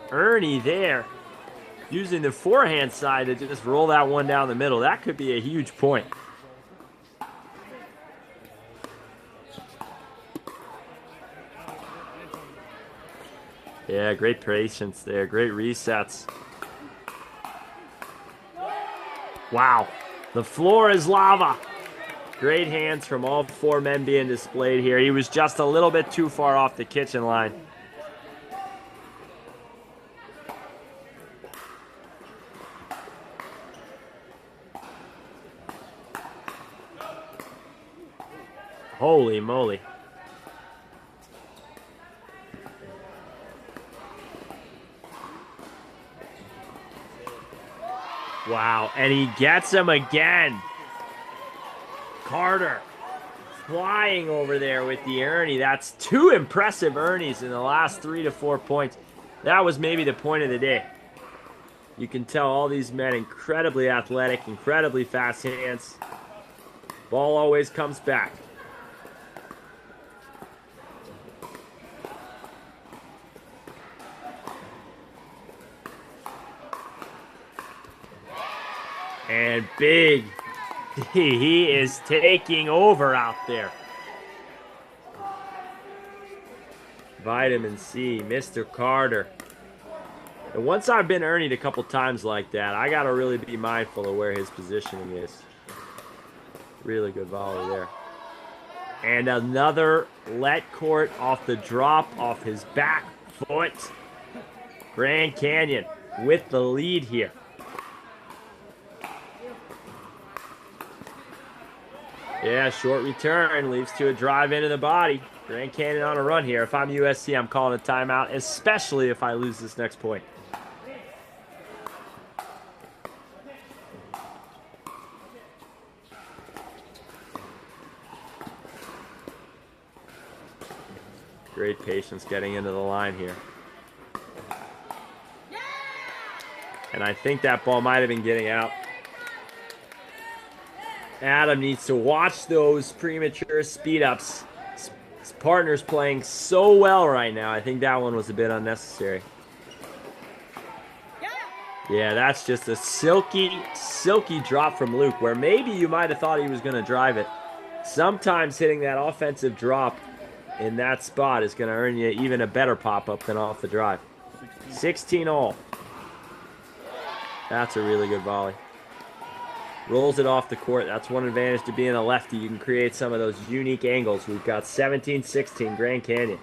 S1: Ernie there. Using the forehand side to just roll that one down the middle. That could be a huge point. Yeah, great patience there. Great resets. Wow. The floor is lava. Great hands from all four men being displayed here. He was just a little bit too far off the kitchen line. Holy moly. Wow, and he gets him again. Carter flying over there with the Ernie. That's two impressive Ernies in the last 3 to 4 points. That was maybe the point of the day. You can tell all these men incredibly athletic, incredibly fast hands. Ball always comes back. And big, he is taking over out there. Vitamin C, Mr. Carter. And once I've been earning a couple times like that, I got to really be mindful of where his positioning is. Really good volley there. And another let court off the drop, off his back foot. Grand Canyon with the lead here. Yeah, short return leads to a drive into the body. Grand Canyon on a run here. If I'm USC, I'm calling a timeout, especially if I lose this next point. Great patience getting into the line here. And I think that ball might have been getting out. Adam needs to watch those premature speed-ups. His partner's playing so well right now. I think that one was a bit unnecessary. Yeah, that's just a silky, silky drop from Luke, where maybe you might have thought he was going to drive it. Sometimes hitting that offensive drop in that spot is going to earn you even a better pop-up than off the drive. 16 all. That's a really good volley. Rolls it off the court. That's one advantage to being a lefty. You can create some of those unique angles. We've got 17-16 Grand Canyon.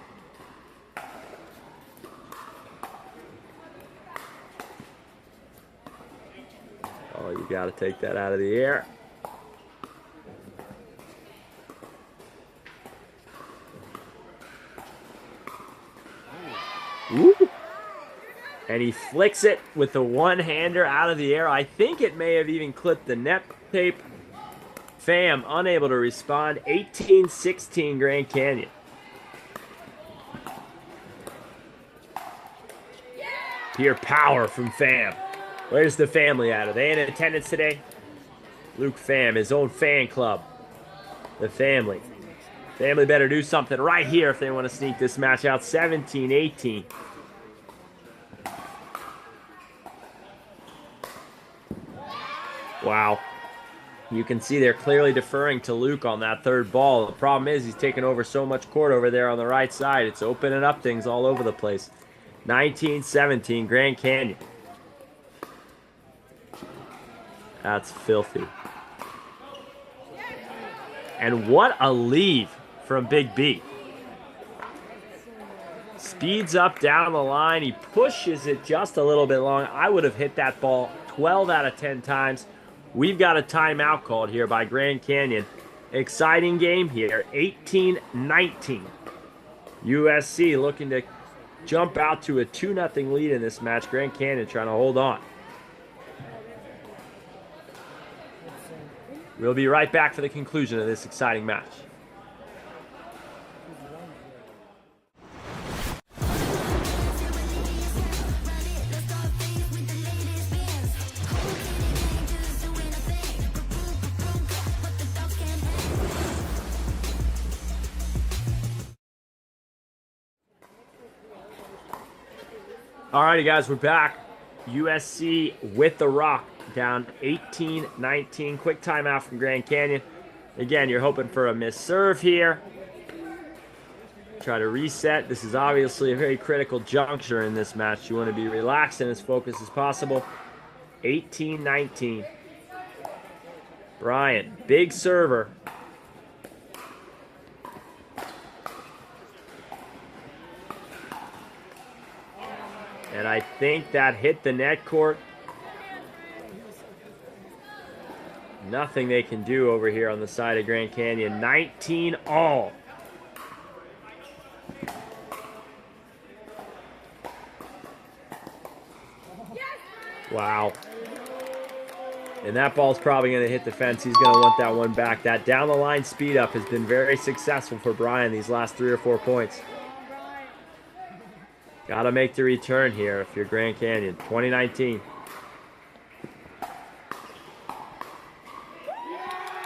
S1: Oh, you got to take that out of the air. Ooh. And he flicks it with the one-hander out of the air. I think it may have even clipped the net tape. Pham unable to respond. 18-16 Grand Canyon. Pure power from Pham. Where's the family at? Are they in attendance today? Luke Pham, his own fan club. The family. Family better do something right here if they want to sneak this match out. 17-18. Wow. You can see they're clearly deferring to Luke on that third ball. The problem is he's taking over so much court over there on the right side. It's opening up things all over the place. 19-17 Grand Canyon. That's filthy. And what a leave from Big B. Speeds up down the line. He pushes it just a little bit long. I would have hit that ball 12 out of 10 times. We've got a timeout called here by Grand Canyon. Exciting game here. 18-19. USC looking to jump out to a 2-0 lead in this match. Grand Canyon trying to hold on. We'll be right back for the conclusion of this exciting match. Alrighty, guys, we're back. USC with the rock, down 18-19. Quick timeout from Grand Canyon. Again, you're hoping for a missed serve here. Try to reset. This is obviously a very critical juncture in this match. You want to be relaxed and as focused as possible. 18-19. Bryant, big server. And I think that hit the net court. Nothing they can do over here on the side of Grand Canyon. 19 all. Wow. And that ball's probably going to hit the fence. He's going to want that one back. That down the line speed up has been very successful for Brian these last 3 or 4 points. Got to make the return here if you're Grand Canyon. 2019.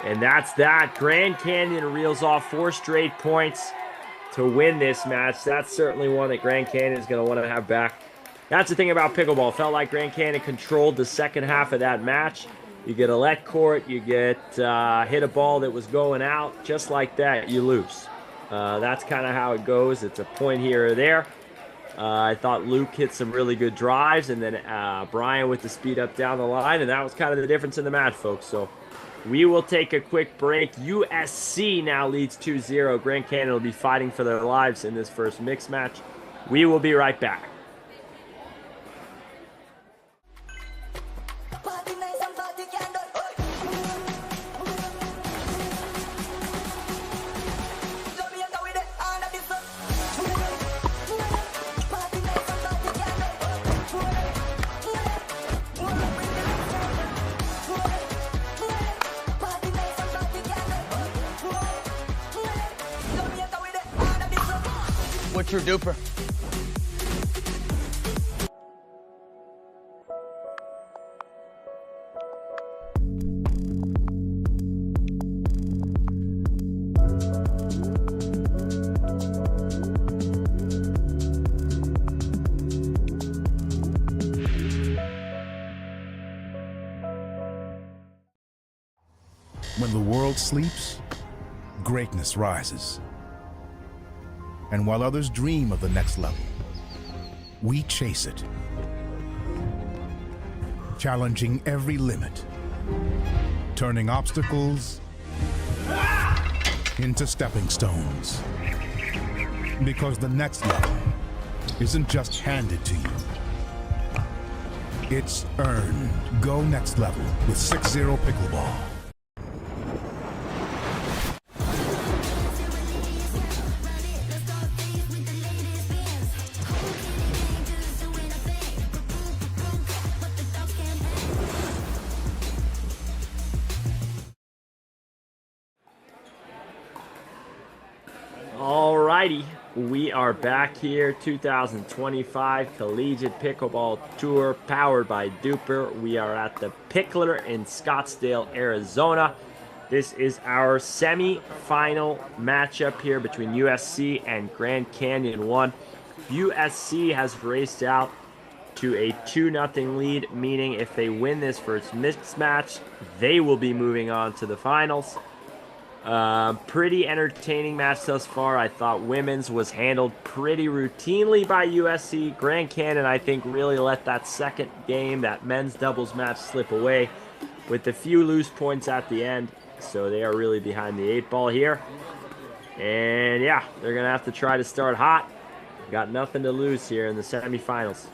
S1: And that's that. Grand Canyon reels off 4 straight points to win this match. That's certainly one that Grand Canyon is going to want to have back. That's the thing about pickleball. Felt like Grand Canyon controlled the second half of that match. You get a let court, you get hit a ball that was going out. Just like that, you lose. That's kind of how it goes. It's a point here or there. I thought Luke hit some really good drives, and then Brian with the speed up down the line, and that was kind of the difference in the match, folks. So we will take a quick break. USC now leads 2-0. Grand Canyon will be fighting for their lives in this first mixed match. We will be right back.
S4: What's your DUPR?
S5: When the world sleeps, greatness rises. And while others dream of the next level, we chase it, challenging every limit, turning obstacles into stepping stones. Because the next level isn't just handed to you, it's earned. Go next level with 6-0 Pickleball.
S1: Alrighty, we are back here, 2025 Collegiate Pickleball Tour powered by DUPR. We are at the Pickler in Scottsdale, Arizona. This is our semi-final matchup here between USC and Grand Canyon 1. USC has raced out to a 2-0 lead, meaning if they win this first mixed match, they will be moving on to the finals. Pretty entertaining match thus far. I thought women's was handled pretty routinely by USC. Grand Canyon, I think, really let that second game, that men's doubles match, slip away with a few loose points at the end. So they are really behind the 8 ball here. And yeah, they're going to have to try to start hot. Got nothing to lose here in the semifinals.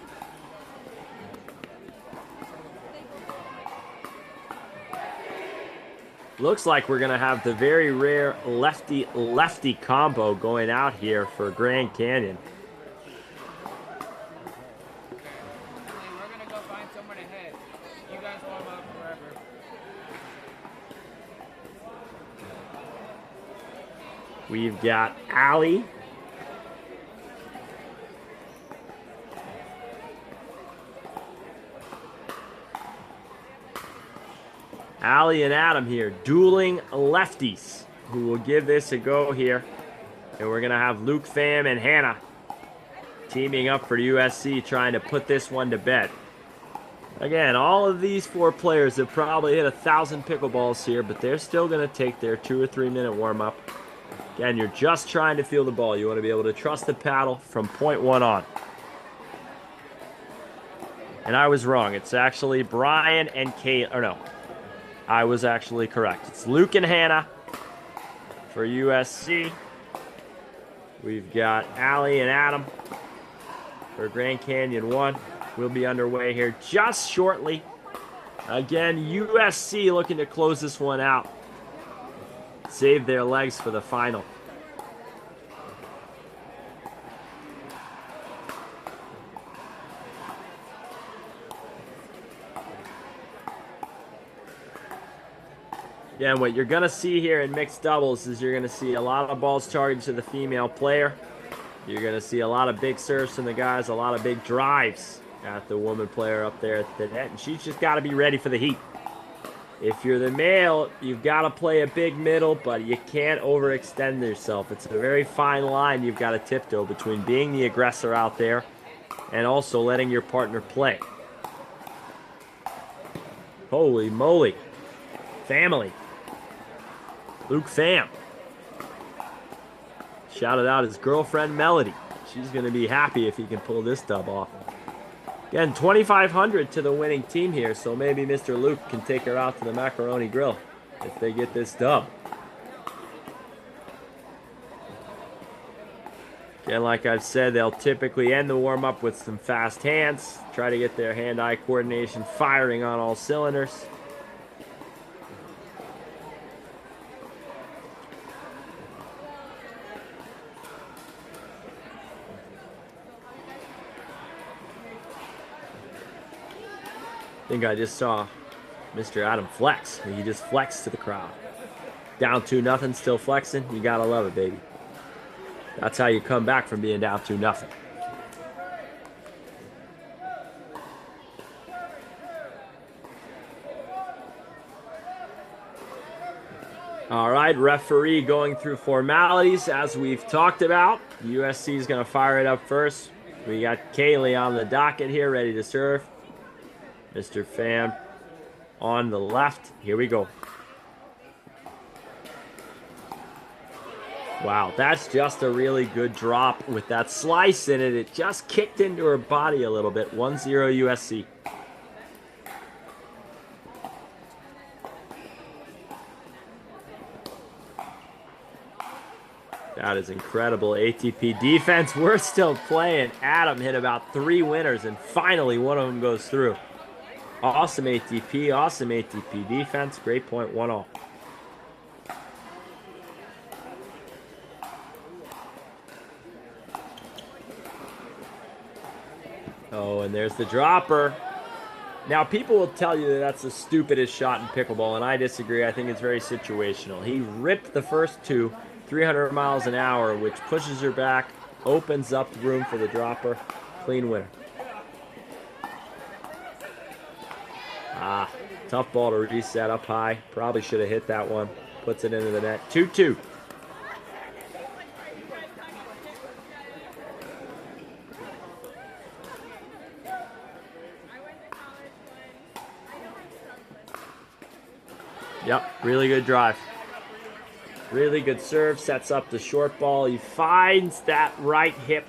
S1: Looks like we're going to have the very rare lefty-lefty combo going out here for Grand Canyon.
S2: We're going to go find someone ahead. You guys warm up forever.
S1: We've got Allie. Allie and Adam here, dueling lefties, who will give this a go here. And we're going to have Luke Pham and Hannah teaming up for USC, trying to put this one to bed. Again, all of these 4 players have probably hit 1,000 pickleballs here, but they're still going to take their 2 or 3 minute warm-up. Again, you're just trying to feel the ball. You want to be able to trust the paddle from point 1 on. And I was wrong. It's actually Brian and Kate, or no. I was actually correct. It's Luke and Hannah for USC. We've got Allie and Adam for Grand Canyon 1. We'll be underway here just shortly. Again, USC looking to close this one out. Save their legs for the final. Again, what you're going to see here in mixed doubles is you're going to see a lot of balls targeted to the female player. You're going to see a lot of big serves from the guys, a lot of big drives at the woman player up there at the net, and she's just got to be ready for the heat. If you're the male, you've got to play a big middle, but you can't overextend yourself. It's a very fine line you've got to tiptoe between being the aggressor out there and also letting your partner play. Holy moly. Family. Luke Pham shouted out his girlfriend Melody. she's going to be happy if he can pull this dub off. Again, 2,500 to the winning team here, so maybe Mr. Luke can take her out to the Macaroni Grill if they get this dub. Again, like I've said, they'll typically end the warm-up with some fast hands, try to get their hand-eye coordination firing on all cylinders. I think I just saw Mr. Adam flex. He just flexed to the crowd. Down 2-0, still flexing. You gotta love it, baby. That's how you come back from being down 2-0. All right, referee going through formalities as we've talked about. USC is going to fire it up first. We got Kaylee on the docket here, ready to serve. Mr. Pham on the left. Here we go. Wow, that's just a really good drop with that slice in it. It just kicked into her body a little bit. 1-0 USC. That is incredible ATP defense. We're still playing. Adam hit about 3 winners, and finally one of them goes through. Awesome ATP defense. Great point, 1-all. Oh, and there's the dropper. Now, people will tell you that that's the stupidest shot in pickleball, and I disagree. I think it's very situational. He ripped the first 2, 300 miles an hour, which pushes her back, opens up room for the dropper. Clean winner. Ah, tough ball to reset up high. Probably should have hit that one. Puts it into the net. 2-2. Yep, really good drive. Really good serve, sets up the short ball. He finds that right hip.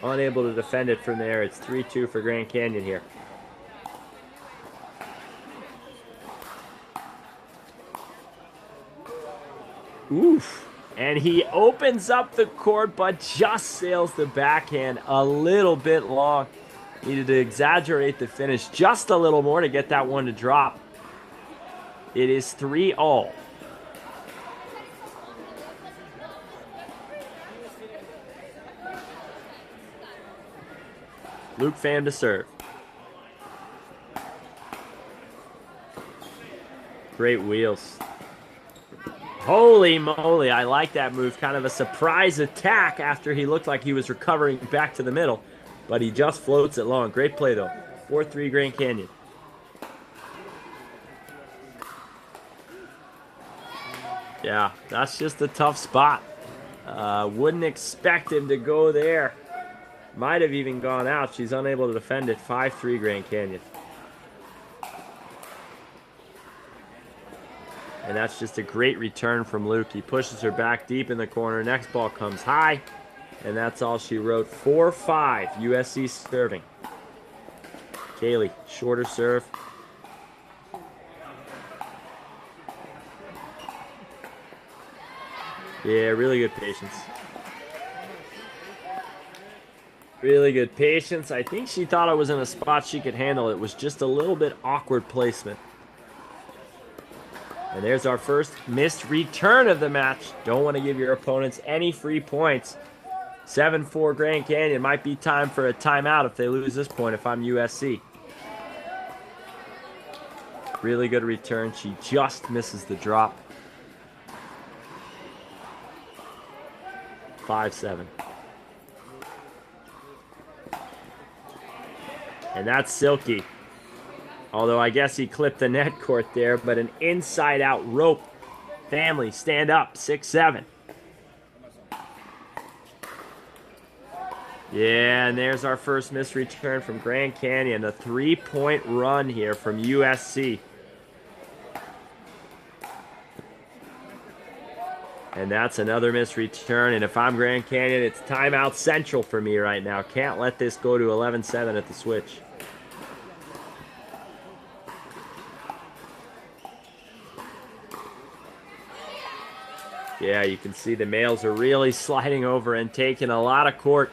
S1: Unable to defend it from there. It's 3-2 for Grand Canyon here. Oof. And he opens up the court, but just sails the backhand a little bit long. Needed to exaggerate the finish just a little more to get that one to drop. It is 3-all. Luke Pham to serve. Great wheels. Holy moly, I like that move. Kind of a surprise attack after he looked like he was recovering back to the middle. But he just floats it long. Great play, though. 4-3 Grand Canyon. Yeah, that's just a tough spot. Wouldn't expect him to go there. Might have even gone out. She's unable to defend it. 5-3 Grand Canyon. And that's just a great return from Luke. He pushes her back deep in the corner. Next ball comes high. And that's all she wrote. 4-5 USC serving. Kaylee, shorter serve. Yeah, really good patience. Really good patience. I think she thought I was in a spot she could handle. It was just a little bit awkward placement. And there's our first missed return of the match. Don't want to give your opponents any free points. 7-4 Grand Canyon. Might be time for a timeout if they lose this point if I'm USC. Really good return. She just misses the drop. 5-7. And that's Silky. Although I guess he clipped the net court there, but an inside-out rope. Family, stand up. 6-7. Yeah, and there's our first missed return from Grand Canyon. A 3-point run here from USC. And that's another missed return. And if I'm Grand Canyon, it's timeout central for me right now. Can't let this go to 11-7 at the switch. Yeah, you can see the males are really sliding over and taking a lot of court.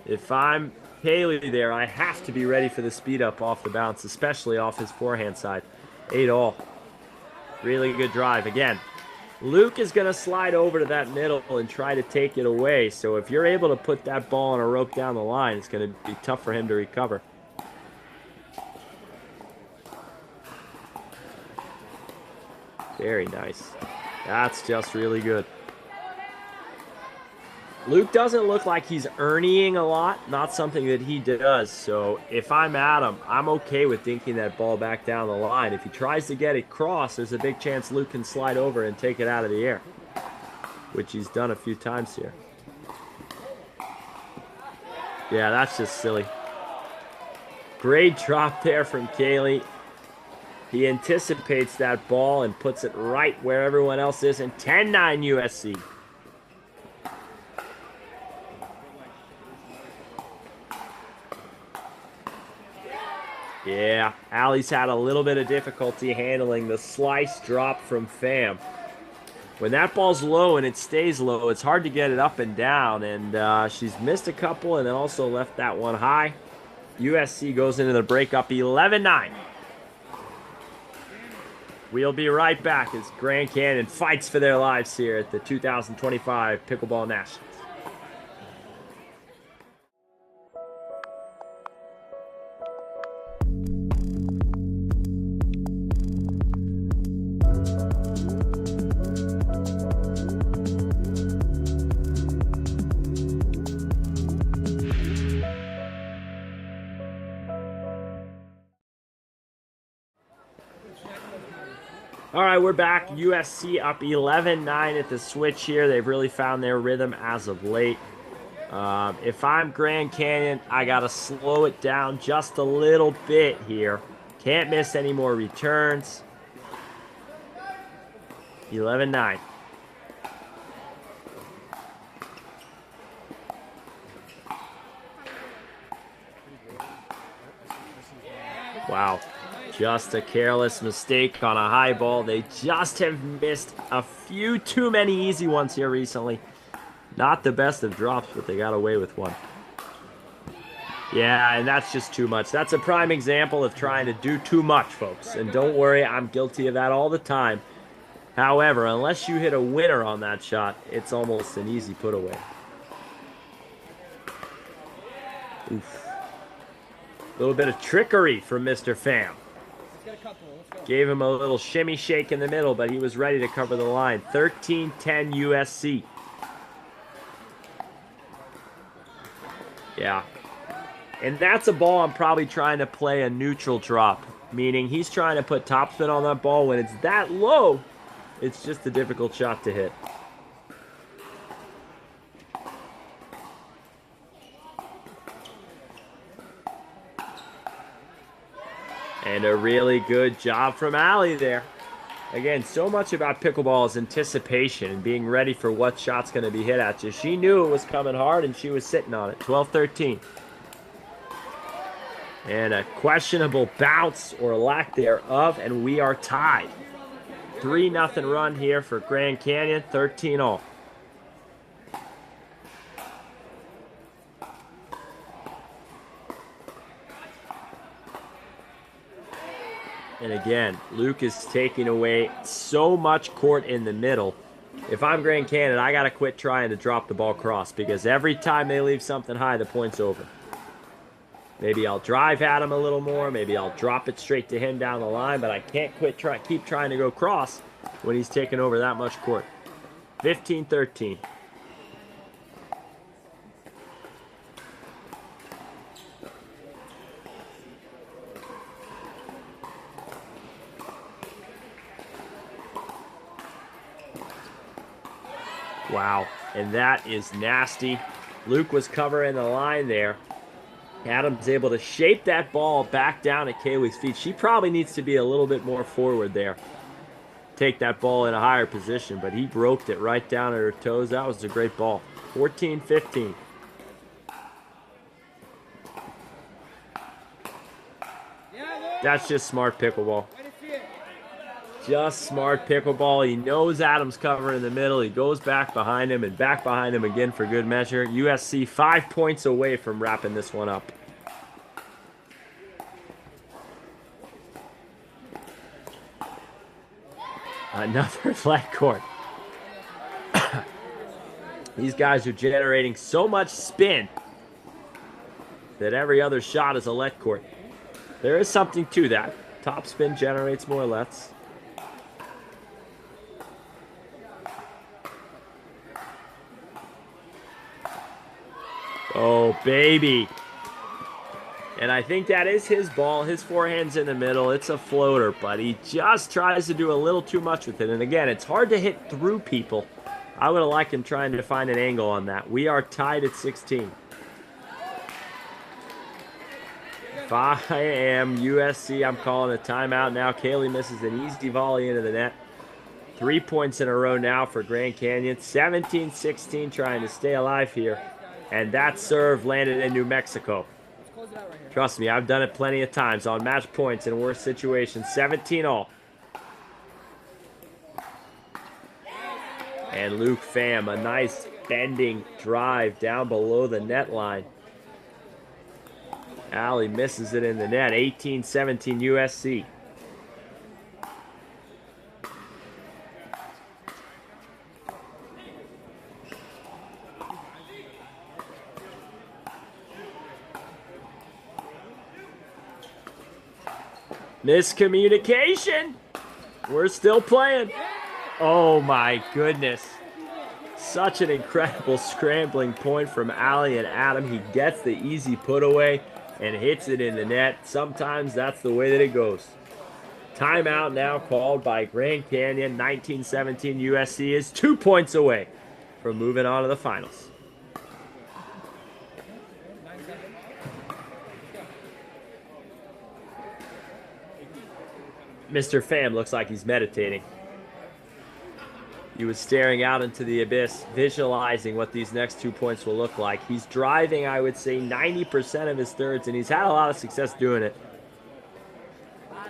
S1: If I'm Haley there, I have to be ready for the speed up off the bounce, especially off his forehand side. 8-all. Really good drive. Again, Luke is going to slide over to that middle and try to take it away. So if you're able to put that ball on a rope down the line, it's going to be tough for him to recover. Very nice. That's just really good. Luke doesn't look like he's earning a lot, not something that he does. So if I'm Adam, I'm okay with dinking that ball back down the line. If he tries to get it crossed, there's a big chance Luke can slide over and take it out of the air, which he's done a few times here. Yeah, that's just silly. Great drop there from Kaylee. He anticipates that ball and puts it right where everyone else is, and 10-9 USC. Yeah, Allie's had a little bit of difficulty handling the slice drop from Pham. When that ball's low and it stays low, it's hard to get it up and down, and she's missed a couple and then also left that one high. USC goes into the break up 11-9. We'll be right back as Grand Canyon fights for their lives here at the 2025 Pickleball Nationals. All right, we're back. USC up 11-9 at the switch here. They've really found their rhythm as of late. If I'm Grand Canyon, I got to slow it down just a little bit here. Can't miss any more returns. 11-9. Wow. Just a careless mistake on a high ball. They just have missed a few too many easy ones here recently. Not the best of drops, but they got away with one. Yeah, and that's just too much. That's a prime example of trying to do too much, folks. And don't worry, I'm guilty of that all the time. However, unless you hit a winner on that shot, it's almost an easy put away. Oof. A little bit of trickery from Mr. Pham. Gave him a little shimmy shake in the middle, but he was ready to cover the line. 13-10 USC. Yeah. And that's a ball I'm probably trying to play a neutral drop, meaning he's trying to put topspin on that ball. When it's that low, it's just a difficult shot to hit. And a really good job from Allie there. Again, so much about pickleball is anticipation and being ready for what shot's going to be hit at you. She knew it was coming hard, and she was sitting on it. 12-13. And a questionable bounce or lack thereof, and we are tied. 3-0 run here for Grand Canyon, 13-all. And again, Luke is taking away so much court in the middle. If I'm Grand Canyon, I got to quit trying to drop the ball cross, because every time they leave something high, the point's over. Maybe I'll drive at him a little more. Maybe I'll drop it straight to him down the line, but I can't keep trying to go cross when he's taking over that much court. 15-13. Wow, and that is nasty. Luke was covering the line there. Adam's able to shape that ball back down at Kaylee's feet. She probably needs to be a little bit more forward there. take that ball in a higher position, but he roped it right down at her toes. That was a great ball. 14-15. That's just smart pickleball. Just smart pickleball. He knows Adams covering in the middle. He goes back behind him and back behind him again for good measure. USC 5 points away from wrapping this one up. Another flat court. These guys are generating so much spin that every other shot is a let court. There is something to that. Top spin generates more lets. Oh, baby. And I think that is his ball. His forehand's in the middle. It's a floater, but he just tries to do a little too much with it. And again, it's hard to hit through people. I would have liked him trying to find an angle on that. We are tied at 16. 5 a.m. USC. I'm calling a timeout now. Kaylee misses an easy volley into the net. 3 points in a row now for Grand Canyon. 17-16 trying to stay alive here. And that serve landed in New Mexico. Trust me, I've done it plenty of times on match points in worse situations. 17-all. And Luke Pham, a nice bending drive down below the net line. Allie misses it in the net. 18-17 USC. Miscommunication. We're still playing. Oh my goodness. Such an incredible scrambling point from Allie and Adam. He gets the easy put away and hits it in the net. Sometimes that's the way that it goes. Timeout now called by Grand Canyon. 19-17 USC is 2 points away from moving on to the finals. Mr. Pham looks like he's meditating. He was staring out into the abyss, visualizing what these next 2 points will look like. He's driving, I would say, 90% of his thirds, and he's had a lot of success doing it.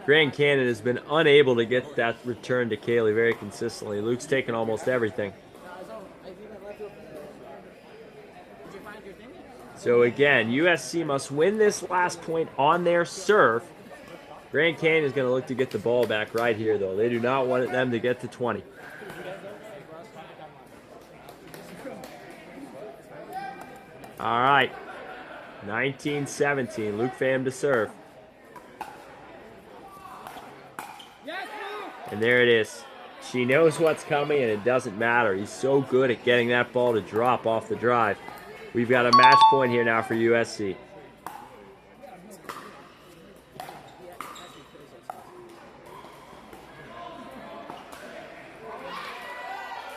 S1: Grand Canyon has been unable to get that return to Kaylee very consistently. Luke's taken almost everything. So again, USC must win this last point on their serve. Grand Canyon is going to look to get the ball back right here, though. They do not want them to get to 20. All right. 19-17. Luke Pham to serve. And there it is. She knows what's coming, and it doesn't matter. He's so good at getting that ball to drop off the drive. We've got a match point here now for USC.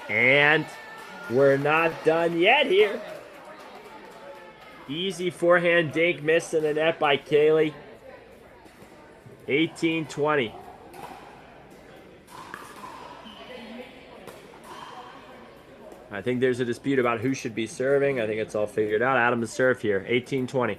S1: And we're not done yet here. Easy forehand dink missed in the net by Kaylee. 18-20. I think there's a dispute about who should be serving. I think it's all figured out. Adam to serve here. 18-20.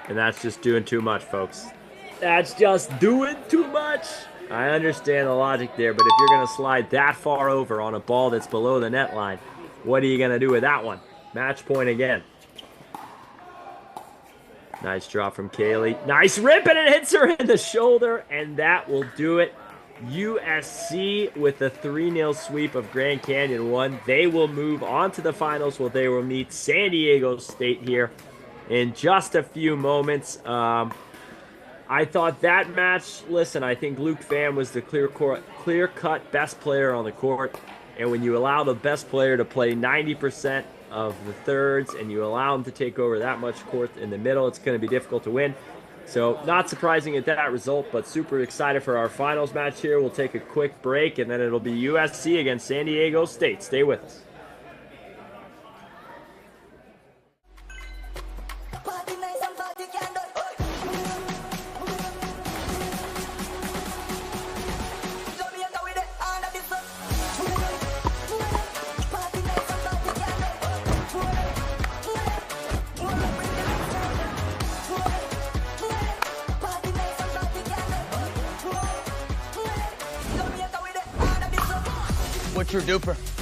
S1: And that's just doing too much, folks. That's just doing too much. I understand the logic there, but if you're going to slide that far over on a ball that's below the net line, what are you going to do with that one? Match point again. Nice drop from Kaylee. Nice rip, and it hits her in the shoulder, and that will do it. USC with a 3-0 sweep of Grand Canyon 1. They will move on to the finals where they will meet San Diego State here in just a few moments. I thought that match, listen, I think Luke Pham was the clear-cut best player on the court. And when you allow the best player to play 90% of the thirds and you allow him to take over that much court in the middle, it's going to be difficult to win. So not surprising at that result, but super excited for our finals match here. We'll take a quick break, and then it'll be USC against San Diego State. Stay with us.
S4: What's your DUPR?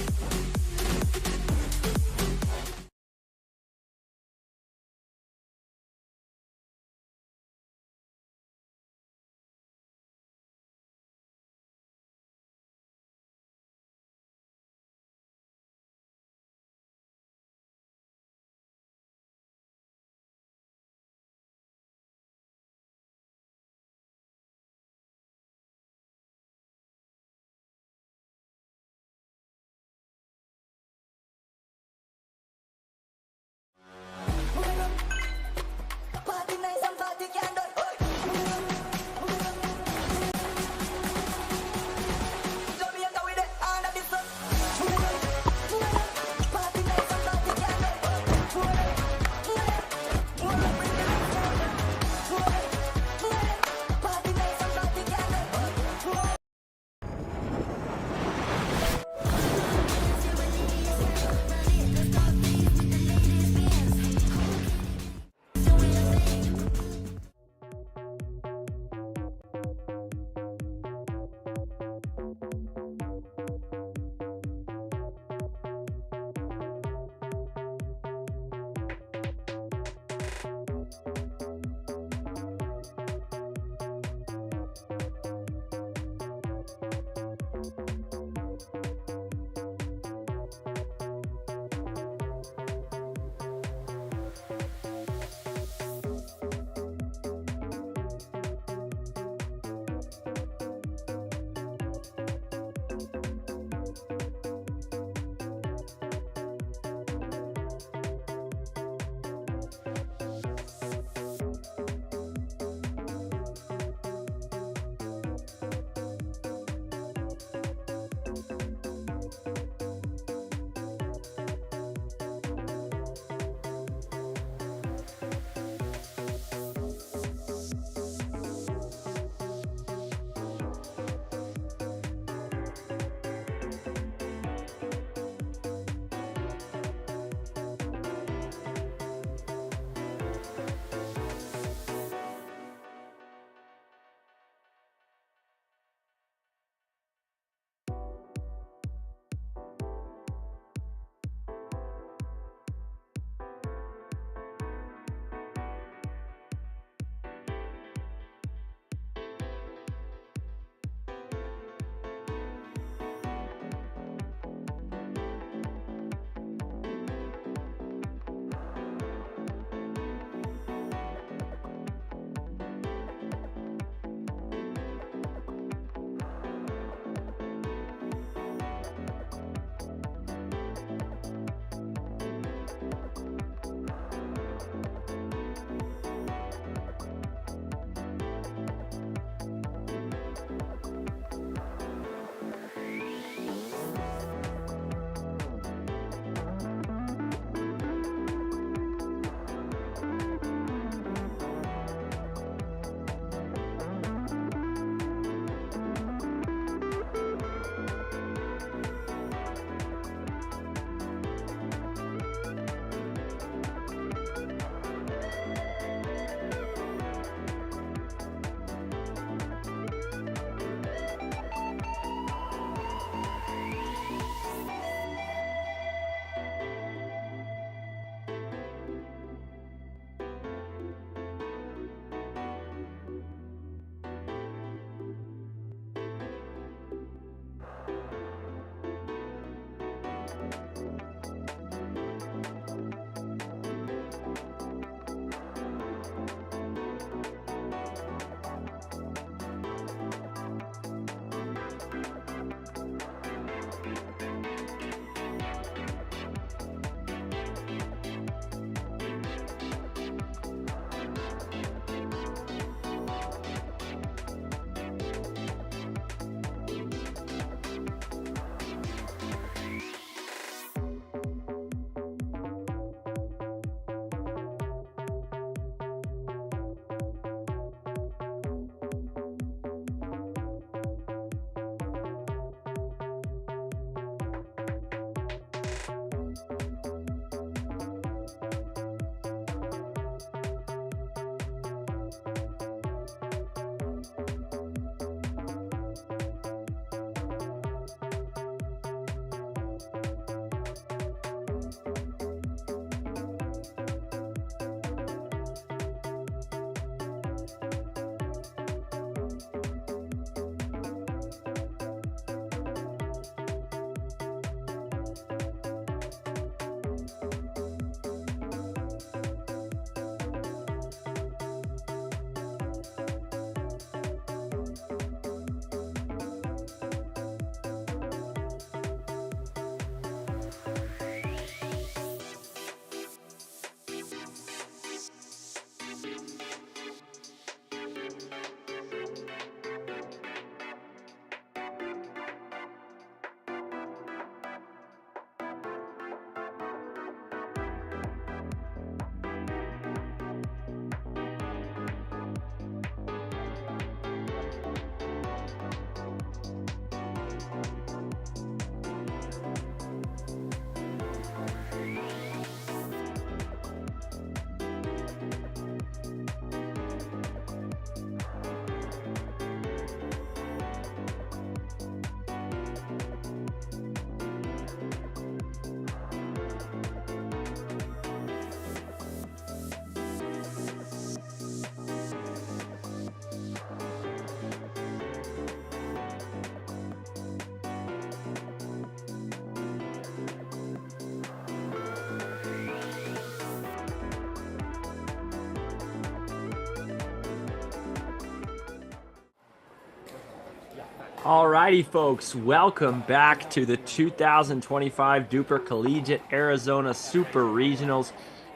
S1: Alrighty, folks, welcome back to the 2025 DUPR Collegiate Arizona Super Regionals.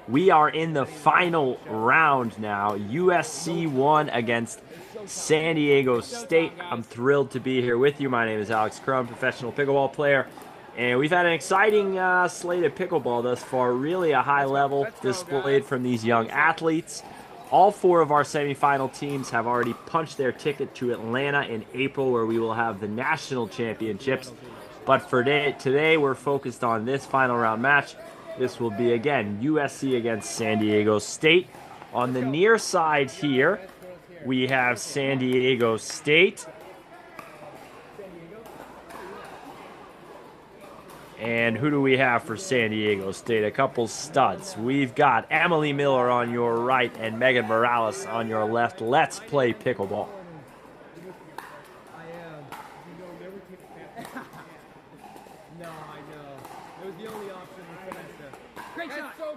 S1: We are in the final round now. USC won against San Diego State. I'm thrilled to be here with you. My name is Alex Crum, professional pickleball player. And we've had an exciting slate of pickleball thus far. Really a high level displayed from these young athletes. All four of our semifinal teams have already punched their ticket to Atlanta in April, where we will have the national championships. But for today, we're focused on this final round match. This will be, again, USC against San Diego State. On the near side here, we have San Diego State. And who do we have for San Diego State? A couple studs. We've got Emily Miller on your right and Megan Morales on your left. Let's play pickleball.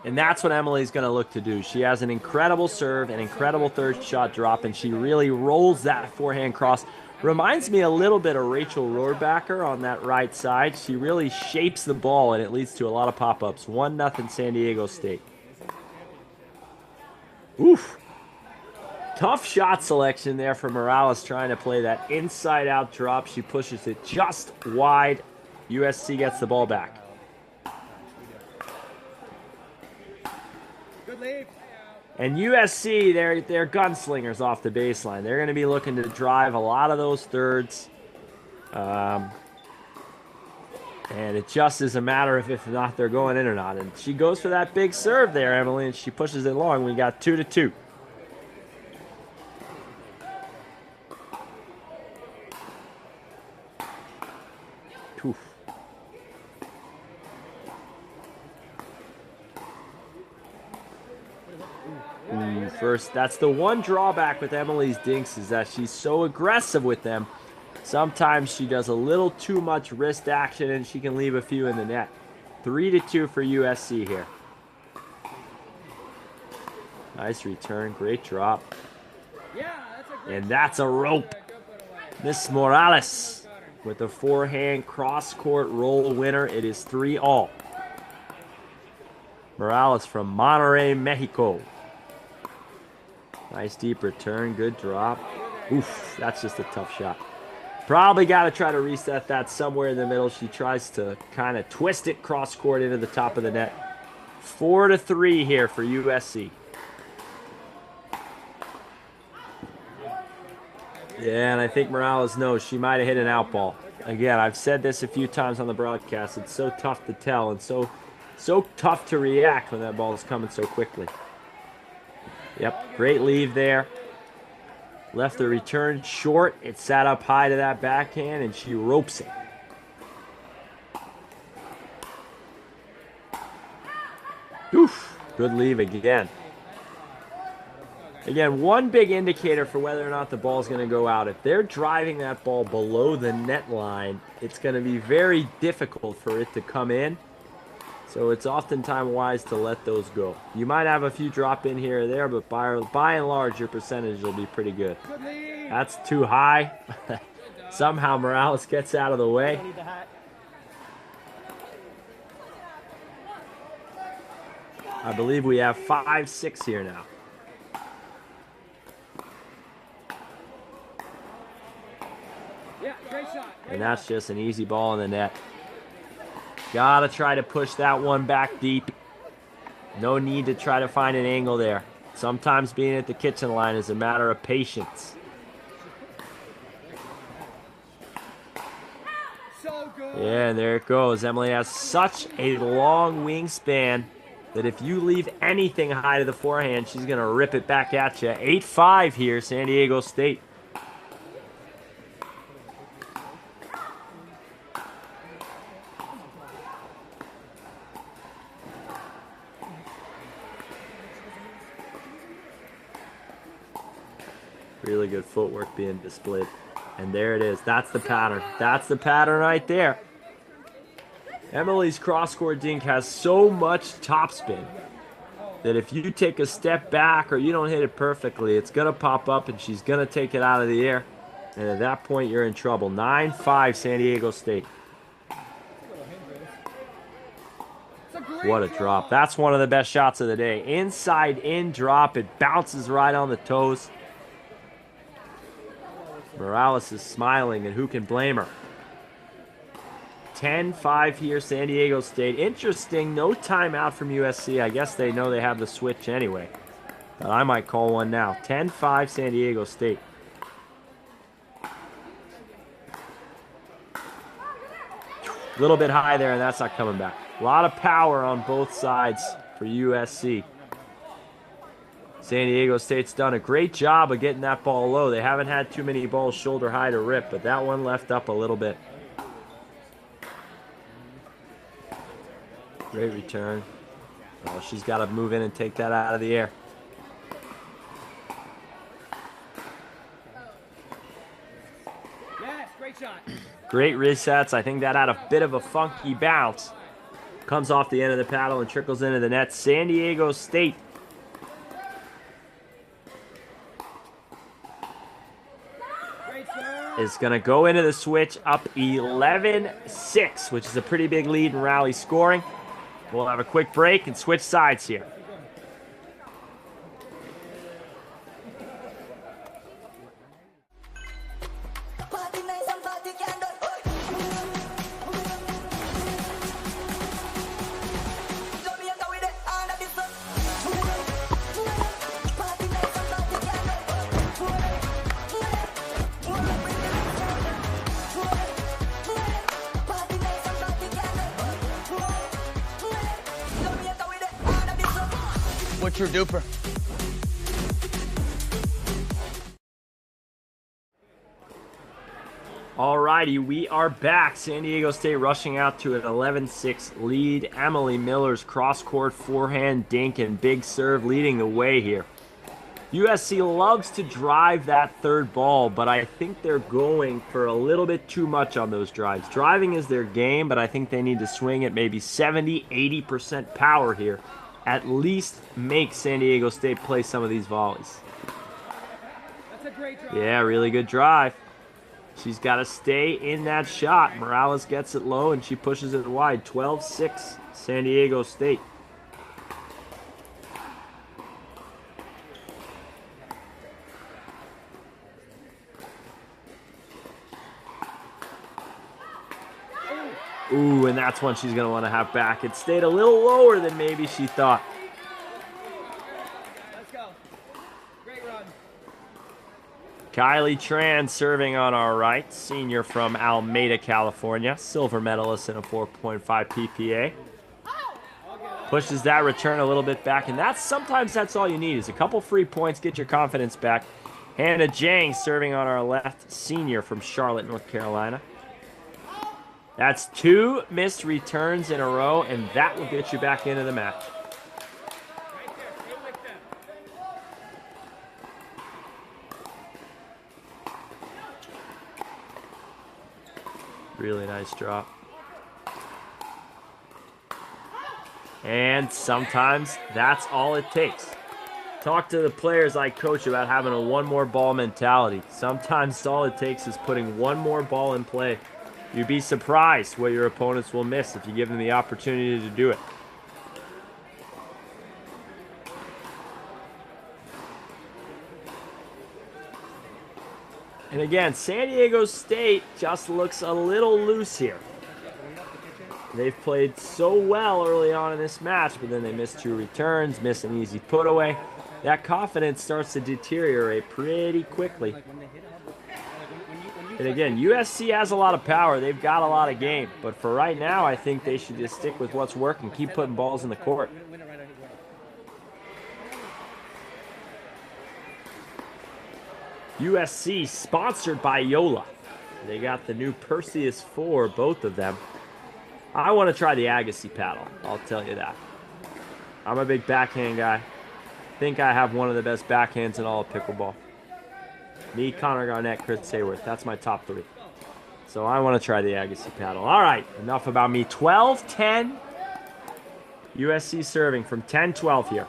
S1: And that's what Emily's going to look to do. She has an incredible serve, an incredible third shot drop, and she really rolls that forehand cross. Reminds me a little bit of Rachel Rohrbacher on that right side. She really shapes the ball, and it leads to a lot of pop-ups. 1-0 San Diego State. Oof. Tough shot selection there for Morales, trying to play that inside-out drop. She pushes it just wide. USC gets the ball back.
S4: Good lead.
S1: And USC, they're gunslingers off the baseline. They're going to be looking to drive a lot of those thirds. And it just is a matter of if not they're going in or not. And she goes for that big serve there, Emily, and she pushes it long. We got 2-2. Oof. First, that's the one drawback with Emily's dinks, is that she's so aggressive with them. Sometimes she does a little too much wrist action and she can leave a few in the net. 3-2 for USC here. Nice return, great drop. And that's a rope. Miss Morales with the forehand cross-court roll winner. It is 3-all. Morales from Monterrey, Mexico. Nice deep return, good drop. Oof, that's just a tough shot. Probably got to try to reset that somewhere in the middle. She tries to kind of twist it cross court into the top of the net. 4-3 here for USC. Yeah, and I think Morales knows she might have hit an out ball. Again, I've said this a few times on the broadcast. It's so tough to tell and so tough to react when that ball is coming so quickly. Yep, great leave there. Left the return short. It sat up high to that backhand, and she ropes it. Oof, good leave again. Again, one big indicator for whether or not the ball is going to go out. If they're driving that ball below the net line, it's going to be very difficult for it to come in. So it's oftentimes wise to let those go. You might have a few drop in here or there, but by and large, your percentage will be pretty good. That's too high. Somehow Morales gets out of the way. I believe we have 5-6 here now. And that's just an easy ball in the net. Gotta try to push that one back deep. No need to try to find an angle there. Sometimes being at the kitchen line is a matter of patience. Yeah, there it goes. Emily has such a long wingspan that if you leave anything high to the forehand, she's going to rip it back at you. 8-5 here, San Diego State. Really good footwork being displayed. And there it is. That's the pattern. That's the pattern right there. Emily's cross-court dink has so much topspin that if you take a step back or you don't hit it perfectly, it's going to pop up and she's going to take it out of the air. And at that point, you're in trouble. 9-5 San Diego State. What a drop. That's one of the best shots of the day. Inside in drop. It bounces right on the toes. Morales is smiling, and who can blame her? 10-5 here, San Diego State. Interesting, no timeout from USC. I guess they know they have the switch anyway. But I might call one now. 10-5 San Diego State. A little bit high there, and that's not coming back. A lot of power on both sides for USC. San Diego State's done a great job of getting that ball low. They haven't had too many balls shoulder high to rip, but that one left up a little bit. Great return. Oh, she's got to move in and take that out of the air.
S4: Yes, great shot.
S1: Great resets. I think that had a bit of a funky bounce. Comes off the end of the paddle and trickles into the net. San Diego State is going to go into the switch up 11-6, which is a pretty big lead in rally scoring. We'll have a quick break and switch sides here.
S4: What's your DUPR?
S1: Alrighty, we are back. San Diego State rushing out to an 11-6 lead. Emily Miller's cross-court forehand dink and big serve leading the way here. USC loves to drive that third ball, but I think they're going for a little bit too much on those drives. Driving is their game, but I think they need to swing at maybe 70-80% power here. At least make San Diego State play some of these volleys.
S4: That's a great drive.
S1: Yeah, really good drive. She's got to stay in that shot. Morales gets it low and she pushes it wide. 12-6 San Diego State. Ooh, and that's one she's going to want to have back. It stayed a little lower than maybe she thought.
S4: Let's go. Great run.
S1: Kylie Tran serving on our right. Senior from Alameda, California. Silver medalist in a 4.5 PPA. Pushes that return a little bit back. And sometimes that's all you need is a couple free points. Get your confidence back. Hannah Jang serving on our left. Senior from Charlotte, North Carolina. That's 2 missed returns in a row, and that will get you back into the match. Really nice drop. And sometimes that's all it takes. Talk to the players I coach about having a one more ball mentality. Sometimes all it takes is putting one more ball in play. You'd be surprised what your opponents will miss if you give them the opportunity to do it. And again, San Diego State just looks a little loose here. They've played so well early on in this match, but then they miss 2 returns, miss an easy put away. That confidence starts to deteriorate pretty quickly. And again, USC has a lot of power. They've got a lot of game. But for right now, I think they should just stick with what's working. Keep putting balls in the court. USC sponsored by Yola. They got the new Perseus 4, both of them. I want to try the Agassi paddle. I'll tell you that. I'm a big backhand guy. I think I have one of the best backhands in all of pickleball. Me, Connor Garnett, Chris Hayworth. That's my top 3. So I want to try the Agassi paddle. All right, enough about me. 12-10. USC serving from 10-12 here.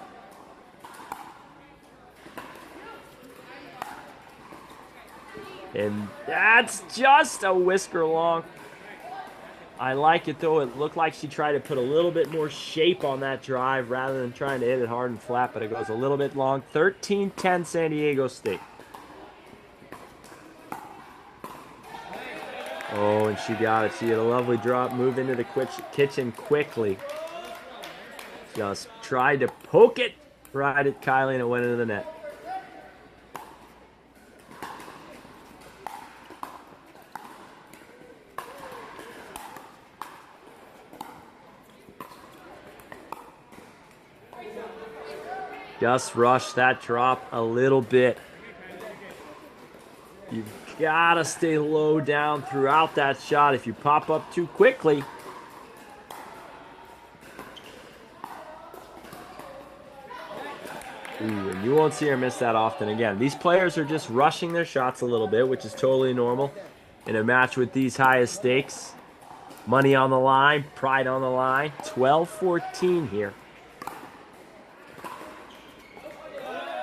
S1: And That's just a whisker long. I like it, though. It looked like she tried to put a little bit more shape on that drive rather than trying to hit it hard and flat, but it goes a little bit long. 13-10 San Diego State. Oh, and she got it. She had a lovely drop, move into the kitchen quickly. Just tried to poke it right at Kylie, and it went into the net. Just rush that drop a little bit. You've got to stay low down throughout that shot. If you pop up too quickly, and you won't see her miss that often again. These players are just rushing their shots a little bit, which is totally normal in a match with these highest stakes. Money on the line, pride on the line. 12-14 here.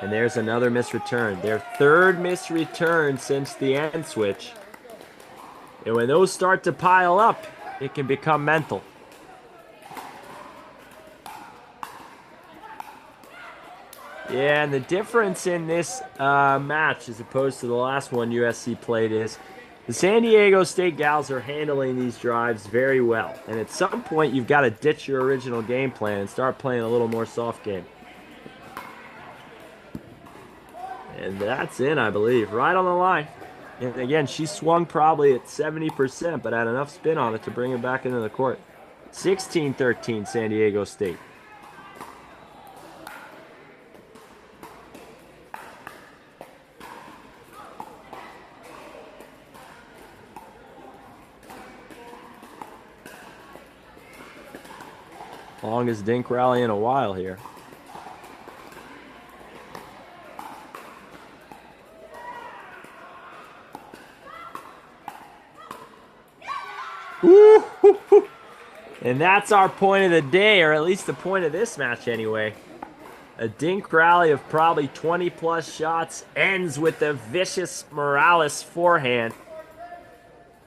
S1: And there's another misreturn. Their third misreturn since the end switch. And when those start to pile up, it can become mental. Yeah, and the difference in this match as opposed to the last one USC played is the San Diego State gals are handling these drives very well. And at some point, you've got to ditch your original game plan and start playing a little more soft game. And that's in, I believe, right on the line. And again, she swung probably at 70%, but had enough spin on it to bring it back into the court. 16-13 San Diego State. Longest dink rally in a while here. Woo-hoo-hoo. And that's our point of the day, or at least the point of this match anyway. A dink rally of probably 20-plus shots ends with the vicious Morales forehand.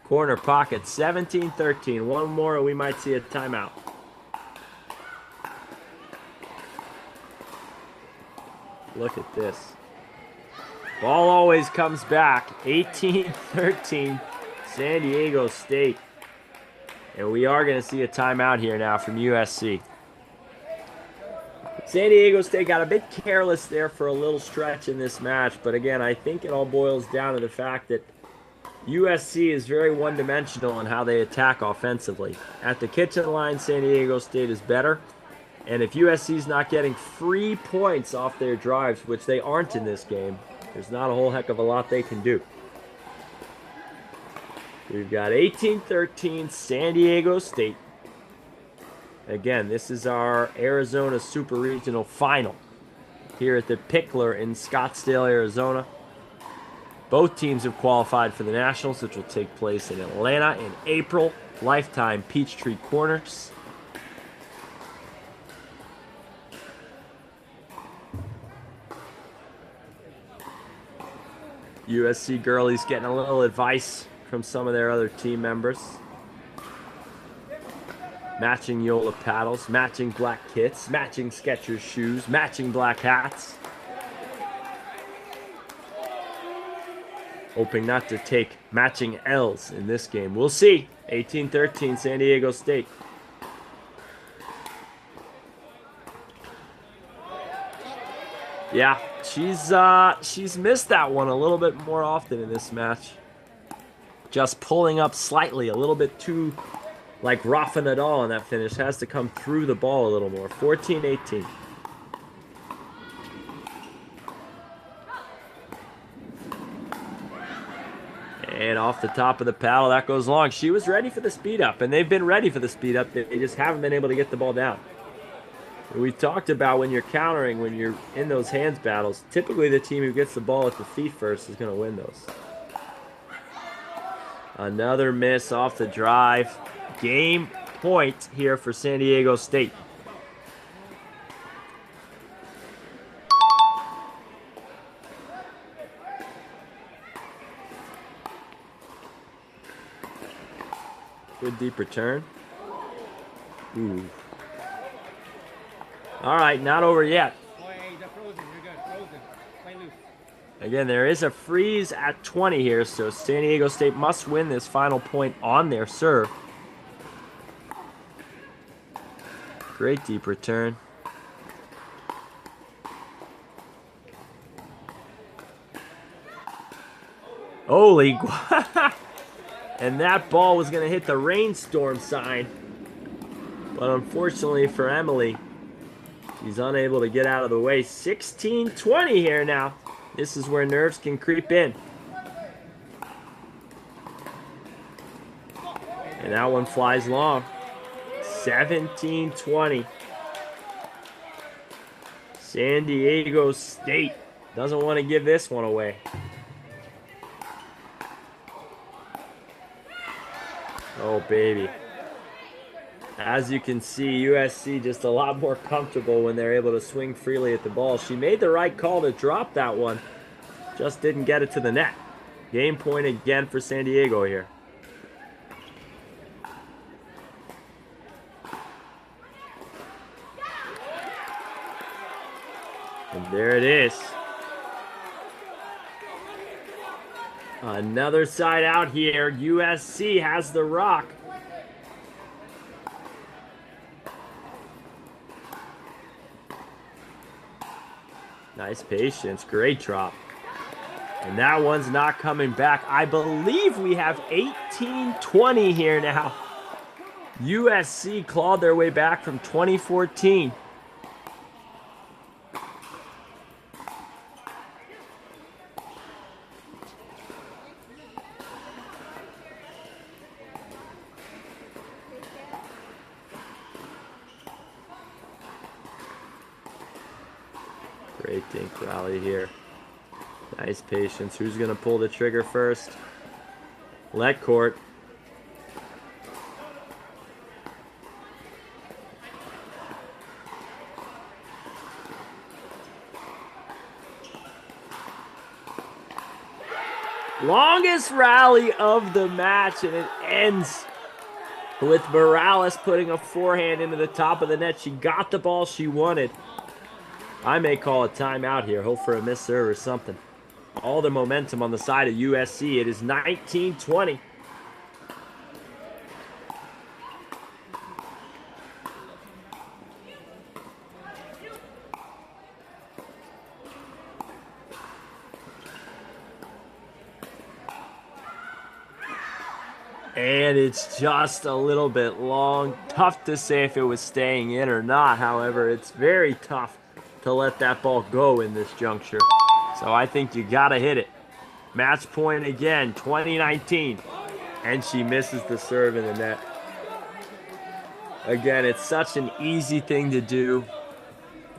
S1: Corner pocket, 17-13. One more and we might see a timeout. Look at this. Ball always comes back. 18-13, San Diego State. And we are going to see a timeout here now from USC. San Diego State got a bit careless there for a little stretch in this match. But again, I think it all boils down to the fact that USC is very one-dimensional in how they attack offensively. At the kitchen line, San Diego State is better. And if USC is not getting free points off their drives, which they aren't in this game, there's not a whole heck of a lot they can do. We've got 18-13 San Diego State. Again, this is our Arizona Super Regional Final here at the Pickler in Scottsdale, Arizona. Both teams have qualified for the Nationals, which will take place in Atlanta in April. Lifetime Peachtree Corners. USC girlies getting a little advice from some of their other team members. Matching Yola paddles, matching black kits, matching Skechers shoes, matching black hats. Hoping not to take matching L's in this game. We'll see. 18-13 San Diego State. Yeah, she's missed that one a little bit more often in this match. Just pulling up slightly, a little bit too like Rafa Nadal in that finish. Has to come through the ball a little more. 14-18. And off the top of the paddle, that goes long. She was ready for the speed up, and they've been ready for the speed up. They just haven't been able to get the ball down. We talked about when you're countering, when you're in those hands battles, typically the team who gets the ball at the feet first is going to win those. Another miss off the drive. Game point here for San Diego State. Good deep return. Ooh. All right, not over yet.
S2: Oh, hey, they're frozen. You're good. Frozen. Play loose.
S1: Again, there is a freeze at 20 here, so San Diego State must win this final point on their serve. Great deep return. Holy, and that ball was going to hit the rainstorm sign. But unfortunately for Emily, she's unable to get out of the way. 16-20 here now. This is where nerves can creep in. And that one flies long. 17-20. San Diego State doesn't want to give this one away. Oh, baby. As you can see, USC just a lot more comfortable when they're able to swing freely at the ball. She made the right call to drop that one. Just didn't get it to the net. Game point again for San Diego here. And there it is. Another side out here. USC has the rock. Nice patience. Great drop. And that one's not coming back. I believe we have 18-20 here now. USC clawed their way back from 2014. Great dink rally here. Nice patience. Who's going to pull the trigger first? Let court. Longest rally of the match, and it ends with Morales putting a forehand into the top of the net. She got the ball she wanted. I may call a timeout here. Hope for a missed serve or something. All the momentum on the side of USC. It is 19-20. And it's just a little bit long. Tough to say if it was staying in or not. However, it's very tough to let that ball go in this juncture. So I think you gotta hit it. Match point again, 2019. And she misses the serve in the net. Again, it's such an easy thing to do.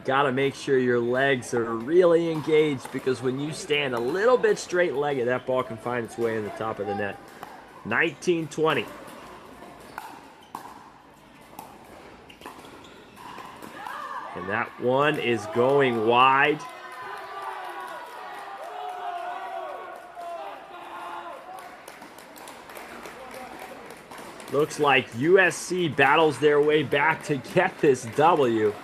S1: Gotta make sure your legs are really engaged, because when you stand a little bit straight-legged, that ball can find its way in the top of the net. 19-20. And that one is going wide. Looks like USC battles their way back to get this W.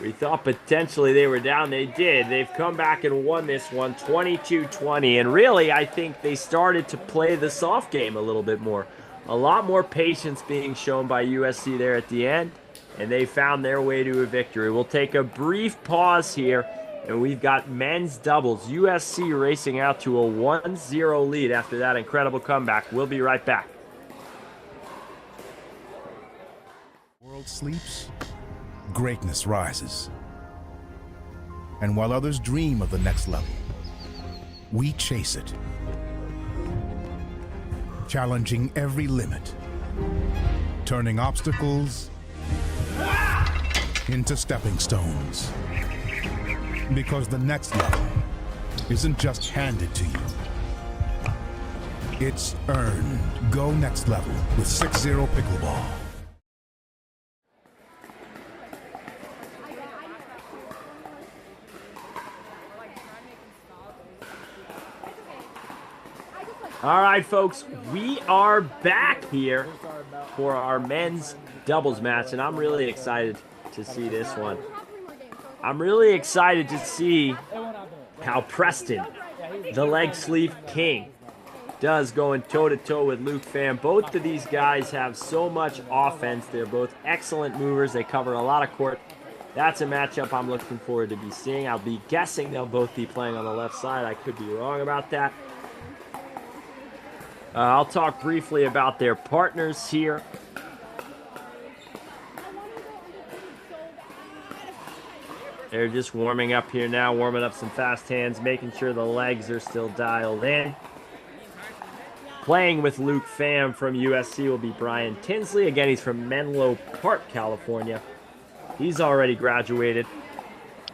S1: We thought potentially they were down. They did. They've come back and won this one 22-20. And really, I think they started to play the soft game a little bit more. A lot more patience being shown by USC there at the end. And they found their way to a victory. We'll take a brief pause here. And we've got men's doubles. USC racing out to a 1-0 lead after that incredible comeback. We'll be right back.
S5: World sleeps, greatness rises. And while others dream of the next level, we chase it. Challenging every limit. Turning obstacles into stepping stones. Because the next level isn't just handed to you. It's earned. Go next level with 6-0 Pickleball.
S1: All right, folks, we are back here for our men's doubles match, and I'm really excited to see this one. I'm really excited to see how Preston, the leg sleeve king, does going toe-to-toe with Luke Pham. Both of these guys have so much offense. They're both excellent movers. They cover a lot of court. That's a matchup I'm looking forward to be seeing. I'll be guessing they'll both be playing on the left side. I could be wrong about that. I'll talk briefly about their partners here. They're just warming up here now, warming up some fast hands, making sure the legs are still dialed in. Playing with Luke Pham from USC will be Brian Tinsley. Again, he's from Menlo Park, California. He's already graduated.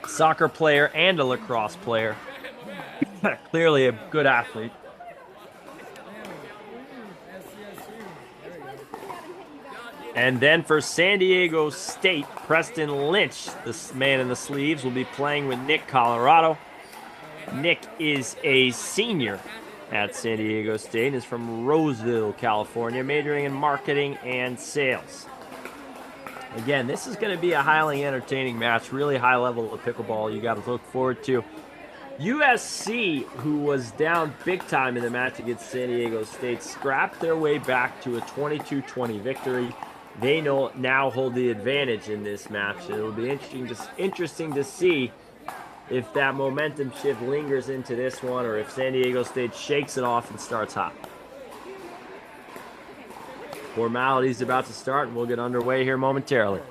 S1: Soccer player and a lacrosse player. Clearly a good athlete. And then for San Diego State, Preston Lynch, this man in the sleeves, will be playing with Nick Colorado. Nick is a senior at San Diego State and is from Roseville, California, majoring in marketing and sales. Again, this is going to be a highly entertaining match, really high level of pickleball you got to look forward to. USC, who was down big time in the match against San Diego State, scrapped their way back to a 22-20 victory. They now hold the advantage in this match, and it will be interesting to see if that momentum shift lingers into this one or if San Diego State shakes it off and starts hot. Formalities about to start, and we'll get underway here momentarily.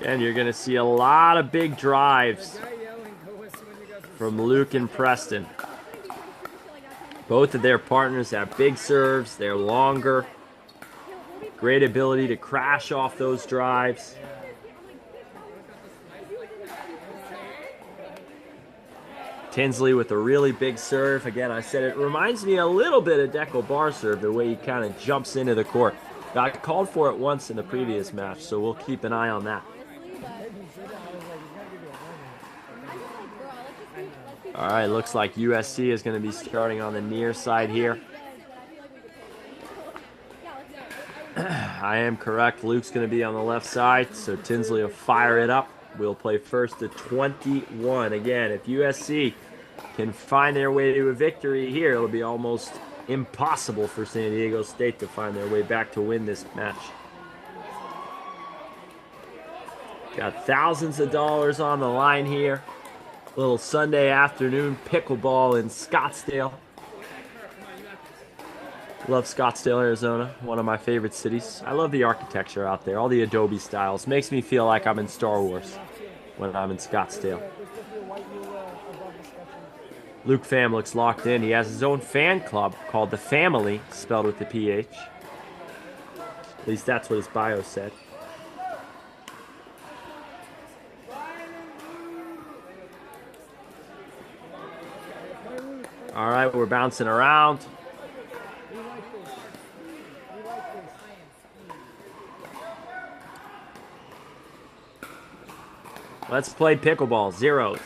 S1: And you're going to see a lot of big drives from Luke and Preston. Both of their partners have big serves. They're longer. Great ability to crash off those drives. Tinsley with a really big serve. Again, I said it reminds me a little bit of Deco Bar serve, the way he kind of jumps into the court. Got called for it once in the previous match, so we'll keep an eye on that. All right, looks like USC is going to be starting on the near side here. I am correct. Luke's going to be on the left side, so Tinsley will fire it up. We'll play first to 21. Again, if USC can find their way to a victory here, it'll be almost impossible for San Diego State to find their way back to win this match. Got thousands of dollars on the line here. Little Sunday afternoon pickleball in Scottsdale. Love Scottsdale, Arizona, one of my favorite cities. I love the architecture out there, all the Adobe styles. Makes me feel like I'm in Star Wars when I'm in Scottsdale. Luke Pham looks locked in. He has his own fan club called The Family, spelled with the PH. At least that's what his bio said. All right, we're bouncing around. Let's play pickleball, zeros.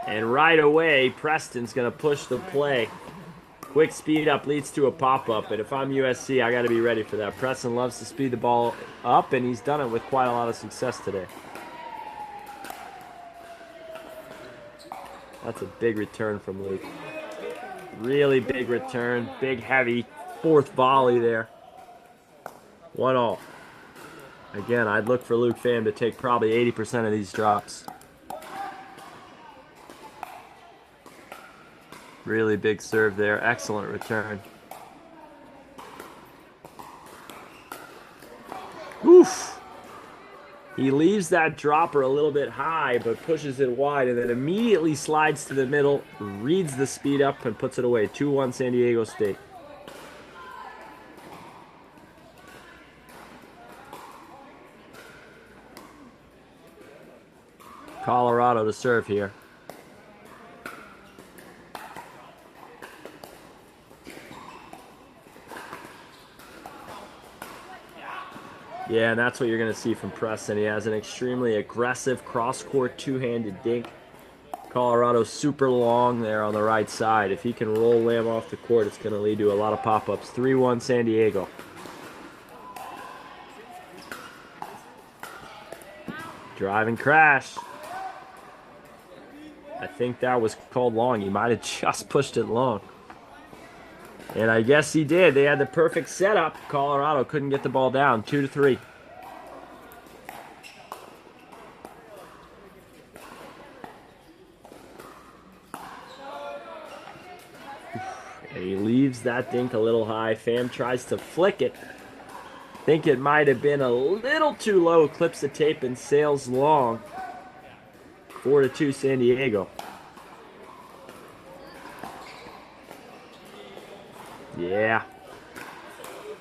S1: And right away, Preston's going to push the play. Quick speed up leads to a pop-up, and if I'm USC, I got to be ready for that. Preston loves to speed the ball up, and he's done it with quite a lot of success today. That's a big return from Luke. Really big return, big heavy fourth volley there. 1-all. Again, I'd look for Luke Pham to take probably 80% of these drops. Really big serve there, excellent return. Oof! He leaves that dropper a little bit high, but pushes it wide, and then immediately slides to the middle, reads the speed up, and puts it away. 2-1 San Diego State. Colorado to serve here. Yeah, and that's what you're going to see from Preston. He has an extremely aggressive cross-court two-handed dink. Colorado's super long there on the right side. If he can roll Lamb off the court, it's going to lead to a lot of pop-ups. 3-1 San Diego. Driving crash. I think that was called long. He might have just pushed it long. And I guess he did. They had the perfect setup. Colorado couldn't get the ball down. 2-3. And he leaves that dink a little high. Pham tries to flick it. Think it might have been a little too low. Clips the tape and sails long. 4-2 San Diego. Yeah.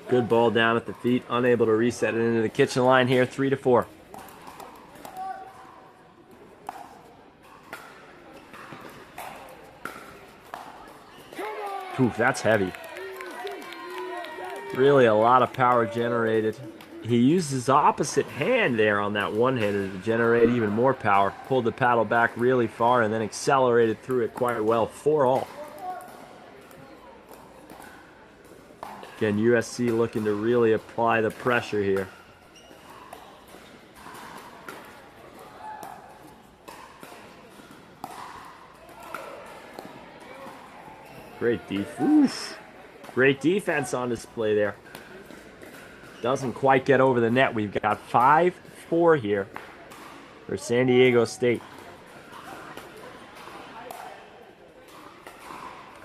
S1: Good ball down at the feet. Unable to reset it into the kitchen line here. 3-4. Oof, that's heavy. Really a lot of power generated. He used his opposite hand there on that one-hander to generate even more power. Pulled the paddle back really far and then accelerated through it quite well. 4-all. Again, USC looking to really apply the pressure here. Great defense. Great defense on display there. Doesn't quite get over the net. We've got 5-4 here for San Diego State.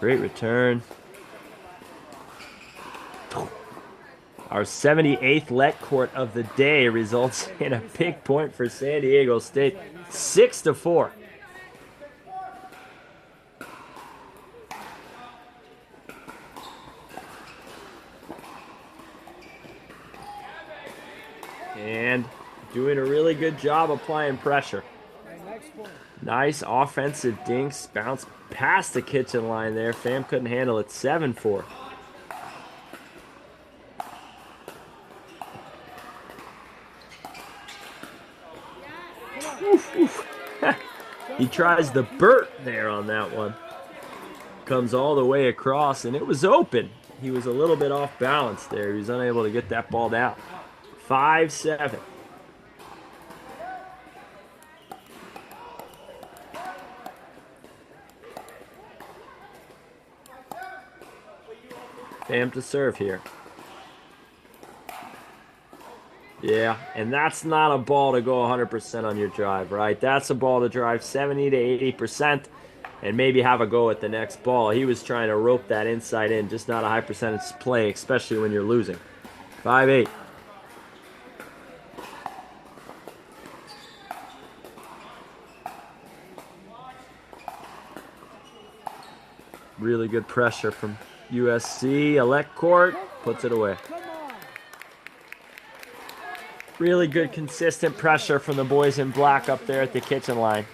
S1: Great return. Our 78th let court of the day results in a big point for San Diego State. 6-4. And doing a really good job applying pressure. Nice offensive dinks. Bounce past the kitchen line there. Pham couldn't handle it. 7-4. He tries the Burt there on that one. Comes all the way across, and it was open. He was a little bit off balance there. He was unable to get that ball down. 5-7. Pham to serve here. Yeah, and that's not a ball to go 100% on your drive, right? That's a ball to drive 70 to 80% and maybe have a go at the next ball. He was trying to rope that inside in, just not a high percentage play, especially when you're losing. 5-8. Really good pressure from USC. Elect court puts it away. Really good, consistent pressure from the boys in black up there at the kitchen line.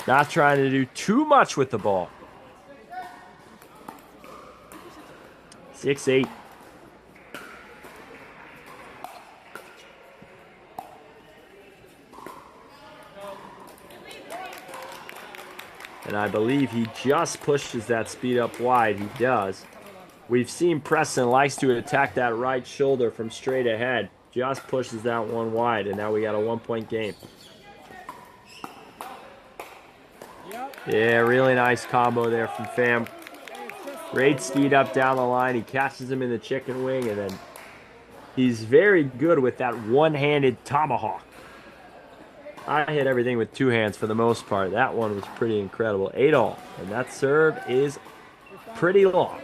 S1: Not trying to do too much with the ball. 6-8. And I believe he just pushes that speed up wide. He does. We've seen Preston likes to attack that right shoulder from straight ahead. Just pushes that one wide, and now we got a 1-point game. Yeah, really nice combo there from Pham. Great speed up down the line. He catches him in the chicken wing, and then he's very good with that one-handed tomahawk. I hit everything with two hands for the most part. That one was pretty incredible. 8-all, and that serve is pretty long.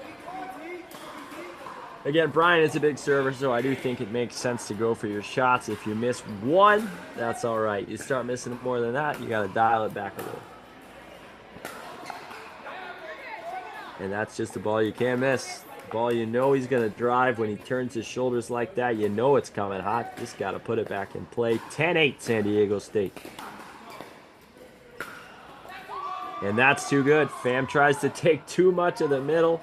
S1: Again, Brian is a big server, so I do think it makes sense to go for your shots. If you miss one, that's all right. You start missing more than that, you got to dial it back a little. And that's just the ball you can't miss. The ball you know he's going to drive when he turns his shoulders like that. You know it's coming hot. Just got to put it back in play. 10-8 San Diego State. And that's too good. Pham tries to take too much of the middle.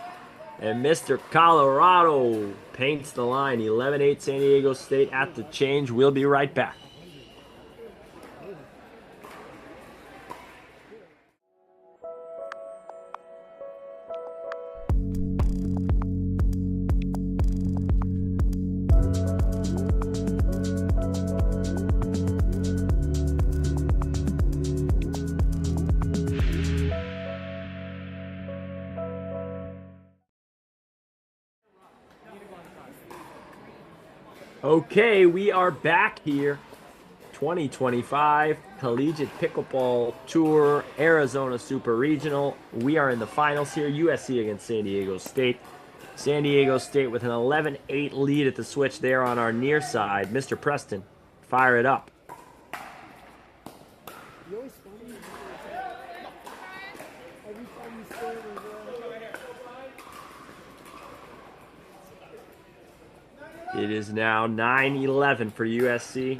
S1: And Mr. Colorado paints the line. 11-8 San Diego State at the change. We'll be right back. Okay, we are back here. 2025 Collegiate Pickleball Tour, Arizona Super Regional. We are in the finals here. USC against San Diego State. San Diego State with an 11-8 lead at the switch there on our near side. Mr. Preston, fire it up. It is now 9-11 for USC.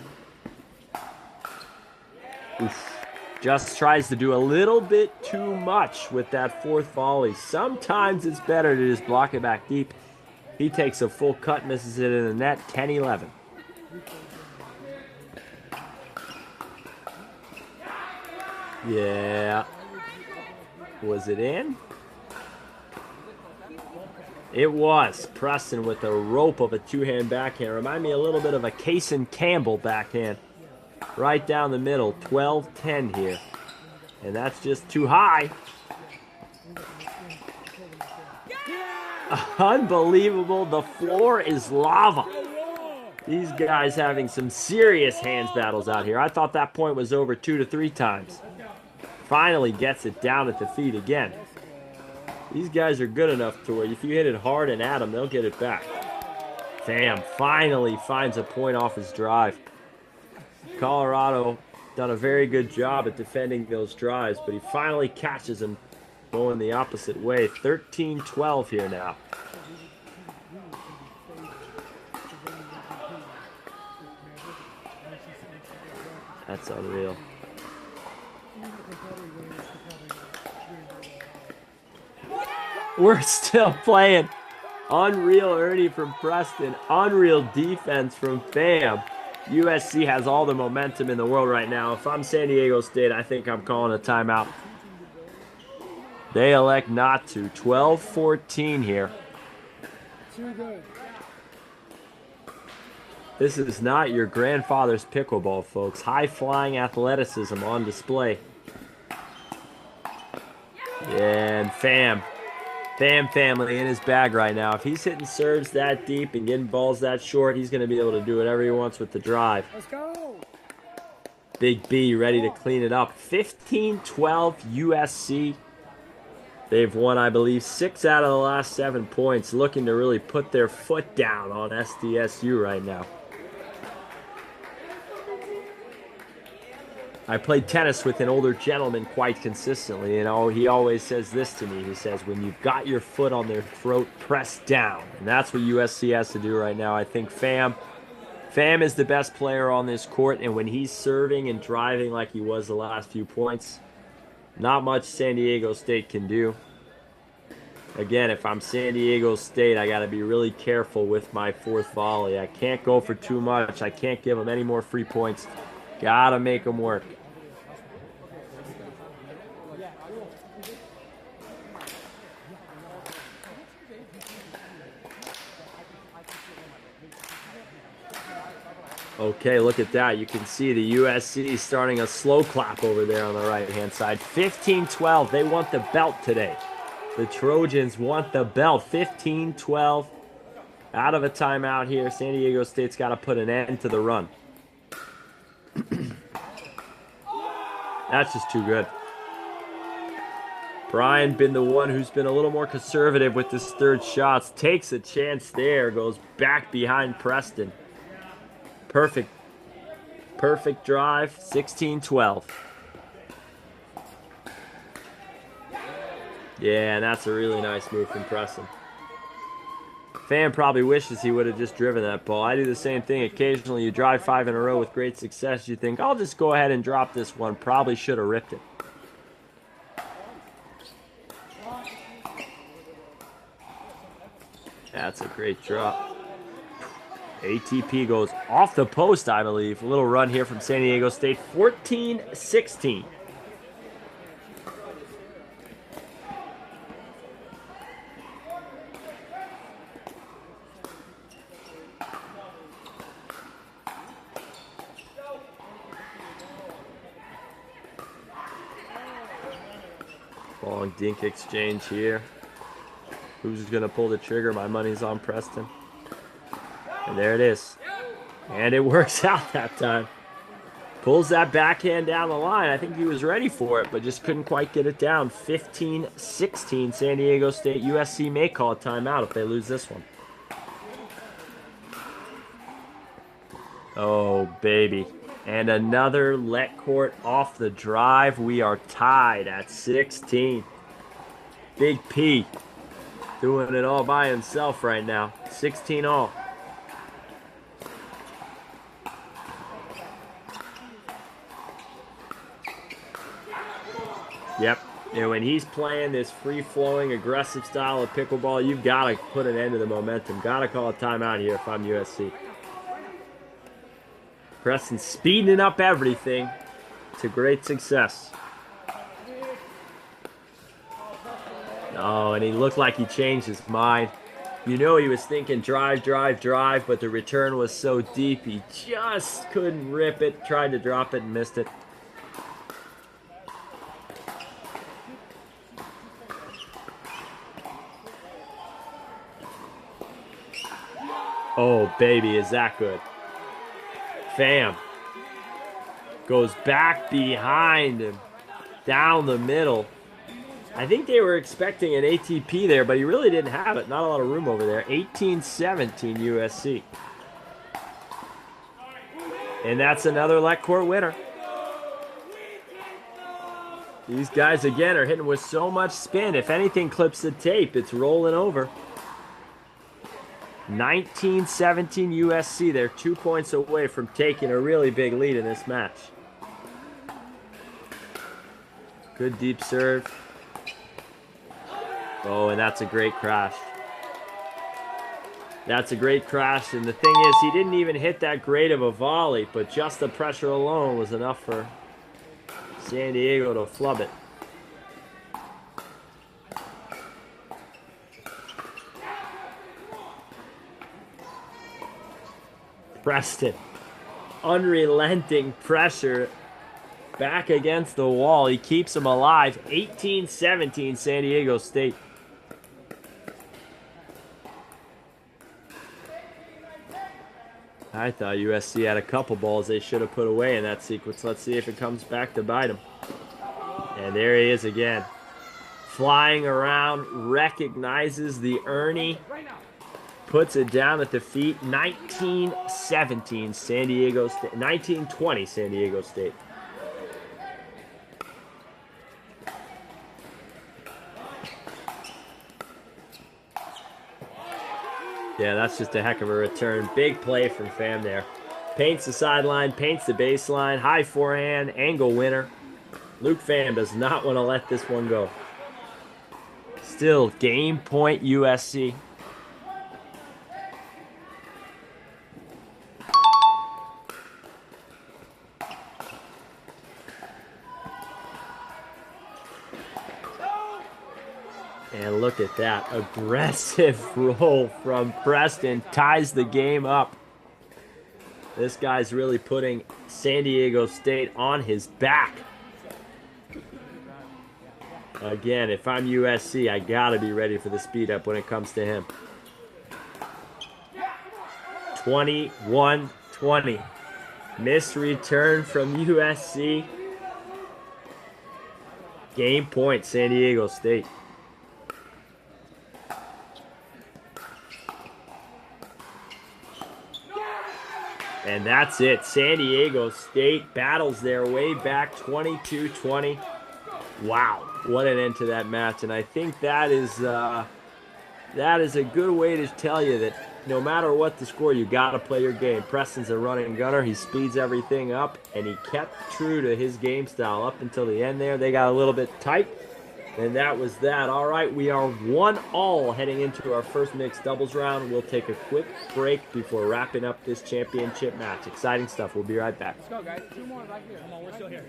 S1: Oof. Just tries to do a little bit too much with that fourth volley. Sometimes it's better to just block it back deep. He takes a full cut, misses it in the net, 10-11. Yeah. Was it in? It was. Preston with a rope of a two-hand backhand. Remind me a little bit of a Kaysen Campbell backhand. Right down the middle. 12-10 here. And that's just too high. Unbelievable. The floor is lava. These guys having some serious hands battles out here. I thought that point was over 2 to 3 times. Finally gets it down at the feet again. These guys are good enough to where if you hit it hard and at them, they'll get it back. Pham finally finds a point off his drive. Colorado done a very good job at defending those drives, but he finally catches him going the opposite way. 13-12 here now. That's unreal. We're still playing. Unreal Ernie from Preston. Unreal defense from Pham. USC has all the momentum in the world right now. If I'm San Diego State, I think I'm calling a timeout. They elect not to. 12-14 here. This is not your grandfather's pickleball, folks. High-flying athleticism on display. And Pham family in his bag right now. If he's hitting serves that deep and getting balls that short, he's going to be able to do whatever he wants with the drive.
S4: Let's go.
S1: Big B ready to clean it up. 15-12 USC. They've won, I believe, 6 out of the last 7 points, looking to really put their foot down on SDSU right now. I played tennis with an older gentleman quite consistently, and he always says this to me. He says, when you've got your foot on their throat, press down. And that's what USC has to do right now. I think Pham is the best player on this court, and when he's serving and driving like he was the last few points, not much San Diego State can do. Again, if I'm San Diego State, I got to be really careful with my fourth volley. I can't go for too much. I can't give them any more free points. Gotta make them work. Okay, look at that. You can see the USC starting a slow clap over there on the right-hand side. 15-12. They want the belt today. The Trojans want the belt. 15-12. Out of a timeout here. San Diego State's got to put an end to the run. That's just too good. Brian been the one who's been a little more conservative with his third shots. Takes a chance there. Goes back behind Preston. Perfect drive. 16-12. Yeah, and that's a really nice move from Preston. Pham probably wishes he would have just driven that ball. I do the same thing. Occasionally you drive 5 in a row with great success. You think, I'll just go ahead and drop this one. Probably should have ripped it. That's a great drop. ATP goes off the post, I believe. A little run here from San Diego State. 14-16. Long dink exchange here. Who's going to pull the trigger? My money's on Preston. And there it is. And it works out that time. Pulls that backhand down the line. I think he was ready for it, but just couldn't quite get it down. 15-16. San Diego State. USC may call a timeout if they lose this one. Oh, baby. And another let court off the drive. We are tied at 16. Big P doing it all by himself right now. 16 all. Yep. And when he's playing this free-flowing, aggressive style of pickleball, you've got to put an end to the momentum. Got to call a timeout here if I'm USC. Preston speeding up everything to great success. Oh, and he looked like he changed his mind. You know he was thinking drive, drive, drive, but the return was so deep he just couldn't rip it. Tried to drop it and missed it. Oh, baby, is that good. Pham goes back behind him, down the middle. I think they were expecting an ATP there, but he really didn't have it. Not a lot of room over there. 18-17 USC. And that's another let court winner. These guys, again, are hitting with so much spin. If anything clips the tape, it's rolling over. 19-17 USC. They're 2 points away from taking a really big lead in this match. Good deep serve. Oh, and that's a great crash. That's a great crash. And the thing is, he didn't even hit that great of a volley, but just the pressure alone was enough for San Diego to flub it. Preston, unrelenting pressure back against the wall. He keeps him alive. 18-17 San Diego State. I thought USC had a couple balls they should have put away in that sequence. Let's see if it comes back to bite him. And there he is again. Flying around, recognizes the Ernie. Puts it down at the feet. 19-17 San Diego State. 19-20 San Diego State. Yeah, that's just a heck of a return. Big play from Pham there. Paints the sideline, paints the baseline. High forehand, angle winner. Luke Pham does not want to let this one go. Still, game point USC. And look at that aggressive roll from Preston. Ties the game up. This guy's really putting San Diego State on his back. Again, if I'm USC, I gotta be ready for the speed up when it comes to him. 21-20. Missed return from USC. Game point, San Diego State. And that's it. San Diego State battles their way back 22-20. Wow, what an end to that match. And I think that is a good way to tell you that no matter what the score, you got to play your game. Preston's a running gunner. He speeds everything up, and he kept true to his game style up until the end there. They got a little bit tight, And that was that. All right, we are 1-all heading into our first mixed doubles round. We'll take a quick break before wrapping up this championship match. Exciting stuff. We'll be right back.
S2: Let's go, guys. 2 more right here. Come on, we're still here.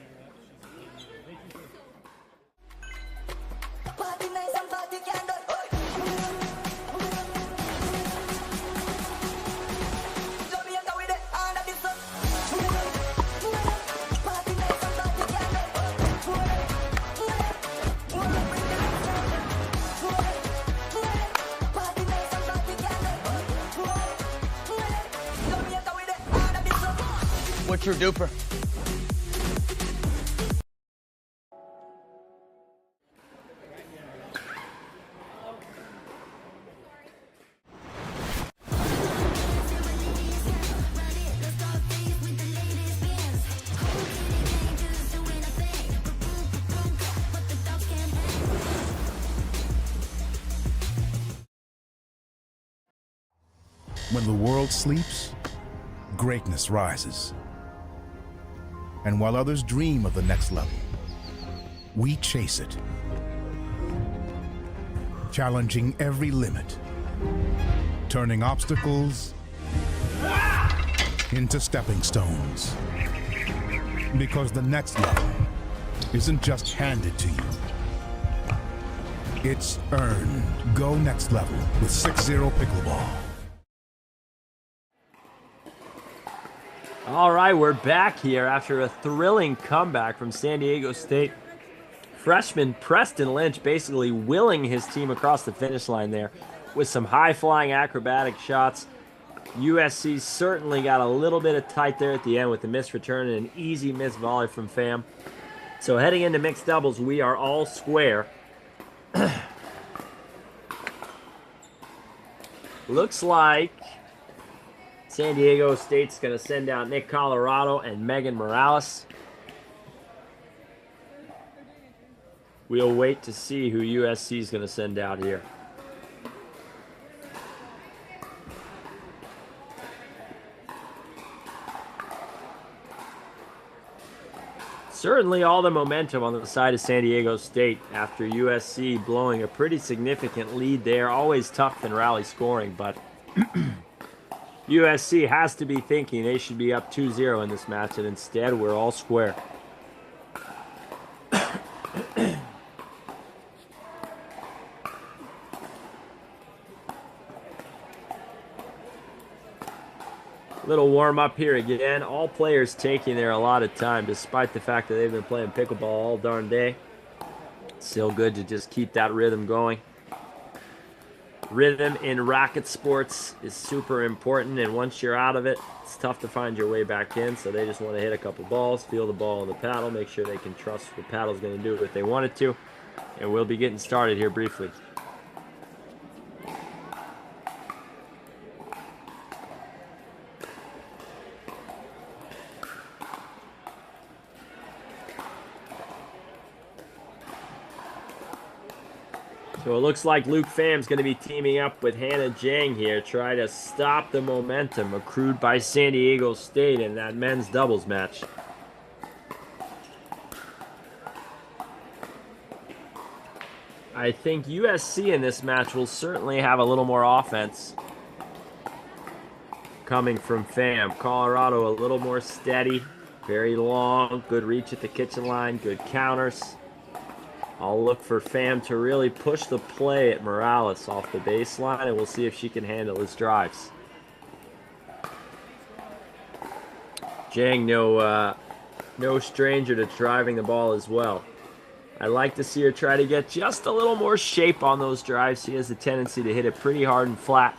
S4: What's your DUPR?
S5: When the world sleeps, greatness rises. And while others dream of the next level, we chase it, challenging every limit, turning obstacles into stepping stones. Because the next level isn't just handed to you, it's earned. Go next level with 6-0 Pickleball.
S1: All right, we're back here after a thrilling comeback from San Diego State. Freshman Preston Lynch basically willing his team across the finish line there with some high-flying acrobatic shots. USC certainly got a little bit of tight there at the end with the missed return and an easy missed volley from Pham. So heading into mixed doubles, we are all square. Looks like San Diego State's going to send out Nick Colorado and Megan Morales. We'll wait to see who USC is going to send out here. Certainly all the momentum on the side of San Diego State after USC blowing a pretty significant lead there. Always tough in rally scoring, but USC has to be thinking they should be up 2-0 in this match, and instead we're all square. Little warm up here again. All players taking their allotted time despite the fact that they've been playing pickleball all darn day. Still good to just keep that rhythm going. Rhythm in racket sports is super important, and once you're out of it, it's tough to find your way back in. So they just want to hit a couple balls, feel the ball on the paddle, make sure they can trust the paddle's going to do what they want it to. And we'll be getting started here briefly. So it looks like Luke Pham's going to be teaming up with Hannah Jang here, try to stop the momentum accrued by San Diego State in that men's doubles match. I think USC in this match will certainly have a little more offense coming from Pham. Colorado a little more steady, very long, good reach at the kitchen line, good counters. I'll look for Pham to really push the play at Morales off the baseline, and we'll see if she can handle his drives. Jang, no stranger to driving the ball as well. I like to see her try to get just a little more shape on those drives. She has a tendency to hit it pretty hard and flat.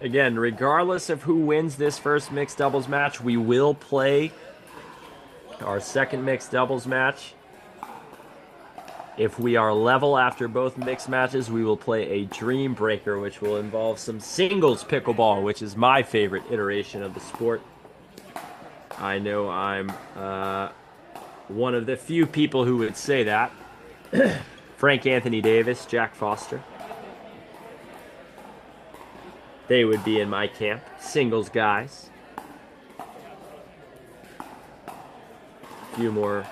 S1: Again, regardless of who wins this first mixed doubles match, we will play our second mixed doubles match. If we are level after both mixed matches, we will play a Dream Breaker, which will involve some singles pickleball, which is my favorite iteration of the sport. I know I'm one of the few people who would say that. Frank Anthony Davis, Jack Foster. They would be in my camp. Singles guys. A few more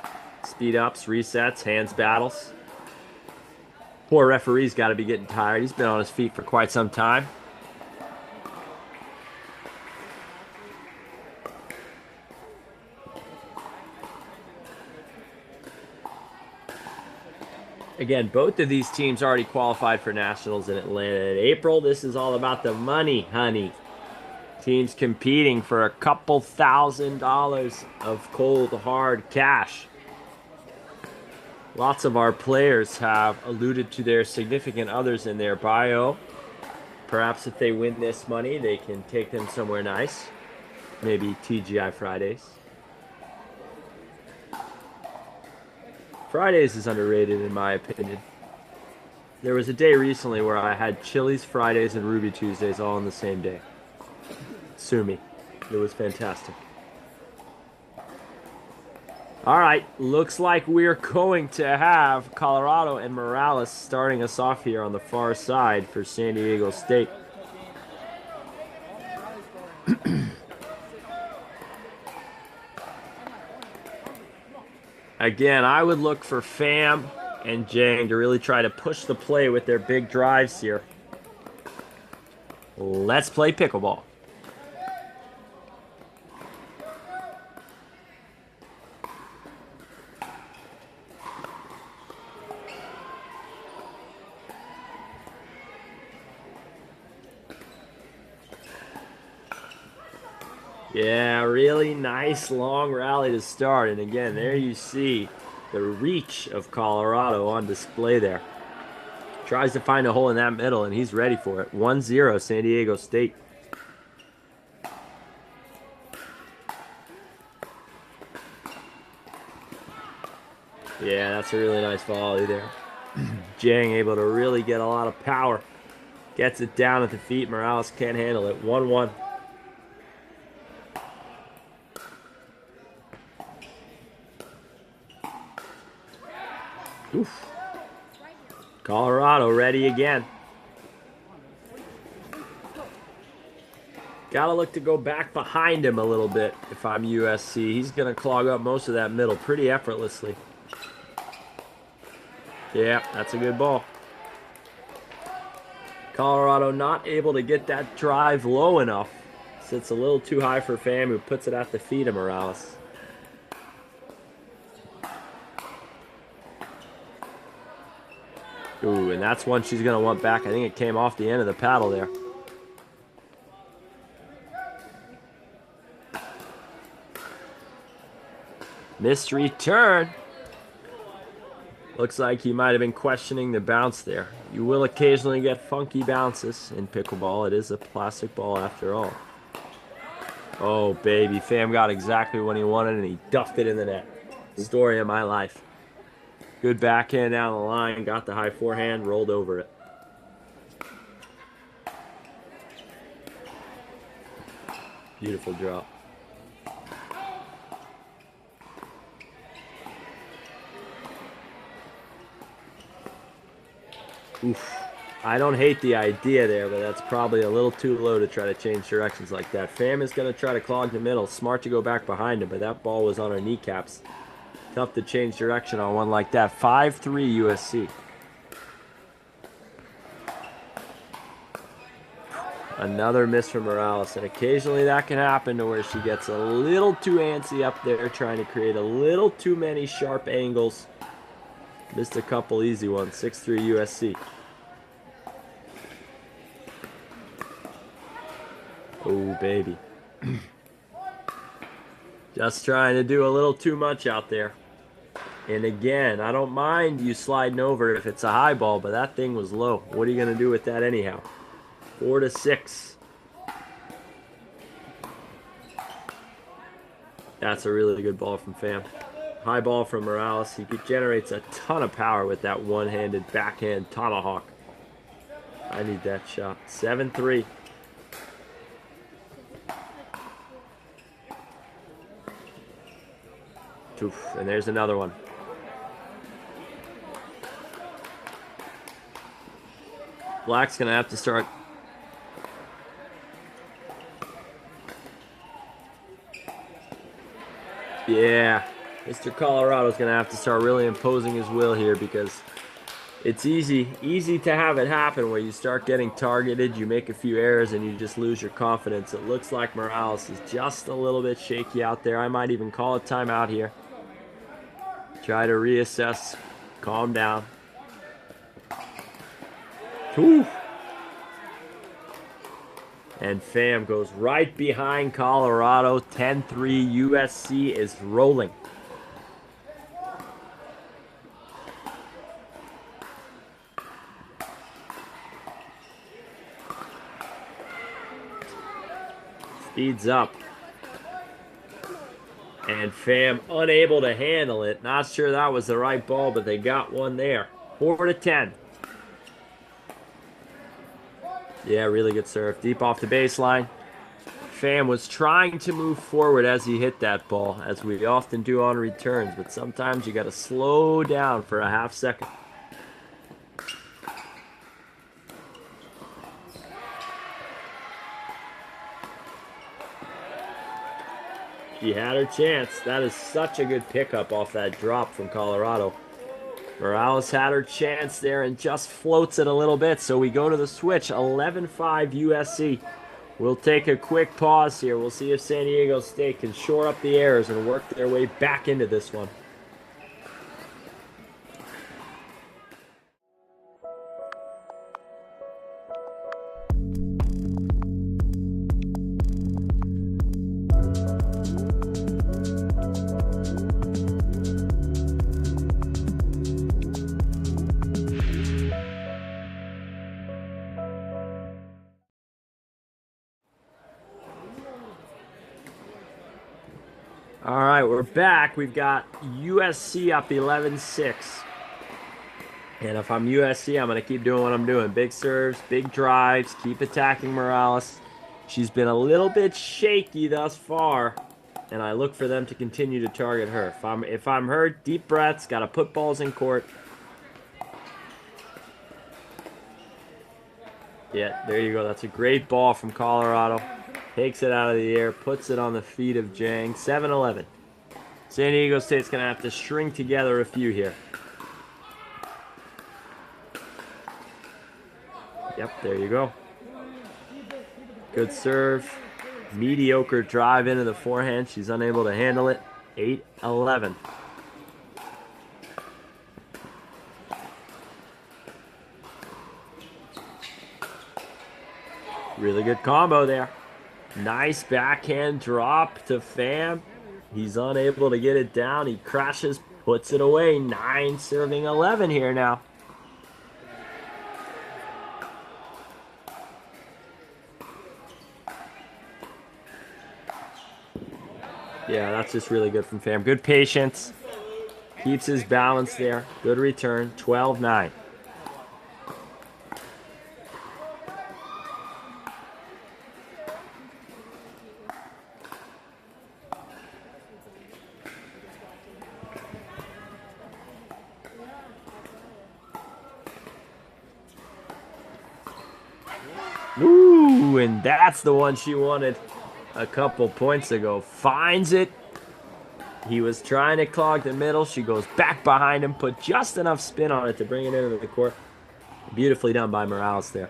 S1: speed ups, resets, hands battles. Poor referee's got to be getting tired. He's been on his feet for quite some time. Again, both of these teams already qualified for nationals in Atlanta in April. This is all about the money, honey. Teams competing for a couple $1,000s of cold, hard cash. Lots of our players have alluded to their significant others in their bio. Perhaps if they win this money, they can take them somewhere nice. Maybe TGI Fridays. Fridays is underrated in my opinion. There was a day recently where I had Chili's Fridays and Ruby Tuesdays all on the same day. Sue me. It was fantastic. All right, looks like we're going to have Colorado and Morales starting us off here on the far side for San Diego State. Again, I would look for Pham and Jang to really try to push the play with their big drives here. Let's play pickleball. Yeah, really nice long rally to start. And again, there you see the reach of Colorado on display there. Tries to find a hole in that middle, and he's ready for it. 1-0 San Diego State. Yeah, that's a really nice volley there. Jang able to really get a lot of power. Gets it down at the feet. Morales can't handle it. 1-1. Oof. Colorado ready again. Gotta look to go back behind him a little bit if I'm USC. He's gonna clog up most of that middle pretty effortlessly. Yeah, that's a good ball. Colorado not able to get that drive low enough. Sits a little too high for Pham, who puts it at the feet of Morales. Ooh, and that's one she's going to want back. I think it came off the end of the paddle there. Missed return. Looks like he might have been questioning the bounce there. You will occasionally get funky bounces in pickleball. It is a plastic ball after all. Oh, baby. Pham got exactly what he wanted, and he duffed it in the net. Story of my life. Good backhand down the line, got the high forehand, rolled over it. Beautiful drop. Oof. I don't hate the idea there, but that's probably a little too low to try to change directions like that. Pham is going to try to clog the middle. Smart to go back behind him, but that ball was on her kneecaps. Tough to change direction on one like that. 5-3 USC. Another miss from Morales, and occasionally that can happen to where she gets a little too antsy up there, trying to create a little too many sharp angles. Missed a couple easy ones. 6-3 USC. Oh, baby. Just trying to do a little too much out there. And again, I don't mind you sliding over if it's a high ball, but that thing was low. What are you going to do with that anyhow? 4-6. That's a really good ball from Pham. High ball from Morales. He generates a ton of power with that one-handed backhand tomahawk. I need that shot. 7-3. Oof, and there's another one. Black's going to have to start Yeah, Mr. Colorado's going to have to start really imposing his will here because it's easy to have it happen where you start getting targeted, you make a few errors, and you just lose your confidence. It looks like Morales is just a little bit shaky out there. I might even call a timeout here. Try to reassess, calm down. Whew. And Fam goes right behind Colorado. 10-3, USC is rolling. Speeds up. And Fam unable to handle it. Not sure that was the right ball, but they got one there. 4-10. Yeah, really good serve. Deep off the baseline. Fam was trying to move forward as he hit that ball, as we often do on returns, but sometimes you got to slow down for a half second. She had her chance. That is such a good pickup off that drop from Colorado. Morales had her chance there and just floats it a little bit. So we go to the switch. 11-5 USC. We'll take a quick pause here. We'll see if San Diego State can shore up the errors and work their way back into this one. All right, we're back. We've got USC up 11-6. And if I'm USC, I'm going to keep doing what I'm doing. Big serves, big drives, keep attacking Morales. She's been a little bit shaky thus far, and I look for them to continue to target her. If I'm her, deep breaths, got to put balls in court. Yeah, there you go. That's a great ball from Colorado. Takes it out of the air, puts it on the feet of Jang. 7-11. San Diego State's going to have to string together a few here. Yep, there you go. Good serve. Mediocre drive into the forehand. She's unable to handle it. 8-11. Really good combo there. Nice backhand drop to Fam. He's unable to get it down. He crashes, puts it away. 9 serving 11 here now. Yeah, that's just really good from Fam. Good patience. Keeps his balance there. Good return. 12-9. Ooh, and that's the one she wanted a couple points ago. Finds it. He was trying to clog the middle. She goes back behind him, put just enough spin on it to bring it into the court. Beautifully done by Morales there.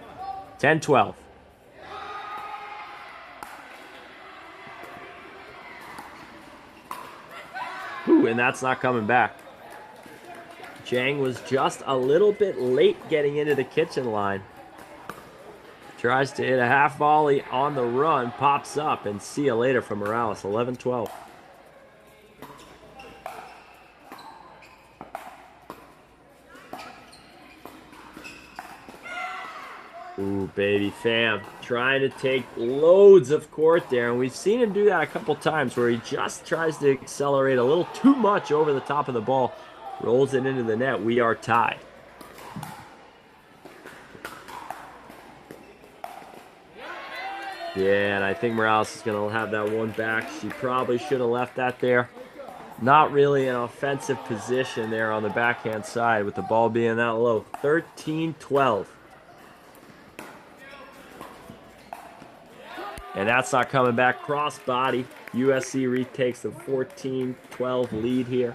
S1: 10-12. Ooh, and that's not coming back. Jang was just a little bit late getting into the kitchen line. Tries to hit a half volley on the run, pops up, and see you later from Morales. 11-12. Ooh, baby Fam. Trying to take loads of court there, and we've seen him do that a couple times where he just tries to accelerate a little too much over the top of the ball. Rolls it into the net. We are tied. Yeah, and I think Morales is going to have that one back. She probably should have left that there. Not really an offensive position there on the backhand side with the ball being that low. 13-12. And that's not coming back. Crossbody. USC retakes the 14-12 lead here.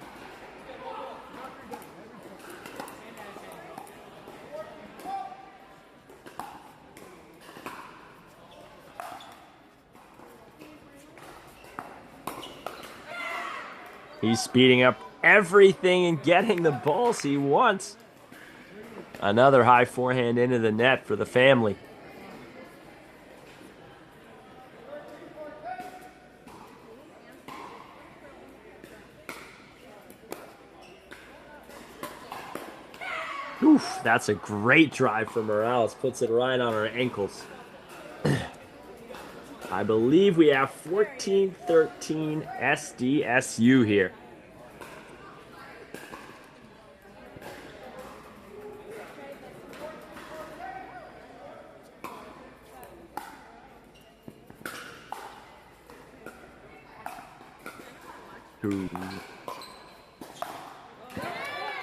S1: He's speeding up everything and getting the balls he wants. Another high forehand into the net for the family. Oof, that's a great drive from Morales. Puts it right on her ankles. I believe we have 14-13 SDSU here. Ooh.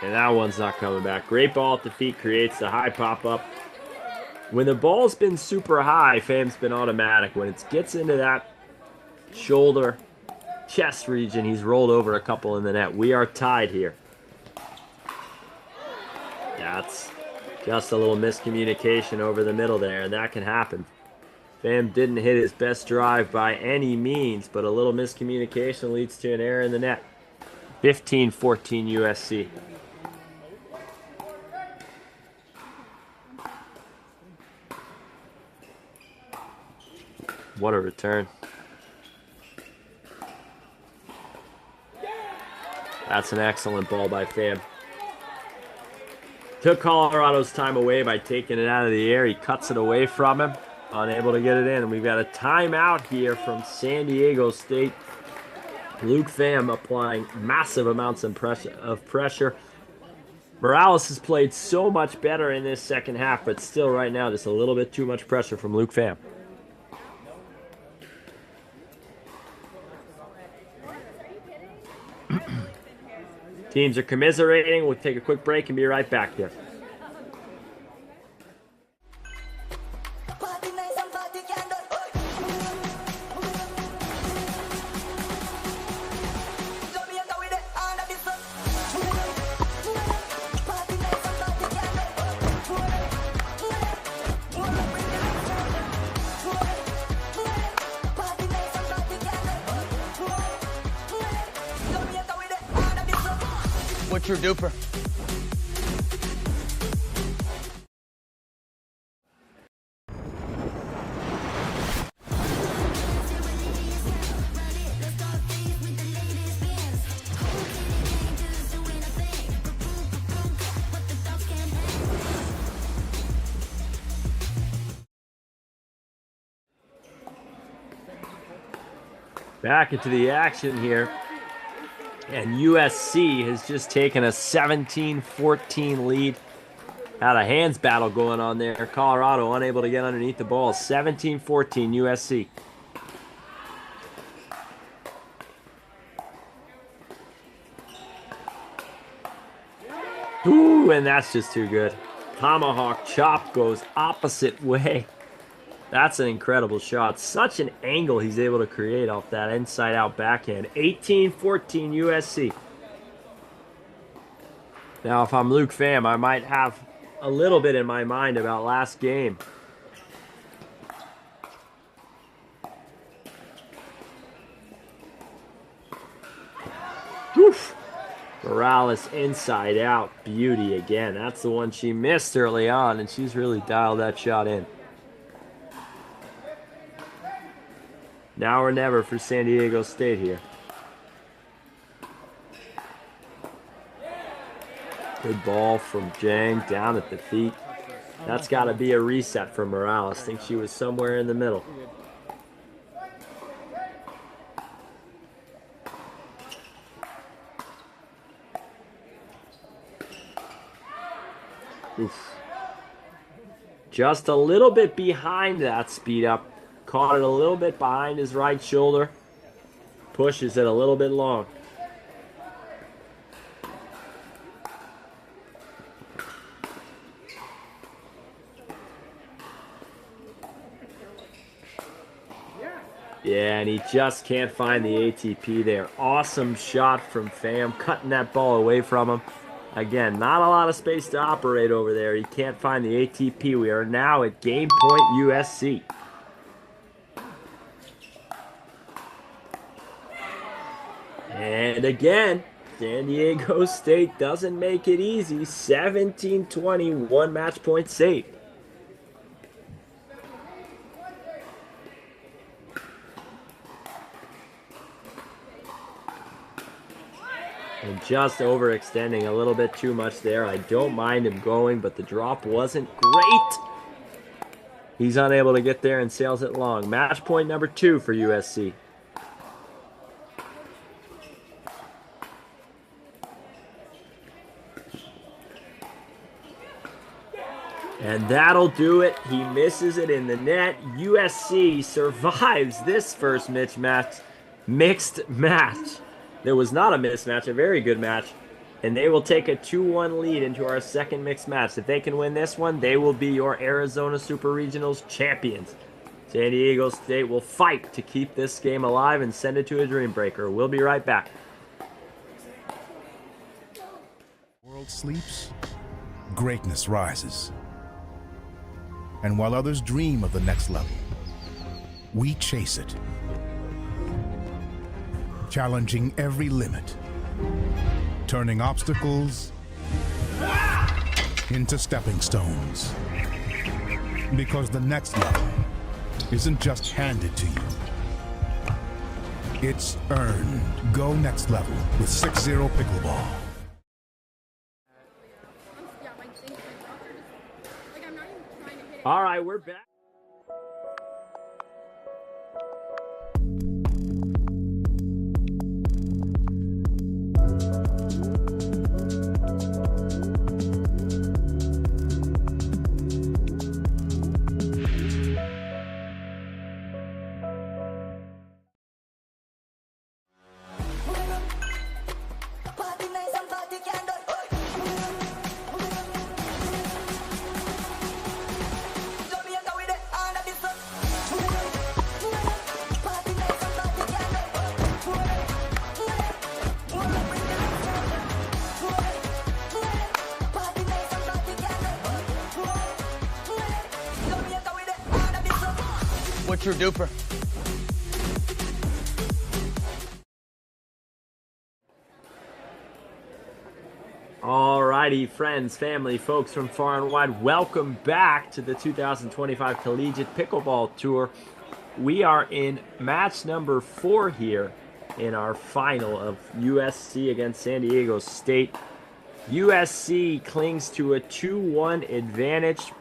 S1: And that one's not coming back. Great ball at the feet creates the high pop-up. When the ball's been super high, Fam's been automatic. When it gets into that shoulder, chest region, he's rolled over a couple in the net. We are tied here. That's just a little miscommunication over the middle there, and that can happen. Fam didn't hit his best drive by any means, but a little miscommunication leads to an error in the net. 15-14 USC. What a return. That's an excellent ball by Fam. Took Colorado's time away by taking it out of the air. He cuts it away from him. Unable to get it in. And we've got a timeout here from San Diego State. Luke Pham applying massive amounts of pressure. Morales has played so much better in this second half, but still right now just a little bit too much pressure from Luke Pham. Teams are commiserating. We'll take a quick break and be right back here.
S4: What's your DUPR?
S1: Back into the action here. And USC has just taken a 17-14 lead. Had a hands battle going on there. Colorado unable to get underneath the ball. 17-14 USC. Ooh, and that's just too good. Tomahawk chop goes opposite way. That's an incredible shot. Such an angle he's able to create off that inside-out backhand. 18-14 USC. Now, if I'm Luke Pham, I might have a little bit in my mind about last game. Oof. Morales inside out. Beauty again. That's the one she missed early on, and she's really dialed that shot in. Now or never for San Diego State here. Good ball from Jang down at the feet. That's got to be a reset for Morales. Think she was somewhere in the middle. Oof. Just a little bit behind that speed up. Caught it a little bit behind his right shoulder. Pushes it a little bit long. Yeah, and he just can't find the ATP there. Awesome shot from Pham, cutting that ball away from him. Again, not a lot of space to operate over there. He can't find the ATP. We are now at game point USC. And again, San Diego State doesn't make it easy. 17-20, one match point saved. And just overextending a little bit too much there. I don't mind him going, but the drop wasn't great. He's unable to get there and sails it long. Match point number 2 for USC. And that'll do it. He misses it in the net. USC survives this first mixed match. There was not a mismatch, a very good match. And they will take a 2-1 lead into our second mixed match. If they can win this one, they will be your Arizona Super Regionals champions. San Diego State will fight to keep this game alive and send it to a dream breaker. We'll be right back.
S5: The world sleeps, greatness rises. And while others dream of the next level, we chase it. Challenging every limit, turning obstacles into stepping stones. Because the next level isn't just handed to you, it's earned. Go next level with 6-0 Pickleball.
S1: All right, we're back.
S4: What's your DUPR?
S1: Alrighty, friends, family, folks from far and wide, welcome back to the 2025 Collegiate Pickleball Tour. We are in match number 4 here in our final of USC against San Diego State. USC clings to a 2-1 advantage,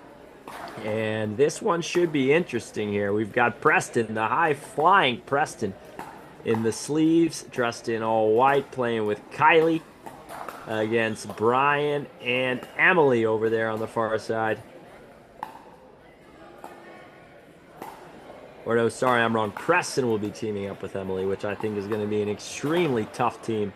S1: and this one should be interesting here. We've got Preston, the high-flying Preston, in the sleeves, dressed in all white, playing with Kylie against Brian and Emily over there on the far side. Or no, sorry, I'm wrong. Preston will be teaming up with Emily, which I think is going to be an extremely tough team.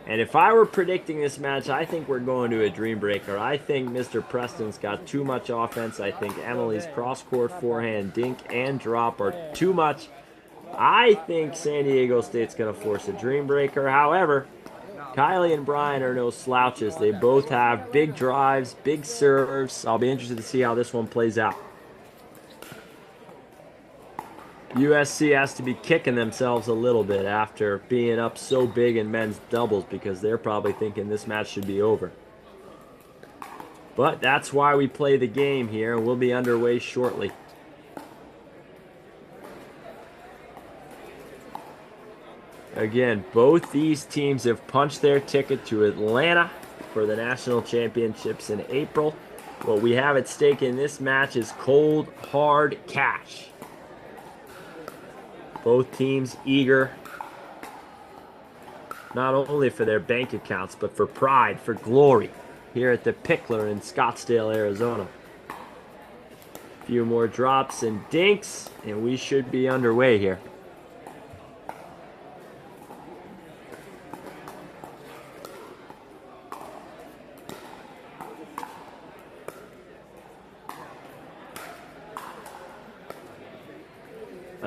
S1: And if I were predicting this match, I think we're going to a dream breaker. I think Mr. Preston's got too much offense. I think Emily's cross-court forehand, dink, and drop are too much. I think San Diego State's going to force a dream breaker. However, Kylie and Brian are no slouches. They both have big drives, big serves. I'll be interested to see how this one plays out. USC has to be kicking themselves a little bit after being up so big in men's doubles, because they're probably thinking this match should be over. But that's why we play the game here, and we'll be underway shortly. Again, both these teams have punched their ticket to Atlanta for the national championships in April. What we have at stake in this match is cold, hard cash. Both teams eager, not only for their bank accounts, but for pride, for glory, here at the Pickler in Scottsdale, Arizona. A few more drops and dinks, and we should be underway here.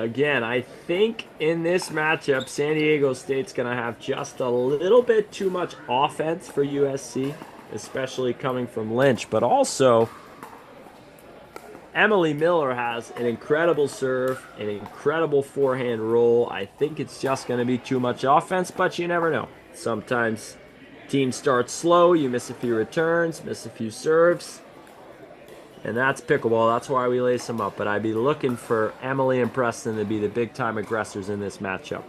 S1: Again, I think in this matchup, San Diego State's going to have just a little bit too much offense for USC, especially coming from Lynch. But also, Emily Miller has an incredible serve, an incredible forehand roll. I think it's just going to be too much offense, but you never know. Sometimes teams start slow, you miss a few returns, miss a few serves. And that's pickleball. That's why we lace them up. But I'd be looking for Emily and Preston to be the big-time aggressors in this matchup.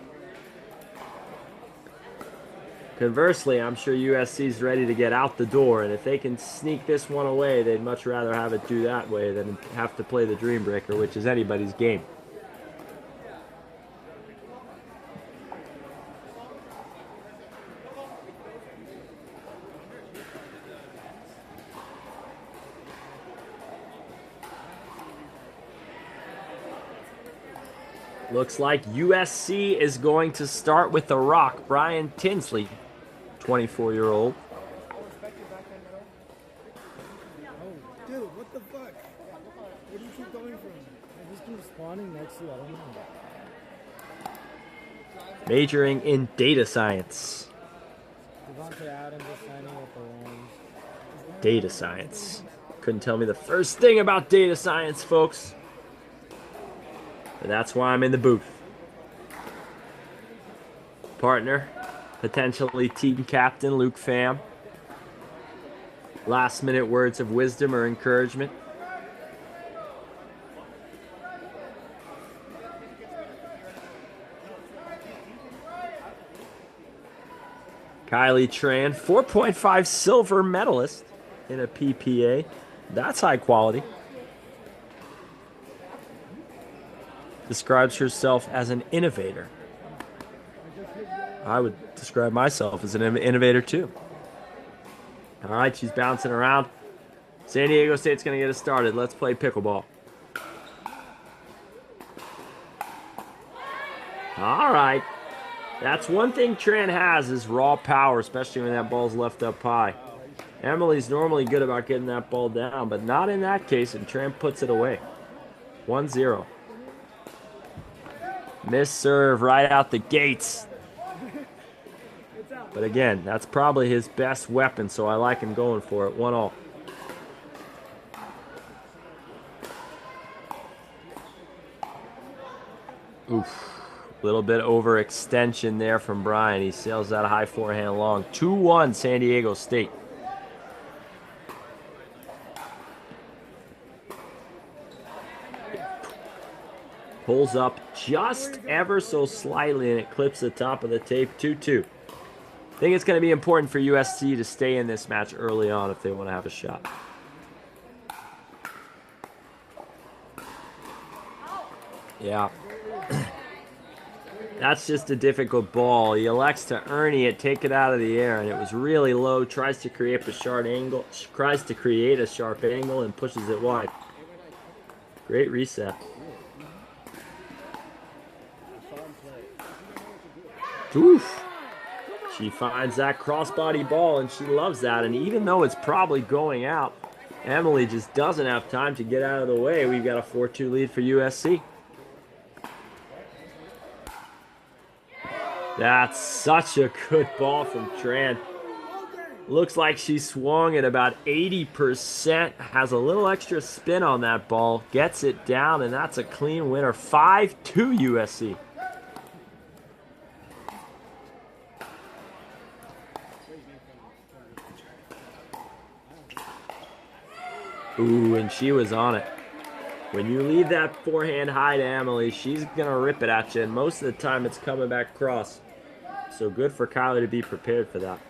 S1: Conversely, I'm sure USC's ready to get out the door. And if they can sneak this one away, they'd much rather have it do that way than have to play the Dream Breaker, which is anybody's game. Looks like USC is going to start with the rock. Brian Tinsley, 24-year-old.
S6: Oh, dude, what the fuck? Where do you keep going from? I just keep spawning next to you. I don't know.
S1: Majoring in data science.
S6: Devontae Adams is signing with the Rams.
S1: Data science. Couldn't tell me the first thing about data science, folks. But that's why I'm in the booth. Partner, potentially team captain Luke Pham. Last minute words of wisdom or encouragement. Kylie Tran, 4.5 silver medalist in a PPA. That's high quality. Describes herself as an innovator. I would describe myself as an innovator too. All right, she's bouncing around. San Diego State's going to get us started. Let's play pickleball. All right. That's one thing Tran has is raw power, especially when that ball's left up high. Emily's normally good about getting that ball down, but not in that case, and Tran puts it away. 1-0. Miss serve right out the gates. But again, that's probably his best weapon, so I like him going for it. 1-1. Oof. Little bit overextension there from Brian. He sails that high forehand long. 2-1 San Diego State. Pulls up just ever so slightly, and it clips the top of the tape. 2-2. I think it's going to be important for USC to stay in this match early on if they want to have a shot. Yeah. That's just a difficult ball. He elects to Ernie it, take it out of the air, and it was really low. Tries to create a sharp angle, and pushes it wide. Great reset. Oof. She finds that crossbody ball, and she loves that. And even though it's probably going out, Emily just doesn't have time to get out of the way. We've got a 4-2 lead for USC. That's such a good ball from Tran. Looks like she swung at about 80%. Has a little extra spin on that ball. Gets it down, and that's a clean winner. 5-2 USC. Ooh, and she was on it. When you leave that forehand high to Emily, she's going to rip it at you, and most of the time it's coming back cross. So good for Kylie to be prepared for that.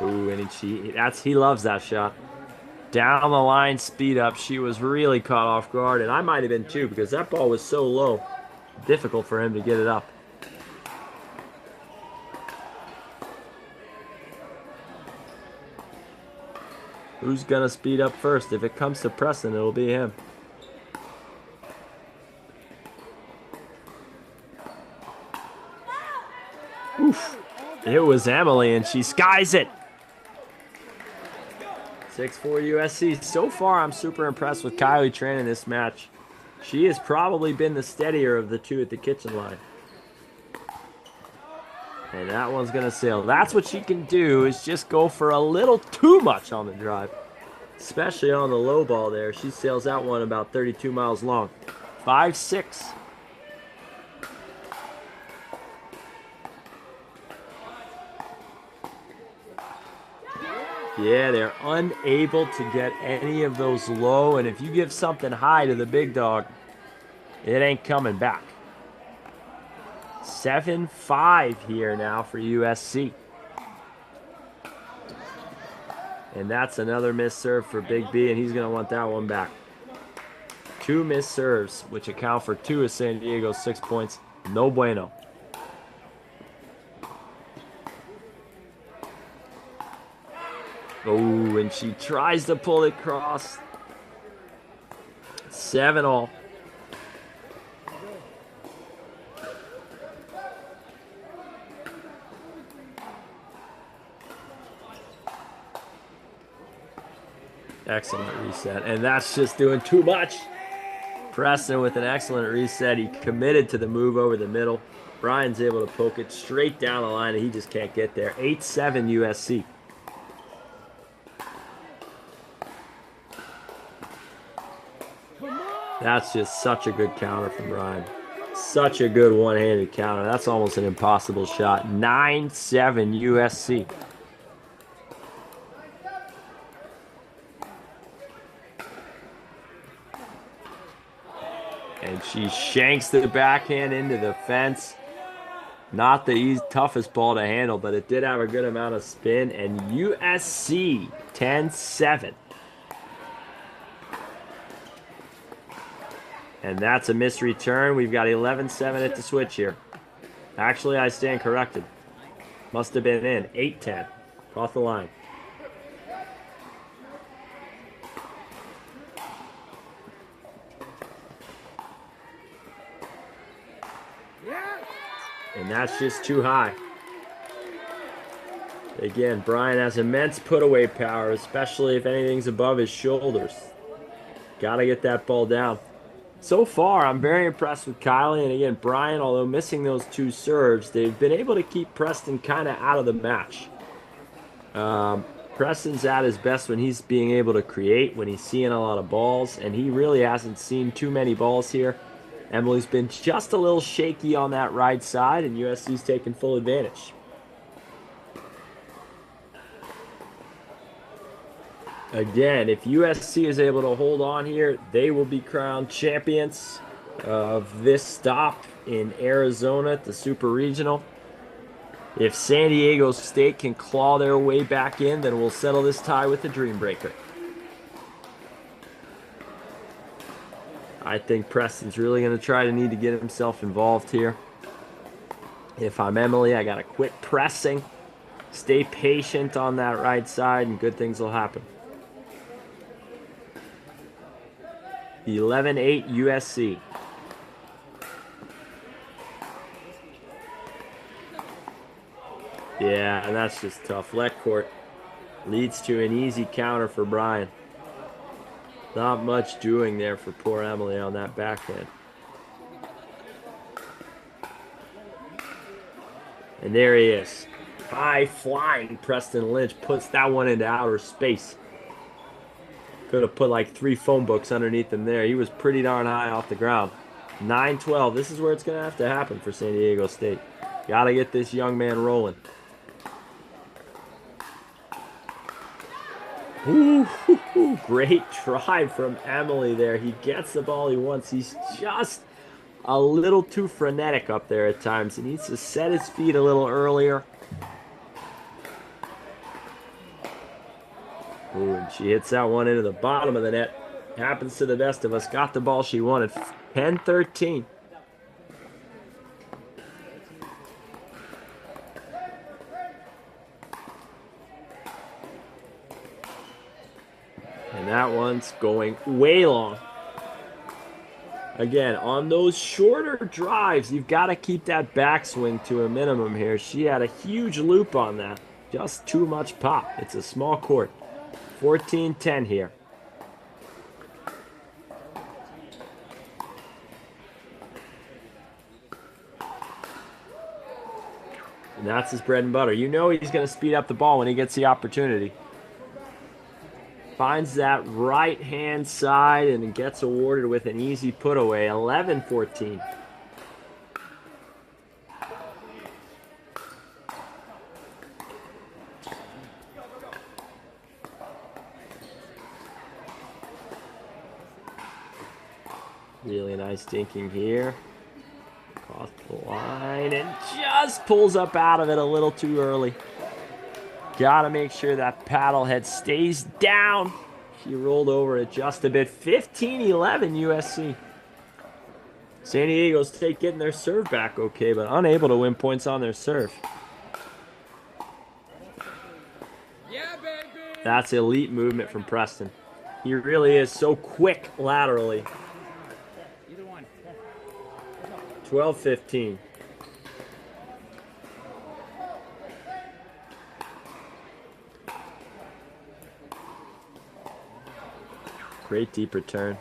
S1: Ooh, and he loves that shot. Down the line, speed up. She was really caught off guard, and I might have been too, because that ball was so low. Difficult for him to get it up. Who's gonna speed up first? If it comes to Preston, it'll be him. Oof. It was Emily, and she skies it. 6-4 USC. So far, I'm super impressed with Kylie Tran in this match. She has probably been the steadier of the two at the kitchen line. And that one's going to sail. That's what she can do, is just go for a little too much on the drive. Especially on the low ball there. She sails that one about 32 miles long. 5-6. Yeah, they're unable to get any of those low, and if you give something high to the big dog, it ain't coming back. 7-5 here now for USC. And that's another missed serve for Big B, and he's going to want that one back. 2 missed serves, which account for 2 of San Diego's 6 points. No bueno. Oh, and she tries to pull it across. 7-all. Excellent reset, and that's just doing too much. Preston with an excellent reset. He committed to the move over the middle. Brian's able to poke it straight down the line, and he just can't get there. 8-7 USC. That's just such a good counter from Brian. Such a good one-handed counter. That's almost an impossible shot. 9-7 USC. And she shanks the backhand into the fence. Not the toughest ball to handle, but it did have a good amount of spin. And USC 10-7. And that's a missed return. We've got 11-7 at the switch here. Actually, I stand corrected. Must have been in. 8-10. Off the line. And that's just too high. Again, Brian has immense put-away power, especially if anything's above his shoulders. Got to get that ball down. So far, I'm very impressed with Kylie. And again, Brian, although missing those 2 serves, they've been able to keep Preston kind of out of the match. Preston's at his best when he's being able to create, when he's seeing a lot of balls, and he really hasn't seen too many balls here. Emily's been just a little shaky on that right side, and USC's taken full advantage. Again, if USC is able to hold on here, they will be crowned champions of this stop in Arizona at the Super Regional. If San Diego State can claw their way back in, then we'll settle this tie with the Dream Breaker. I think Preston's really going to need to get himself involved here. If I'm Emily, I got to quit pressing. Stay patient on that right side, and good things will happen. 11-8 USC. Yeah, and that's just tough. Let court leads to an easy counter for Brian. Not much doing there for poor Emily on that backhand. And there he is. High flying Preston Lynch puts that one into outer space. Could have put like 3 phone books underneath him there. He was pretty darn high off the ground. 9-12. This is where it's going to have to happen for San Diego State. Got to get this young man rolling. Ooh, great try from Emily there. He gets the ball he wants. He's just a little too frenetic up there at times. He needs to set his feet a little earlier. Ooh, and she hits that one into the bottom of the net. Happens to the best of us. Got the ball she wanted. 10-13. And that one's going way long. Again, on those shorter drives, you've got to keep that backswing to a minimum here. She had a huge loop on that. Just too much pop. It's a small court. 14-10 here. And that's his bread and butter. You know he's going to speed up the ball when he gets the opportunity. Finds that right-hand side and gets awarded with an easy put away. 11-14. Really nice dinking here. Across the line and just pulls up out of it a little too early. Gotta make sure that paddle head stays down. She rolled over it just a bit. 15-11 USC. San Diego State getting their serve back okay, but unable to win points on their serve.
S2: Yeah, baby.
S1: That's elite movement from Preston. He really is so quick laterally.
S2: Either one.
S1: 12-15. Great deep return.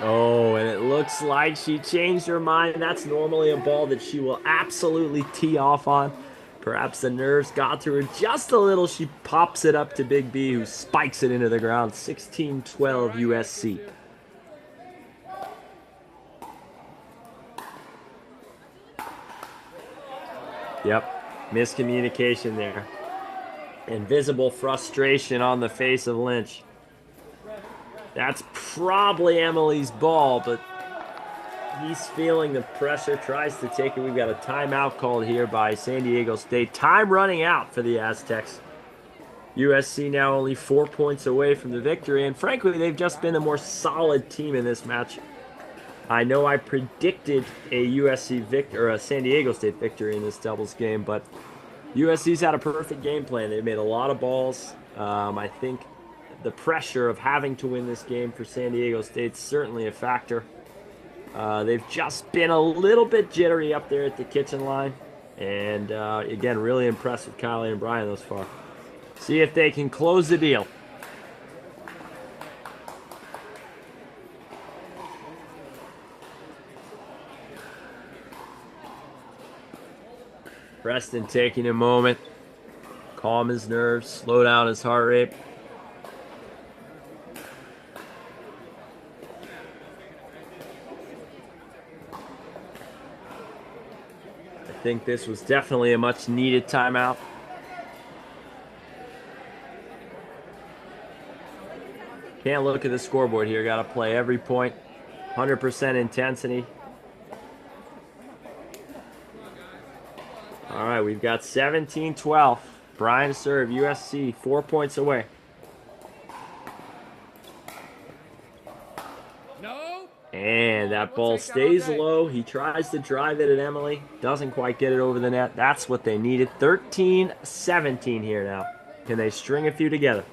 S1: Oh, and it looks like she changed her mind. That's normally a ball that she will absolutely tee off on. Perhaps the nerves got to her just a little. She pops it up to Big B, who spikes it into the ground. 16-12 USC. Yep, miscommunication there. And visible frustration on the face of Lynch. That's probably Emily's ball, but he's feeling the pressure, tries to take it. We've got a timeout called here by San Diego State. Time running out for the Aztecs. USC now only 4 points away from the victory, and frankly, they've just been a more solid team in this match. I know I predicted a USC victory or a San Diego State victory in this doubles game, but USC's had a perfect game plan. They've made a lot of balls. I think the pressure of having to win this game for San Diego State's certainly a factor. They've just been a little bit jittery up there at the kitchen line, and again, really impressed with Kylie and Brian thus far. See if they can close the deal. Preston taking a moment, calm his nerves, slow down his heart rate. I think this was definitely a much needed timeout. Can't look at the scoreboard here, got to play every point, 100% intensity. All right, we've got 17-12. Brian to serve, USC, 4 points away.
S2: No.
S1: And that ball stays low. He tries to drive it at Emily. Doesn't quite get it over the net. That's what they needed. 13-17 here now. Can they string a few together?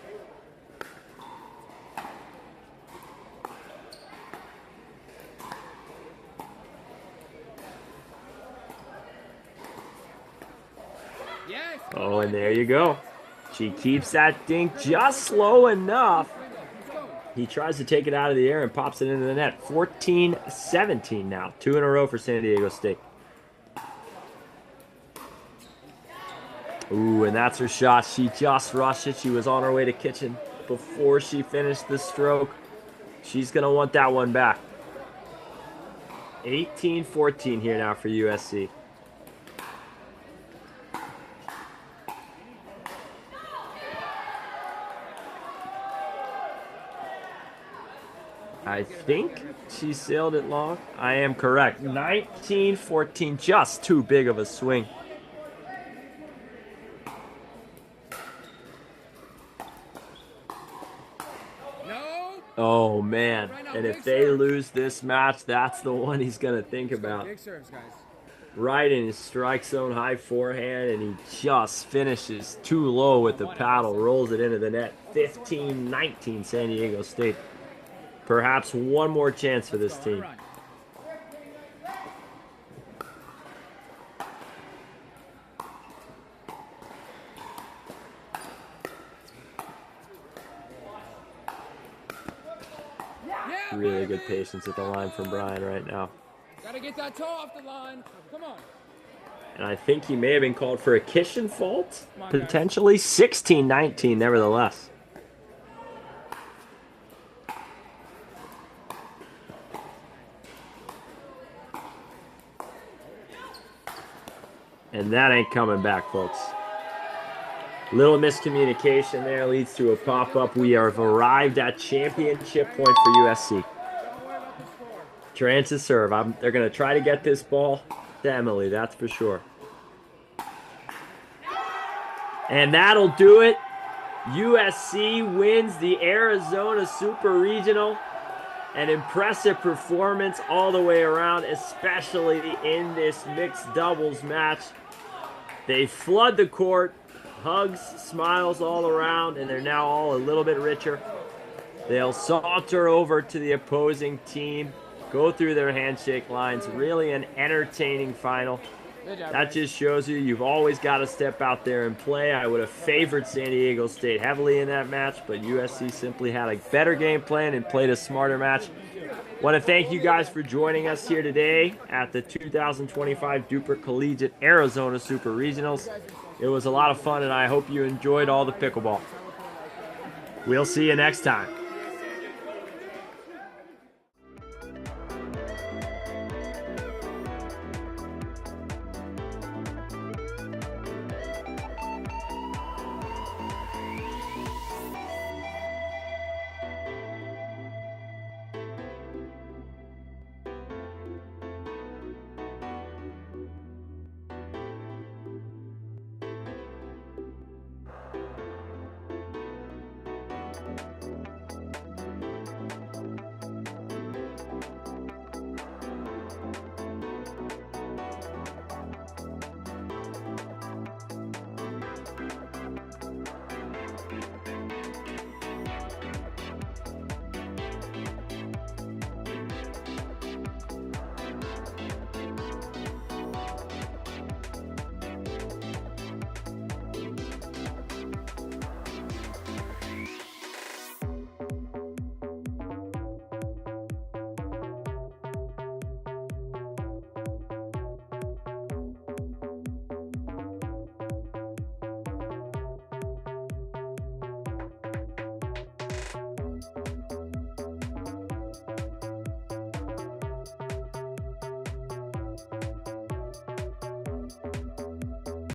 S1: Oh, and there you go. She keeps that dink just slow enough. He tries to take it out of the air and pops it into the net. 14-17 now. 2 in a row for San Diego State. Ooh, and that's her shot. She just rushed it. She was on her way to kitchen before she finished the stroke. She's going to want that one back. 18-14 here now for USC. I think she sailed it long. I am correct. 19-14, just too big of a swing.
S2: No.
S1: Oh, man. And if they lose this match, that's the one he's going to think about.
S2: Big serves, guys.
S1: right in his strike zone, high forehand, and he just finishes too low with the paddle, rolls it into the net. 15-19 San Diego State. Perhaps one more chance for this team. Really good patience at the line from Brian right now.
S2: Gotta get that toe off the line. Come on.
S1: And I think he may have been called for a Kishin fault, potentially. 16-19, nevertheless. And that ain't coming back, folks. Little miscommunication there leads to a pop-up. We have arrived at championship point for USC. Trance to serve. They're going to try to get this ball to Emily, that's for sure. And that'll do it. USC wins the Arizona Super Regional. An impressive performance all the way around, especially in this mixed doubles match. They flood the court. Hugs, smiles all around, and they're now all a little bit richer. They'll saunter over to the opposing team, go through their handshake lines. Really an entertaining final. That just shows you've always got to step out there and play. I would have favored San Diego State heavily in that match, but USC simply had a better game plan and played a smarter match. Want to thank you guys for joining us here today at the 2025 DUPR Collegiate Arizona Super Regionals. It was a lot of fun, and I hope you enjoyed all the pickleball. We'll see you next time.